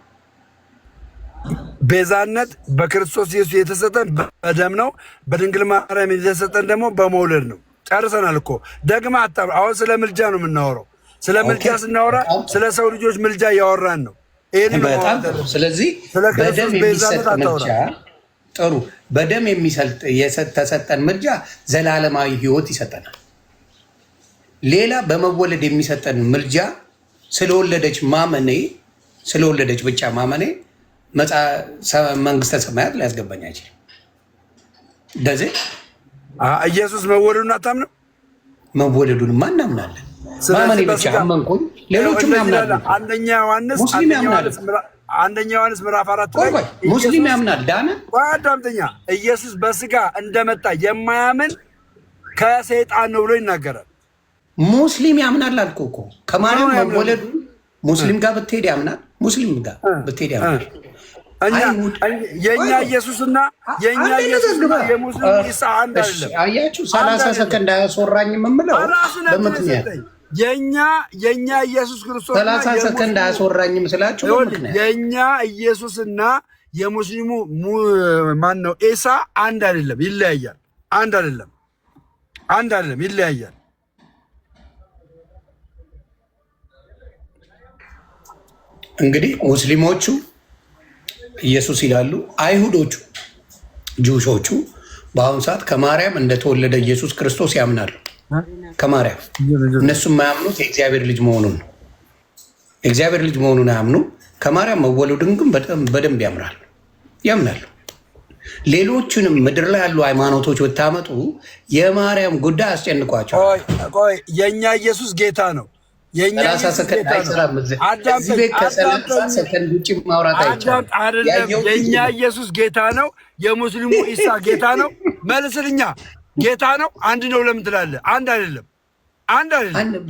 ቤዛነት በክርስቶስ ኢየሱስ የተሰጠን በደም ነው። በድንግል ማርያም የተሰጠን ደግሞ በመውለድ ነው። ጨርሰናል እኮ ደግማ አታም። አሁን ስለ ምልጃ ነው የምናወራው። ስለ ምልጃ ስናወራ ስለ ሰው ልጆች ምልጃ እያወራን ነው። በጣም ስለዚህ በደም የሚሰጥ ምልጃ ጥሩ። በደም የተሰጠን ምልጃ ዘላለማዊ ሕይወት ይሰጠናል። ሌላ በመወለድ የሚሰጠን ምልጃ ስለወለደች ብቻ ማመኔ መንግስተ ሰማያት ሊያስገባኝ አይችልም። እንደዚህ ኢየሱስ መወለዱን አታምንም? መወለዱንማ እናምናለን። ማመኔ ብቻ አመንኩኝ፣ ሌሎችም ያምናሉ። አንደኛ ዮሐንስ ምዕራፍ 4 ላይ ሙስሊም ያምናል። ዳነ አዳምጠኛ። ኢየሱስ በስጋ እንደመጣ የማያምን ከሰይጣን ነው ብሎ ይናገራል። ሙስሊም ያምናል አልኩህ እኮ። ከማርያም መወለዱ ሙስሊም ጋር ብትሄድ ያምናል። ሙስሊም ጋር ብትሄድ ያምናል። የኛ ኢየሱስና የሙስሊሙ ኢሳ አንድ አይደለም። አያችሁ 30 ሰከንድ አያስወራኝም የምለው በምክንያት የኛ ኢየሱስ ክርስቶስ 30 ሰከንድ አያስወራኝም ስላችሁ በምክንያት የኛ ኢየሱስና የሙስሊሙ ማን ነው ኢሳ አንድ አይደለም፣ ይለያያል። አንድ አይደለም፣ ይለያያል። እንግዲህ ሙስሊሞቹ ኢየሱስ ይላሉ፣ አይሁዶቹ ጁሾቹ በአሁኑ ሰዓት ከማርያም እንደተወለደ ኢየሱስ ክርስቶስ ያምናሉ። ከማርያም እነሱ የማያምኑት የእግዚአብሔር ልጅ መሆኑን ነው። የእግዚአብሔር ልጅ መሆኑን አያምኑ። ከማርያም መወለዱን ግን በደንብ ያምናሉ። ሌሎቹንም ምድር ላይ ያሉ ሃይማኖቶች ብታመጡ የማርያም ጉዳይ አስጨንቋቸዋል። የእኛ ኢየሱስ ጌታ ነው። ሰከንድ አይሰራም። እዚህ ቤት ከ30 ሰከንድ ውጭ ማውራት አይቻልም። የእኛ ኢየሱስ ጌታ ነው። የሙስሊሙ ኢሳ ጌታ ነው። መልስልኛ ጌታ ነው። አንድ ነው ለምን ትላለህ? አንድ አይደለም።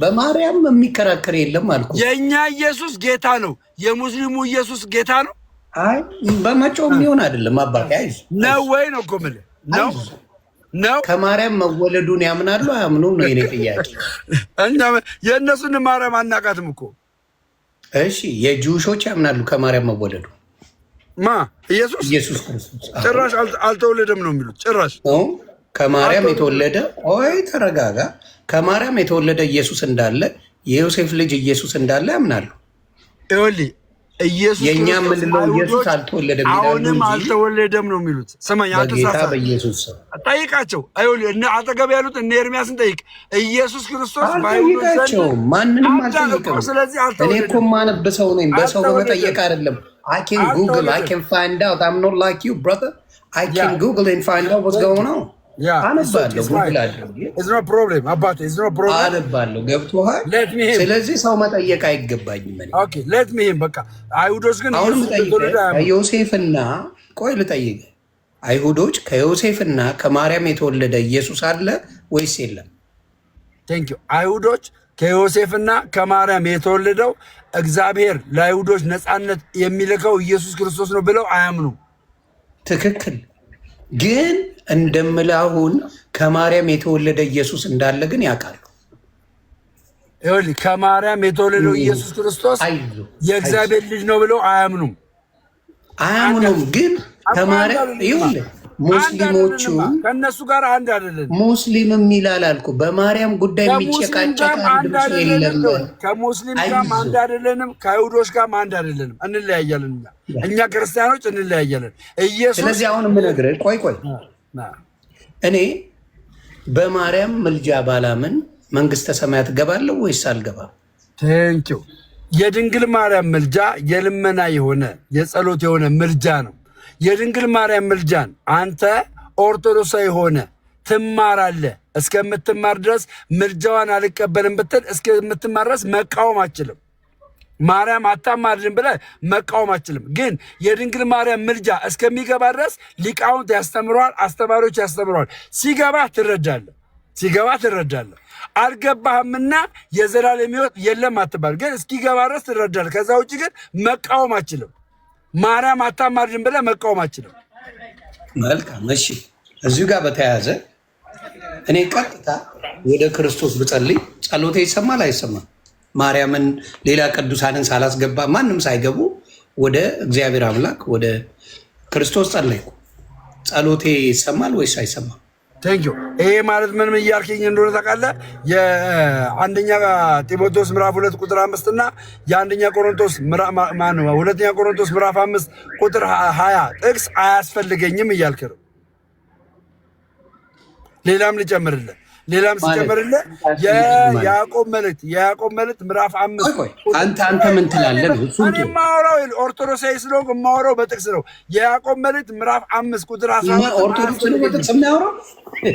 በማርያም የሚከራከር የለም አልኩ። የእኛ ኢየሱስ ጌታ ነው። የሙስሊሙ ኢየሱስ ጌታ ነው። አይ በመጮህ የሚሆን አይደለም። አባቴ አይዞህ ነው ወይ ነው እኮ የምልህ ነው። ከማርያም መወለዱን ያምናሉ አያምኑም ነው የኔ ጥያቄ። እኛ የእነሱን ማርያም አናቃትም እኮ። እሺ የጁሾች ያምናሉ ከማርያም መወለዱ። ኢየሱስ ክርስቶስ ጭራሽ አልተወለደም ነው የሚሉት። ጭራሽ ከማርያም የተወለደ ተረጋጋ። ከማርያም የተወለደ ኢየሱስ እንዳለ፣ የዮሴፍ ልጅ ኢየሱስ እንዳለ ያምናሉ። ይኸውልህ ኢየሱስ የኛ ምንድነው? ኢየሱስ አልተወለደም ይላሉ። አሁንም አልተወለደም ነው የሚሉት። ስማኝ በጌታ በኢየሱስ ጠይቃቸው። አይወል እነ አጠገብ ያሉት እነ ኤርሚያስን ጠይቅ። ኢየሱስ ክርስቶስ ባይውላቸው ማንንም አልጠይቅም። እኔ እኮ የማነብ ሰው ነኝ። በሰው በመጠየቅ አይደለም። I can Google, I can find out. I'm not like you, brother. I can Google and find out what's going on. አነባለሁ ጉግል አድርጌ አነባለሁ። ገብቶሃል? ስለዚህ ሰው መጠየቅ አይገባኝም። በቃ አይሁዶች ግን አሁን ከዮሴፍና ቆይ ልጠይቅ፣ አይሁዶች ከዮሴፍና ከማርያም የተወለደ ኢየሱስ አለ ወይስ የለም? አይሁዶች ከዮሴፍና ከማርያም የተወለደው እግዚአብሔር ለአይሁዶች ነፃነት የሚልከው ኢየሱስ ክርስቶስ ነው ብለው አያምኑም። ትክክል። ግን እንደምልህ አሁን ከማርያም የተወለደ ኢየሱስ እንዳለ ግን ያውቃሉ። ይኸውልህ ከማርያም የተወለደው ኢየሱስ ክርስቶስ የእግዚአብሔር ልጅ ነው ብለው አያምኑም። ግን ከማርያም ይኸውልህ ሙስሊሞቹ ከእነሱ ጋር አንድ አይደለም። ሙስሊም የሚላል አልኩ። በማርያም ጉዳይ የሚጨቃጨቅ አንድ ሰው የለም። ከሙስሊም ጋርም አንድ አይደለንም፣ ከአይሁዶች ጋርም አንድ አይደለንም። እንለያያለን። እኛ ክርስቲያኖች እንለያያለን። ስለዚህ አሁን የምነግርህ ቆይ እኔ በማርያም ምልጃ ባላምን መንግስተ ሰማያት እገባለሁ ወይስ አልገባም? ቴንኪው። የድንግል ማርያም ምልጃ የልመና የሆነ የጸሎት የሆነ ምልጃ ነው። የድንግል ማርያም ምልጃን አንተ ኦርቶዶክሳዊ ሆነ ትማራለህ። እስከምትማር ድረስ ምልጃዋን አልቀበልም ብትል እስከምትማር ድረስ መቃወም አችልም። ማርያም አታማልድም ብለህ መቃወም አችልም። ግን የድንግል ማርያም ምልጃ እስከሚገባ ድረስ ሊቃውንት ያስተምረዋል፣ አስተማሪዎች ያስተምረዋል። ሲገባ ትረዳለህ። አልገባህምና የዘላለም ሕይወት የለም አትባል። ግን እስኪገባ ድረስ ትረዳለህ። ከዛ ውጭ ግን መቃወም አችልም። ማርያም አታማልድም ብለህ መቃወም አችልም። መልካም። እሺ እዚሁ ጋር በተያያዘ እኔ ቀጥታ ወደ ክርስቶስ ብጸልይ ጸሎቴ ይሰማል አይሰማም? ማርያምን ሌላ ቅዱሳንን ሳላስገባ ማንም ሳይገቡ ወደ እግዚአብሔር አምላክ ወደ ክርስቶስ ጸለይኩ። ጸሎቴ ይሰማል ወይስ አይሰማም? ቴንኪዩ። ይሄ ማለት ምንም እያልከኝ እንደሆነ ታውቃለህ። የአንደኛ ጢሞቴዎስ ምዕራፍ 2 ቁጥር 5 እና የአንደኛ ቆሮንቶስ ሁለተኛ ቆሮንቶስ ምዕራፍ 5 ቁጥር 20 ጥቅስ አያስፈልገኝም እያልክ ነው። ሌላም ልጨምርልህ የያዕቆብ መልእክት ምዕራፍ 5 አንተ ምን ትላለህ? የማወራው ኦርቶዶክሳዊ ስለሆንኩ የማወራው በጥቅስ ነው። የያዕቆብ መልእክት ምዕራፍ 5 ቁጥር 11 ኦርቶዶክስ ነው በጥቅስ የሚያወራው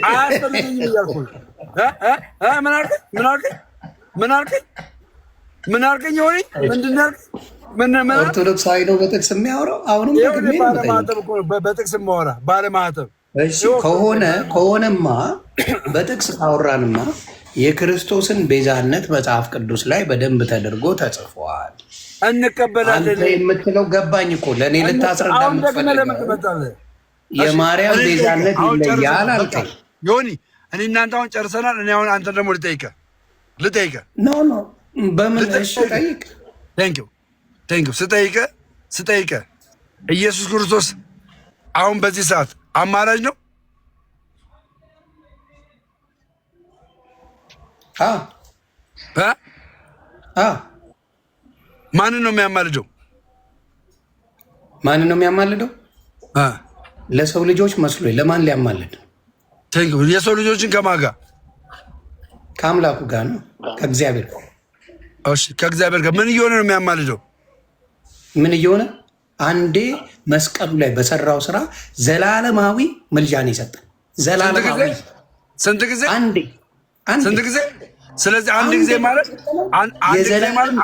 አያስፈልገኝም እያልኩ ምን አልከኝ? ሆኔ ምንድን ነው ያልከኝ? ኦርቶዶክሳዊ ነው በጥቅስ የሚያወራው። አሁንም በጥቅስ የማወራ ባለማህተብ ከሆነማ በጥቅስ ካወራንማ የክርስቶስን ቤዛነት መጽሐፍ ቅዱስ ላይ በደንብ ተደርጎ ተጽፏል። እንቀበላለን። አንተ የምትለው ገባኝ እኮ ለእኔ ልታስረዳ የምትፈልገው የማርያም ቤዛነት ይለያል አልከኝ። ዮኒ እኔ እናንተ አሁን ጨርሰናል። እኔ አሁን አንተ ደግሞ ልጠይቅህ ኖ በምን እሺ ጠይቅ። ቴንኪው ስጠይቅህ ኢየሱስ ክርስቶስ አሁን በዚህ ሰዓት አማላጅ ነው? ማንን ነው የሚያማልደው? ለሰው ልጆች መስሎኝ። ለማን ሊያማልድ? የሰው ልጆችን ከማን ጋር? ከአምላኩ ጋር ነው፣ ከእግዚአብሔር ጋር። እሺ ከእግዚአብሔር ጋር ምን እየሆነ ነው የሚያማልደው? ምን እየሆነ? አንዴ መስቀሉ ላይ በሰራው ስራ ዘላለማዊ ምልጃን ይሰጣል። ዘላለማዊ ስንት ጊዜ? አንዴ። ስንት ጊዜ? ስለዚህ አንድ ጊዜ ማለት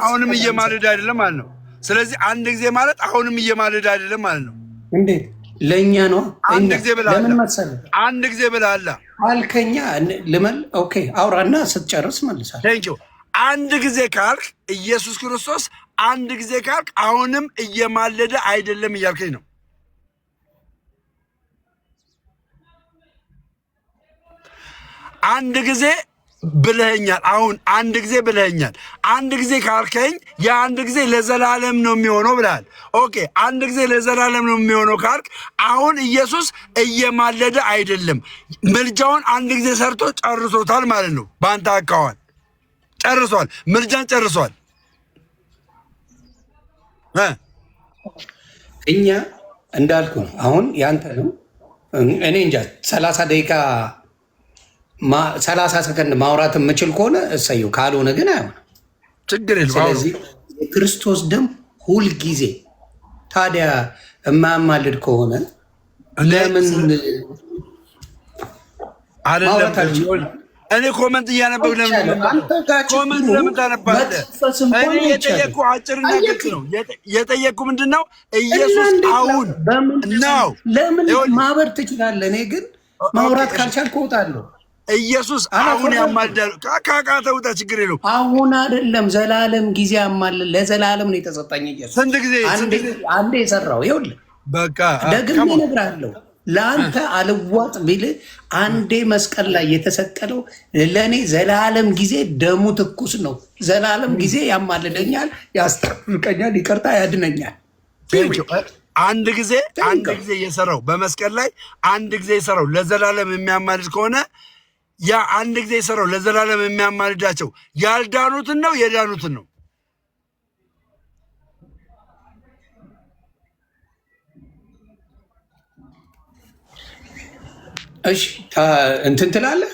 አሁንም እየማልድ አይደለም ማለት ነው። ስለዚህ አንድ ጊዜ ማለት አሁንም እየማልድ አይደለም ማለት ነው። እንዴት? ለእኛ ነው። አንድ ጊዜ ብለሃል። ለምን መሰለህ? አንድ ጊዜ ብለሃል አልከኛ። ልመል ኦኬ፣ አውራና ስትጨርስ መልሳለሁ። ቴንኪው። አንድ ጊዜ ካልክ ኢየሱስ ክርስቶስ አንድ ጊዜ ካልክ አሁንም እየማለደ አይደለም እያልከኝ ነው። አንድ ጊዜ ብለኸኛል። አሁን አንድ ጊዜ ብለኸኛል። አንድ ጊዜ ካልከኝ የአንድ ጊዜ ለዘላለም ነው የሚሆነው ብለሃል። ኦኬ፣ አንድ ጊዜ ለዘላለም ነው የሚሆነው ካልክ አሁን ኢየሱስ እየማለደ አይደለም፣ ምልጃውን አንድ ጊዜ ሰርቶ ጨርሶታል ማለት ነው። በአንተ አካዋን ጨርሷል፣ ምልጃን ጨርሷል። እኛ እንዳልኩ ነው። አሁን ያንተ ነው። እኔ እንጃ 30 ደቂቃ 30 ሰከንድ ማውራት የምችል ከሆነ እሰየው፣ ካልሆነ ግን አይሆንም። ችግር የለም። ስለዚህ የክርስቶስ ደም ሁልጊዜ ታዲያ የማያማልድ ከሆነ ለምን አይደለም? እኔ ኮመንት እያነበብኩ ኮመንት ለምን ታነባለህ? እኔ የጠየቅኩ አጭርና ግልጽ ነው። የጠየቅኩ ምንድን ነው? ኢየሱስ አሁን ነው። ለምን ማበር ትችላለህ? እኔ ግን ማውራት ካልቻልኩ እወጣለሁ። ኢየሱስ አሁን ያማልዳል። ካቃተ ውጣ፣ ችግር የለውም። አሁን አይደለም ዘላለም ጊዜ ያማልል። ለዘላለም ነው የተሰጠኝ ኢየሱስ። ስንት ጊዜ? አንዴ የሰራው ይኸውልህ፣ በቃ ደግሜ እነግርሃለሁ። ለአንተ አልዋጥ ቢል አንዴ መስቀል ላይ የተሰቀለው ለእኔ ዘላለም ጊዜ ደሙ ትኩስ ነው። ዘላለም ጊዜ ያማልደኛል፣ ያስጠርቀኛል፣ ይቅርታ ያድነኛል። አንድ ጊዜ የሰራው በመስቀል ላይ አንድ ጊዜ የሰራው ለዘላለም የሚያማልድ ከሆነ ያ አንድ ጊዜ የሰራው ለዘላለም የሚያማልዳቸው ያልዳኑትን ነው የዳኑትን ነው? እሺ እንትን ትላለህ፣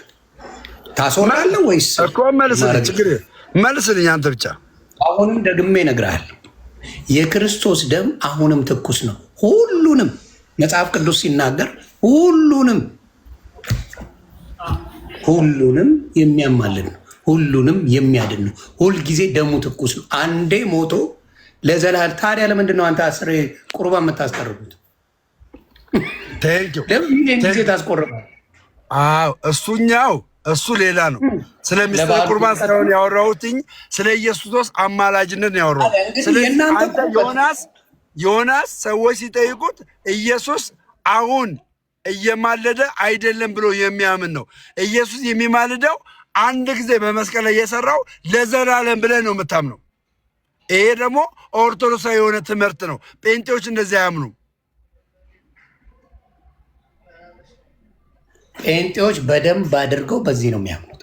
ታስወራለህ ወይስ እኮ መልስልኝ። ችግር መልስልኝ አንተ ብቻ። አሁንም ደግሜ እነግርሃለሁ፣ የክርስቶስ ደም አሁንም ትኩስ ነው። ሁሉንም መጽሐፍ ቅዱስ ሲናገር ሁሉንም የሚያማልድ ነው፣ ሁሉንም የሚያድን ነው። ሁልጊዜ ደሙ ትኩስ ነው። አንዴ ሞቶ ለዘላለም። ታዲያ ለምንድን ነው አንተ 10 ቁርባን የምታስቀርቡት? ለምን ጊዜ ታስቆርባል? እሱኛው እሱ ሌላ ነው። ስለ ሚስጥረ ቁርባን ሳይሆን ያወራሁትኝ ስለ ኢየሱስ አማላጅነት ነው ያወራሁት። ስለዚህ አንተ ዮናስ ሰዎች ሲጠይቁት ኢየሱስ አሁን እየማለደ አይደለም ብሎ የሚያምን ነው። ኢየሱስ የሚማልደው አንድ ጊዜ በመስቀል ላይ የሰራው ለዘላለም ብለህ ነው የምታምነው። ይሄ ደግሞ ኦርቶዶክሳዊ የሆነ ትምህርት ነው። ጴንጤዎች እንደዚህ አያምኑም። ጴንጤዎች በደንብ አድርገው በዚህ ነው የሚያምኑት።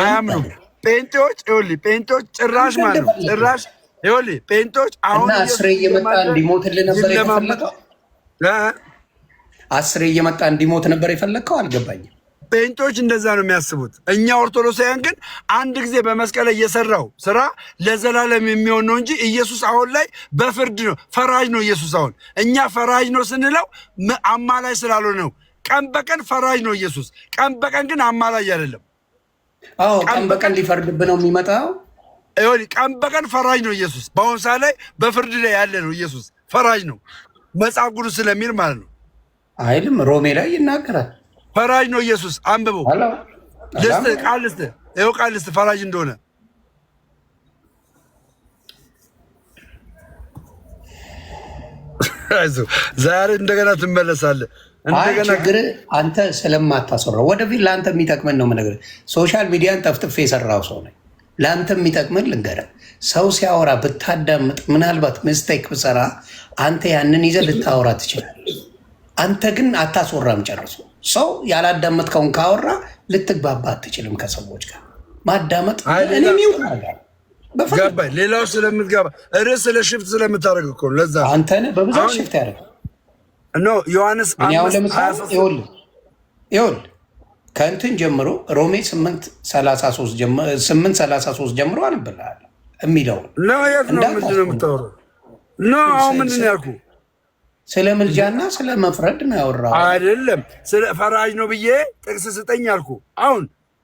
አያምኑም። ጴንጤዎች ጭራሽ ማለት ነው ጭራሽ ጴንጤዎች አሁን 10 እየመጣ እንዲሞትልህ ነበር የፈለከው? 10 እየመጣ እንዲሞት ነበር የፈለከው? አልገባኝም። ጴንጤዎች እንደዛ ነው የሚያስቡት። እኛ ኦርቶዶክሳውያን ግን አንድ ጊዜ በመስቀል ላይ የሰራው ስራ ለዘላለም የሚሆን ነው እንጂ ኢየሱስ አሁን ላይ በፍርድ ነው፣ ፈራጅ ነው ኢየሱስ። አሁን እኛ ፈራጅ ነው ስንለው አማላጅ ስላልሆነ ነው። ቀን በቀን ፈራጅ ነው ኢየሱስ፣ ቀን በቀን ግን አማላጅ አይደለም። ቀን በቀን ሊፈርድብህ ነው የሚመጣው። ቀን በቀን ፈራጅ ነው ኢየሱስ። በአሁኑ ሰዓት ላይ በፍርድ ላይ ያለ ነው ኢየሱስ፣ ፈራጅ ነው መጽሐፍ ቅዱስ ስለሚል ማለት ነው። አይልም? ሮሜ ላይ ይናገራል። ፈራጅ ነው ኢየሱስ። አንብበው። ቃል ልስጥ ፈራጅ እንደሆነ አይዞህ ዛሬ እንደገና ትመለሳለህ። እንደገና ችግር አንተ ስለማታስወራው ወደፊት ለአንተ የሚጠቅምን ነው የምነግርህ። ሶሻል ሚዲያን ጠፍጥፌ የሰራው ሰው ነኝ። ለአንተ የሚጠቅምን ልንገርህ። ሰው ሲያወራ ብታዳምጥ፣ ምናልባት ሚስቴክ ብሰራ አንተ ያንን ይዘህ ልታወራ ትችላለህ። አንተ ግን አታስወራም ጨርሶ። ሰው ያላዳመጥከውን ካወራ ልትግባባ አትችልም ከሰዎች ጋር። ማዳመጥ እኔም ይውላል ገባኝ። ሌላው ስለምትገባ ርዕስ ስለ ሽፍት ስለምታደርግ እኮ ለዛ አንተ ነህ በብዛት ሽፍት ያደርግ ዮሐንስ ይኸውልህ ከእንትን ጀምሮ ሮሜ 8:33 ጀምሮ አንብልሃለሁ የሚለው ምንድን ነው የምታወራው? አሁን ምንድን ነው ያልኩህ? ስለ ምልጃና ስለ መፍረድ ነው ያወራው አይደለም። ስለ ፈራጅ ነው ብዬ ጥቅስ ስጠኝ አልኩህ።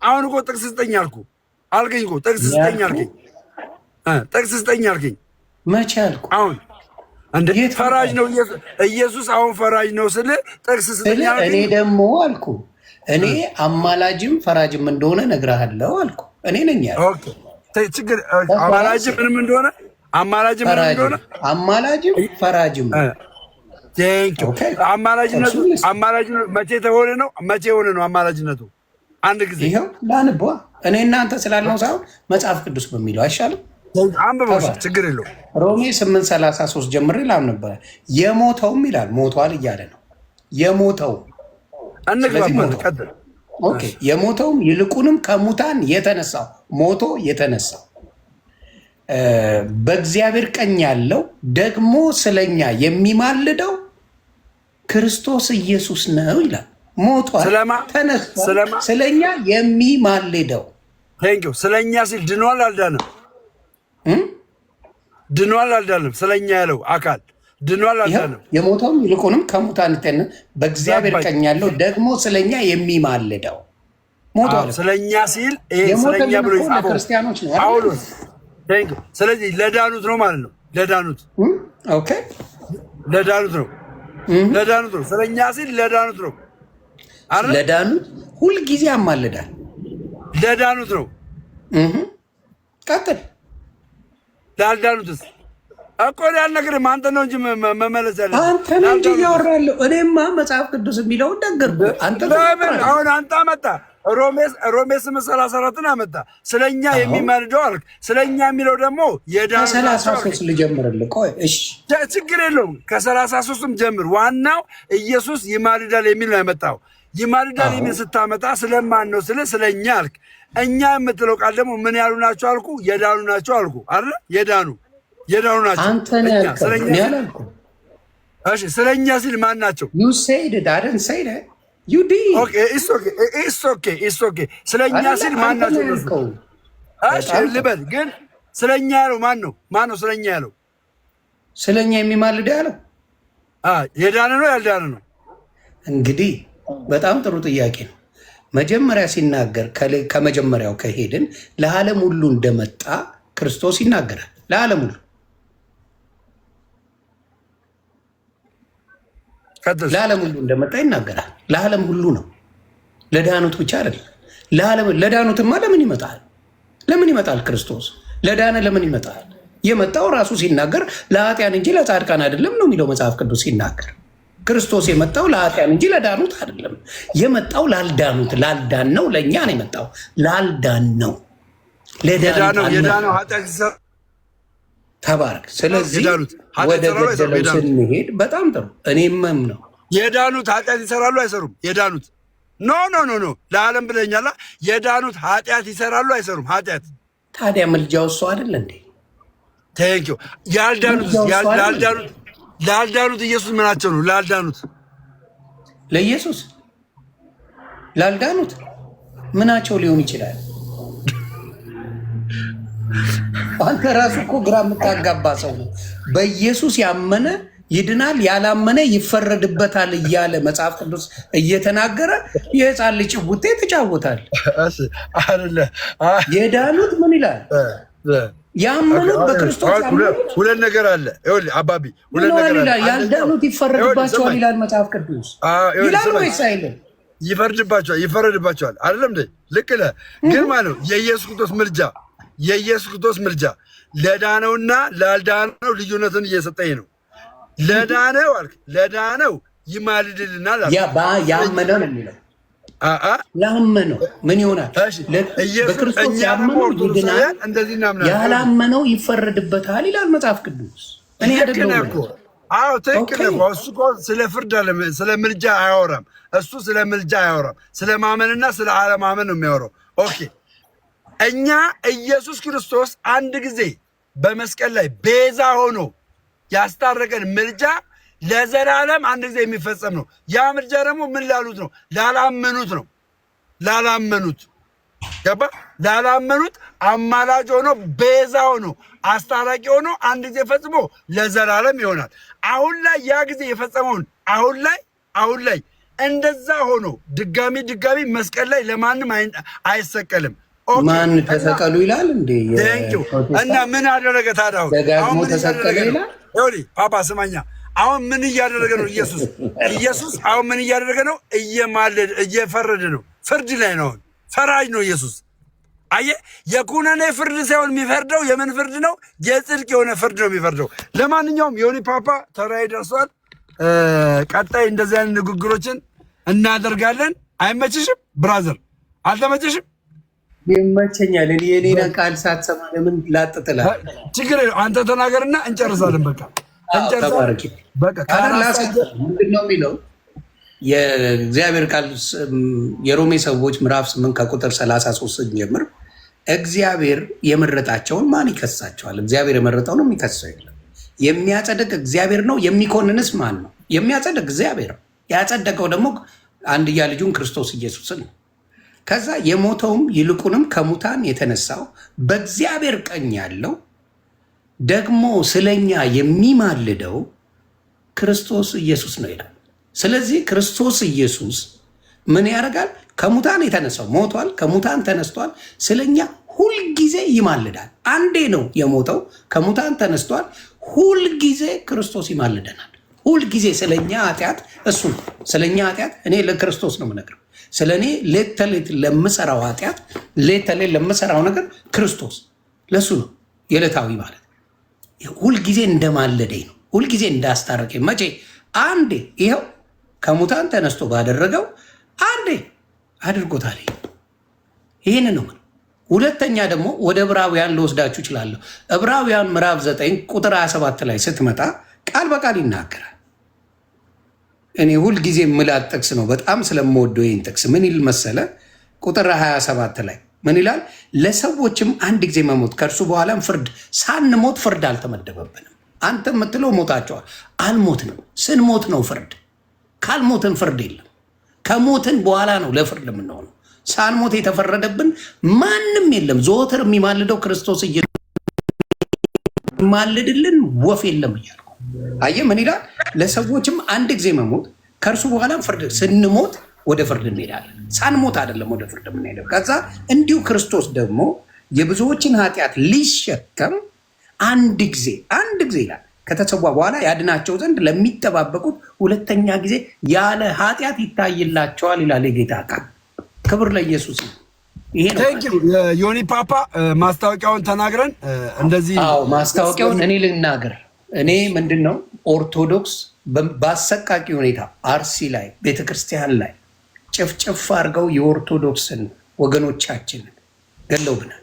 አሁን እኮ ጥቅስ ስጠኝ አልኩህ አልከኝ እኮ ጥቅስ ስጠኝ አልከኝ። ጥቅስ ስጠኝ አልከኝ መቼ አልኩህ? አሁን እንደ ፈራጅ ነው ኢየሱስ። አሁን ፈራጅ ነው ስል ጥቅስ ስጠኝ አልከኝ። እኔ ደግሞ አልኩህ እኔ አማላጅም ፈራጅም እንደሆነ እነግርሃለሁ አልኩህ። እኔ ነኝ ያልኩህ። ኦኬ ችግር አማላጅም ምንም እንደሆነ አማላጅም ፈራጅም አማላጅነቱ መቼ ተሆነ ነው? መቼ የሆነ ነው አማላጅነቱ? አንድ ጊዜ ይኸው ላንቧ እኔ እናንተ ስላልነው ሳይሆን መጽሐፍ ቅዱስ በሚለው አይሻልም? አንብበው፣ ችግር የለውም። ሮሜ 8:33 ጀምሬ ላም ነበረ። የሞተውም ይላል ሞቷል እያለ ነው የሞተው። የሞተውም ይልቁንም ከሙታን የተነሳው ሞቶ የተነሳው በእግዚአብሔር ቀኝ ያለው ደግሞ ስለኛ የሚማልደው ክርስቶስ ኢየሱስ ነው ይላል። ሞቷል ተነስቷል፣ ስለኛ የሚማልደው። ስለኛ ሲል ድኗል አልዳንም? ድኗል አልዳንም? ስለኛ ያለው አካል ድኗል አልዳንም? የሞተውም ይልቁንም ከሙታን በእግዚአብሔር ቀኝ ያለው ደግሞ ስለኛ የሚማልደው ሞቷል። ስለኛ ሲል ስለኛ ብሎ ይጻፈው ክርስቲያኖች ነው ጳውሎስ። ስለዚህ ለዳኑት ነው ማለት ነው። ለዳኑት ለዳኑት ነው። ስለኛ ሲል ለዳኑት ነው። ለዳኑት ሁልጊዜ ያማልዳል። ለዳኑት ነው። ቀጥል። ላልዳኑትስ እኮ ያልነገርህም አንተ ነው እንጂ መመለስ ያለ አንተ ነው እንጂ እያወራለሁ። እኔማ መጽሐፍ ቅዱስ የሚለውን ነገርኩህ። አሁን አንተ አመጣ ሮሜ 8:34 አመጣ። ስለኛ የሚማልደው አልክ። ስለኛ የሚለው ደግሞ ከ33 ልጀምርልህ። ቆይ እሺ፣ ችግር የለውም። ከ33ም ጀምር። ዋናው ኢየሱስ ይማልዳል የሚል ነው ያመጣው። ይማልዳል የሚል ስታመጣ ስለማን ነው? ስለኛ አልክ። እኛ የምትለው ቃል ደግሞ ምን ያሉ ናቸው አልኩ? የዳኑ ናቸው አልኩ አይደል? የዳኑ ናቸው። አንተ ነህ ያልከው። እሺ፣ ስለኛ ሲል ማን ናቸው? you said it, I didn't say that. you did. it's okay. ስለኛ ሲል ማን ናቸው? እሺ ልበል፣ ግን ስለኛ ያለው ማን ነው? ስለኛ ያለው? ስለኛ የሚማልድ ያለው የዳነ ነው ያልዳነ ነው? እንግዲህ በጣም ጥሩ ጥያቄ ነው። መጀመሪያ ሲናገር ከመጀመሪያው ከሄድን ለዓለም ሁሉ እንደመጣ ክርስቶስ ይናገራል። ለዓለም ሁሉ እንደመጣ ይናገራል። ለዓለም ሁሉ ነው፣ ለዳኑት ብቻ አይደለም። ለዳኑትማ ለምን ይመጣል? ለምን ይመጣል? ክርስቶስ ለዳነ ለምን ይመጣል? የመጣው ራሱ ሲናገር ለኃጢአን እንጂ ለጻድቃን አይደለም ነው የሚለው መጽሐፍ ቅዱስ ሲናገር። ክርስቶስ የመጣው ለኃጢአን እንጂ ለዳኑት አይደለም። የመጣው ላልዳኑት፣ ላልዳን ነው። ለእኛ ነው የመጣው፣ ላልዳን ነው። የዳነው ኃጢአት ተባረክ። ስለዚህ ወደ ገደለው ስንሄድ በጣም ጥሩ። እኔም ነው የዳኑት ኃጢአት ይሰራሉ አይሰሩም? የዳኑት ኖ ለዓለም ብለኛላ። የዳኑት ኃጢአት ይሰራሉ አይሰሩም? ኃጢአት ታዲያ ምልጃው እሱ አይደለ እንዴ? ቴንኪው። ላልዳኑት ኢየሱስ ምናቸው ነው? ላልዳኑት ለኢየሱስ ላልዳኑት ምናቸው ሊሆን ይችላል? አንተ ራሱ እኮ ግራ የምታጋባ ሰው ነው። በኢየሱስ ያመነ ይድናል፣ ያላመነ ይፈረድበታል እያለ መጽሐፍ ቅዱስ እየተናገረ የህፃን ልጅ ጭውቴ ተጫወታል። የዳኑት ምን ይላል? ያመኑት በክርስቶስ ያመኑት ሁለት ነገር አለ። አባቢ ሁለት ነገር አለ። ያልዳኑት ይፈረድባቸዋል ይላል መጽሐፍ ቅዱስ። ይላል ወይስ አይልም? ይፈረድባቸዋል አይደለም እንዴ? ልክ ነህ። ግን ማለት ነው የኢየሱስ ክርስቶስ ምልጃ ለዳነውና ላልዳነው ልዩነትን እየሰጠኝ ነው። ለዳነው አልክ፣ ለዳነው ይማልድልናል አልክ። ያመነው ነው የሚለው ያመነው ምን ይሆናል? በክርስቶስ ያመነው ይድናል፣ ያላመነው ይፈረድበታል ይላል መጽሐፍ ቅዱስ። እኔ አይደለም። አዎ ትክክል ነው። እሱ እኮ ስለ ፍርድ ስለ ምልጃ አያወራም። እሱ ስለ ምልጃ አያወራም። ስለ ማመንና ስለ አለማመን ነው የሚያወራው። ኦኬ እኛ ኢየሱስ ክርስቶስ አንድ ጊዜ በመስቀል ላይ ቤዛ ሆኖ ያስታረቀን ምልጃ ለዘላለም አንድ ጊዜ የሚፈጸም ነው። ያ ምልጃ ደግሞ ምን ላሉት ነው? ላላመኑት ነው። ላላመኑት ገባ? ላላመኑት አማላጅ ሆኖ ቤዛ ሆኖ አስታራቂ ሆኖ አንድ ጊዜ ፈጽሞ ለዘላለም ይሆናል። አሁን ላይ ያ ጊዜ የፈጸመውን አሁን ላይ እንደዛ ሆኖ ድጋሚ መስቀል ላይ ለማንም አይሰቀልም። ማን ተሰቀሉ ይላል እንዴ? እና ምን አደረገ ታዲያ? ደጋግሞ ተሰቀለ ይላል። ይኸውልህ ፓፓ ስማኛ፣ አሁን ምን እያደረገ ነው ኢየሱስ? አሁን ምን እያደረገ ነው? እየፈረደ ነው። ፍርድ ላይ ነው። ፈራጅ ነው ኢየሱስ። አየህ፣ የኩነኔ ፍርድ ሳይሆን የሚፈርደው የምን ፍርድ ነው? የጽድቅ የሆነ ፍርድ ነው የሚፈርደው። ለማንኛውም ዮኒ ፓፓ ተራይ ደርሷል። ቀጣይ እንደዚህ አይነት ንግግሮችን እናደርጋለን። አይመችሽም ብራዘር? አልተመችሽም? ይመቸኛል። እኔ የኔና ቃል ሳትሰማ ለምን ላጥጥላ? ችግር አንተ ተናገርና እንጨርሳለን። በቃ ምንድን ነው የሚለው የእግዚአብሔር ቃል የሮሜ ሰዎች ምዕራፍ 8 ከቁጥር 33 ጀምር እግዚአብሔር የመረጣቸውን ማን ይከሳቸዋል? እግዚአብሔር የመረጠው ነው፣ የሚከሰው የለም። የሚያጸድቅ እግዚአብሔር ነው፣ የሚኮንንስ ማን ነው? የሚያጸድቅ እግዚአብሔር ነው። ያጸደቀው ደግሞ አንድያ ልጁን ክርስቶስ ኢየሱስን ነው። ከዛ የሞተውም ይልቁንም ከሙታን የተነሳው በእግዚአብሔር ቀኝ ያለው ደግሞ ስለኛ የሚማልደው ክርስቶስ ኢየሱስ ነው ይላል። ስለዚህ ክርስቶስ ኢየሱስ ምን ያደርጋል? ከሙታን የተነሳው ሞቷል፣ ከሙታን ተነስቷል፣ ስለኛ ሁልጊዜ ይማልዳል። አንዴ ነው የሞተው፣ ከሙታን ተነስቷል። ሁልጊዜ ክርስቶስ ይማልደናል። ሁልጊዜ ስለኛ ኃጢአት እሱ ነው። ስለኛ ኃጢአት እኔ ለክርስቶስ ነው የምነግረው። ስለ እኔ ሌት ተሌት ለምሰራው ኃጢአት፣ ሌት ተሌት ለምሰራው ነገር ክርስቶስ ለሱ ነው የዕለታዊ ማለት። ሁልጊዜ እንደማለደኝ ነው፣ ሁልጊዜ እንዳስታረቀኝ። መቼ? አንዴ ይኸው ከሙታን ተነስቶ ባደረገው አንዴ አድርጎታል። ይህን ነው። ሁለተኛ ደግሞ ወደ ዕብራውያን ልወስዳችሁ እችላለሁ። ዕብራውያን ምዕራፍ 9 ቁጥር 27 ላይ ስትመጣ ቃል በቃል ይናገራል። እኔ ሁልጊዜ የምላት ጥቅስ ነው፣ በጣም ስለምወደው ይህን ጥቅስ። ምን ይል መሰለ? ቁጥር 27 ላይ ምን ይላል? ለሰዎችም አንድ ጊዜ መሞት ከእርሱ በኋላም ፍርድ፣ ሳንሞት ፍርድ አልተመደበብንም። አንተ የምትለው ሞታቸዋል፣ አልሞትንም። ስንሞት ነው ፍርድ። ካልሞትን ፍርድ የለም። ከሞትን በኋላ ነው ለፍርድ የምንሆነው። ሳንሞት የተፈረደብን ማንም የለም። ዘወትር የሚማልደው ክርስቶስ እየማልድልን ወፍ የለም እያልኩ አየህ። ምን ይላል? ለሰዎችም አንድ ጊዜ መሞት ከእርሱ በኋላም ፍርድ፣ ስንሞት ወደ ፍርድ እንሄዳለን። ሳንሞት አይደለም ወደ ፍርድ የምንሄደው። ከዛ እንዲሁ ክርስቶስ ደግሞ የብዙዎችን ኃጢአት ሊሸከም አንድ ጊዜ ይላል ከተሰዋ በኋላ ያድናቸው ዘንድ ለሚጠባበቁት ሁለተኛ ጊዜ ያለ ኃጢአት ይታይላቸዋል ይላል የጌታ ቃል። ክብር ለኢየሱስ ነው። ይሄ ነው ዮኒ ፓፓ። ማስታወቂያውን ተናግረን እንደዚህ ማስታወቂያውን እኔ ልናገር። እኔ ምንድን ነው ኦርቶዶክስ በአሰቃቂ ሁኔታ አርሲ ላይ ቤተክርስቲያን ላይ ጭፍጭፍ አድርገው የኦርቶዶክስን ወገኖቻችንን ገለውብናል።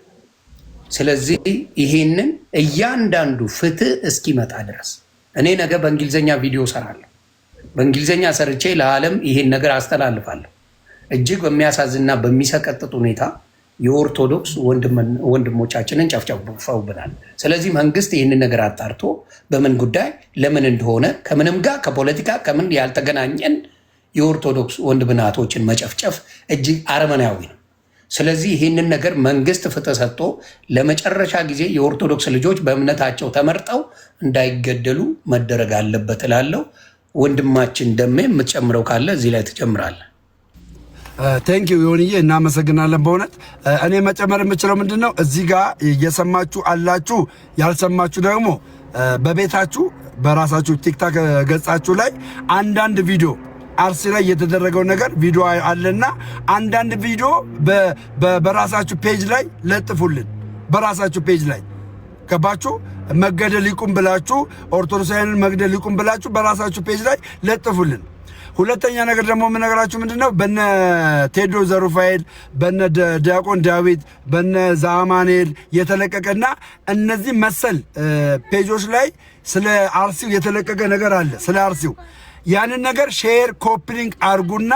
ስለዚህ ይሄንን እያንዳንዱ ፍትህ እስኪመጣ ድረስ እኔ ነገ በእንግሊዝኛ ቪዲዮ ሰራለሁ። በእንግሊዝኛ ሰርቼ ለዓለም ይሄን ነገር አስተላልፋለሁ። እጅግ በሚያሳዝንና በሚሰቀጥጥ ሁኔታ የኦርቶዶክስ ወንድሞቻችንን ጨፍጨፈውብናል። ስለዚህ መንግስት ይህንን ነገር አጣርቶ በምን ጉዳይ ለምን እንደሆነ ከምንም ጋር ከፖለቲካ ከምን ያልተገናኘን የኦርቶዶክስ ወንድምናቶችን መጨፍጨፍ እጅግ አረመናዊ ነው። ስለዚህ ይህንን ነገር መንግስት ፍትህ ሰጥቶ ለመጨረሻ ጊዜ የኦርቶዶክስ ልጆች በእምነታቸው ተመርጠው እንዳይገደሉ መደረግ አለበት እላለሁ። ወንድማችን ደሜ የምትጨምረው ካለ እዚህ ላይ ትጨምራለህ። ቴንኪው ዮኒዬ፣ እናመሰግናለን በእውነት። እኔ መጨመር የምችለው ምንድን ነው፣ እዚህ ጋር እየሰማችሁ አላችሁ፣ ያልሰማችሁ ደግሞ በቤታችሁ በራሳችሁ ቲክታክ ገጻችሁ ላይ አንዳንድ ቪዲዮ አርሲ ላይ የተደረገው ነገር ቪዲዮ አለና አንዳንድ ቪዲዮ በራሳችሁ ፔጅ ላይ ለጥፉልን። በራሳችሁ ፔጅ ላይ ገባችሁ መገደል ይቁም ብላችሁ ኦርቶዶክሳውያንን መግደል ይቁም ብላችሁ በራሳችሁ ፔጅ ላይ ለጥፉልን። ሁለተኛ ነገር ደግሞ የምነግራችሁ ምንድነው በነ ቴዶ ዘሩፋኤል በነ ዲያቆን ዳዊት በነ ዛማኔል የተለቀቀና እነዚህ መሰል ፔጆች ላይ ስለ አርሲው የተለቀቀ ነገር አለ። ስለ አርሲው ያንን ነገር ሼር ኮፒሊንግ አርጉና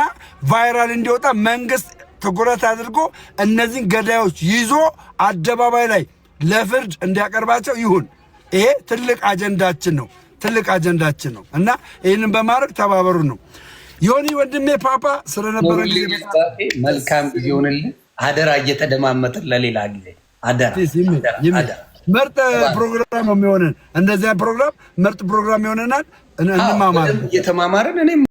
ቫይራል እንዲወጣ መንግስት ትኩረት አድርጎ እነዚህን ገዳዮች ይዞ አደባባይ ላይ ለፍርድ እንዲያቀርባቸው ይሁን። ይሄ ትልቅ አጀንዳችን ነው፣ ትልቅ አጀንዳችን ነው እና ይህንን በማድረግ ተባበሩ ነው። ዮኒ ወንድሜ ፓፓ ስለነበረ ጊዜ መልካም ጊዜ ይሁንልህ። አደራ እየተደማመጥን ለሌላ ጊዜ አደራ። ምርጥ ፕሮግራም ነው የሚሆነን። እንደዚያ ፕሮግራም ምርጥ ፕሮግራም ይሆነናል። እንማማር እየተማማርን እኔም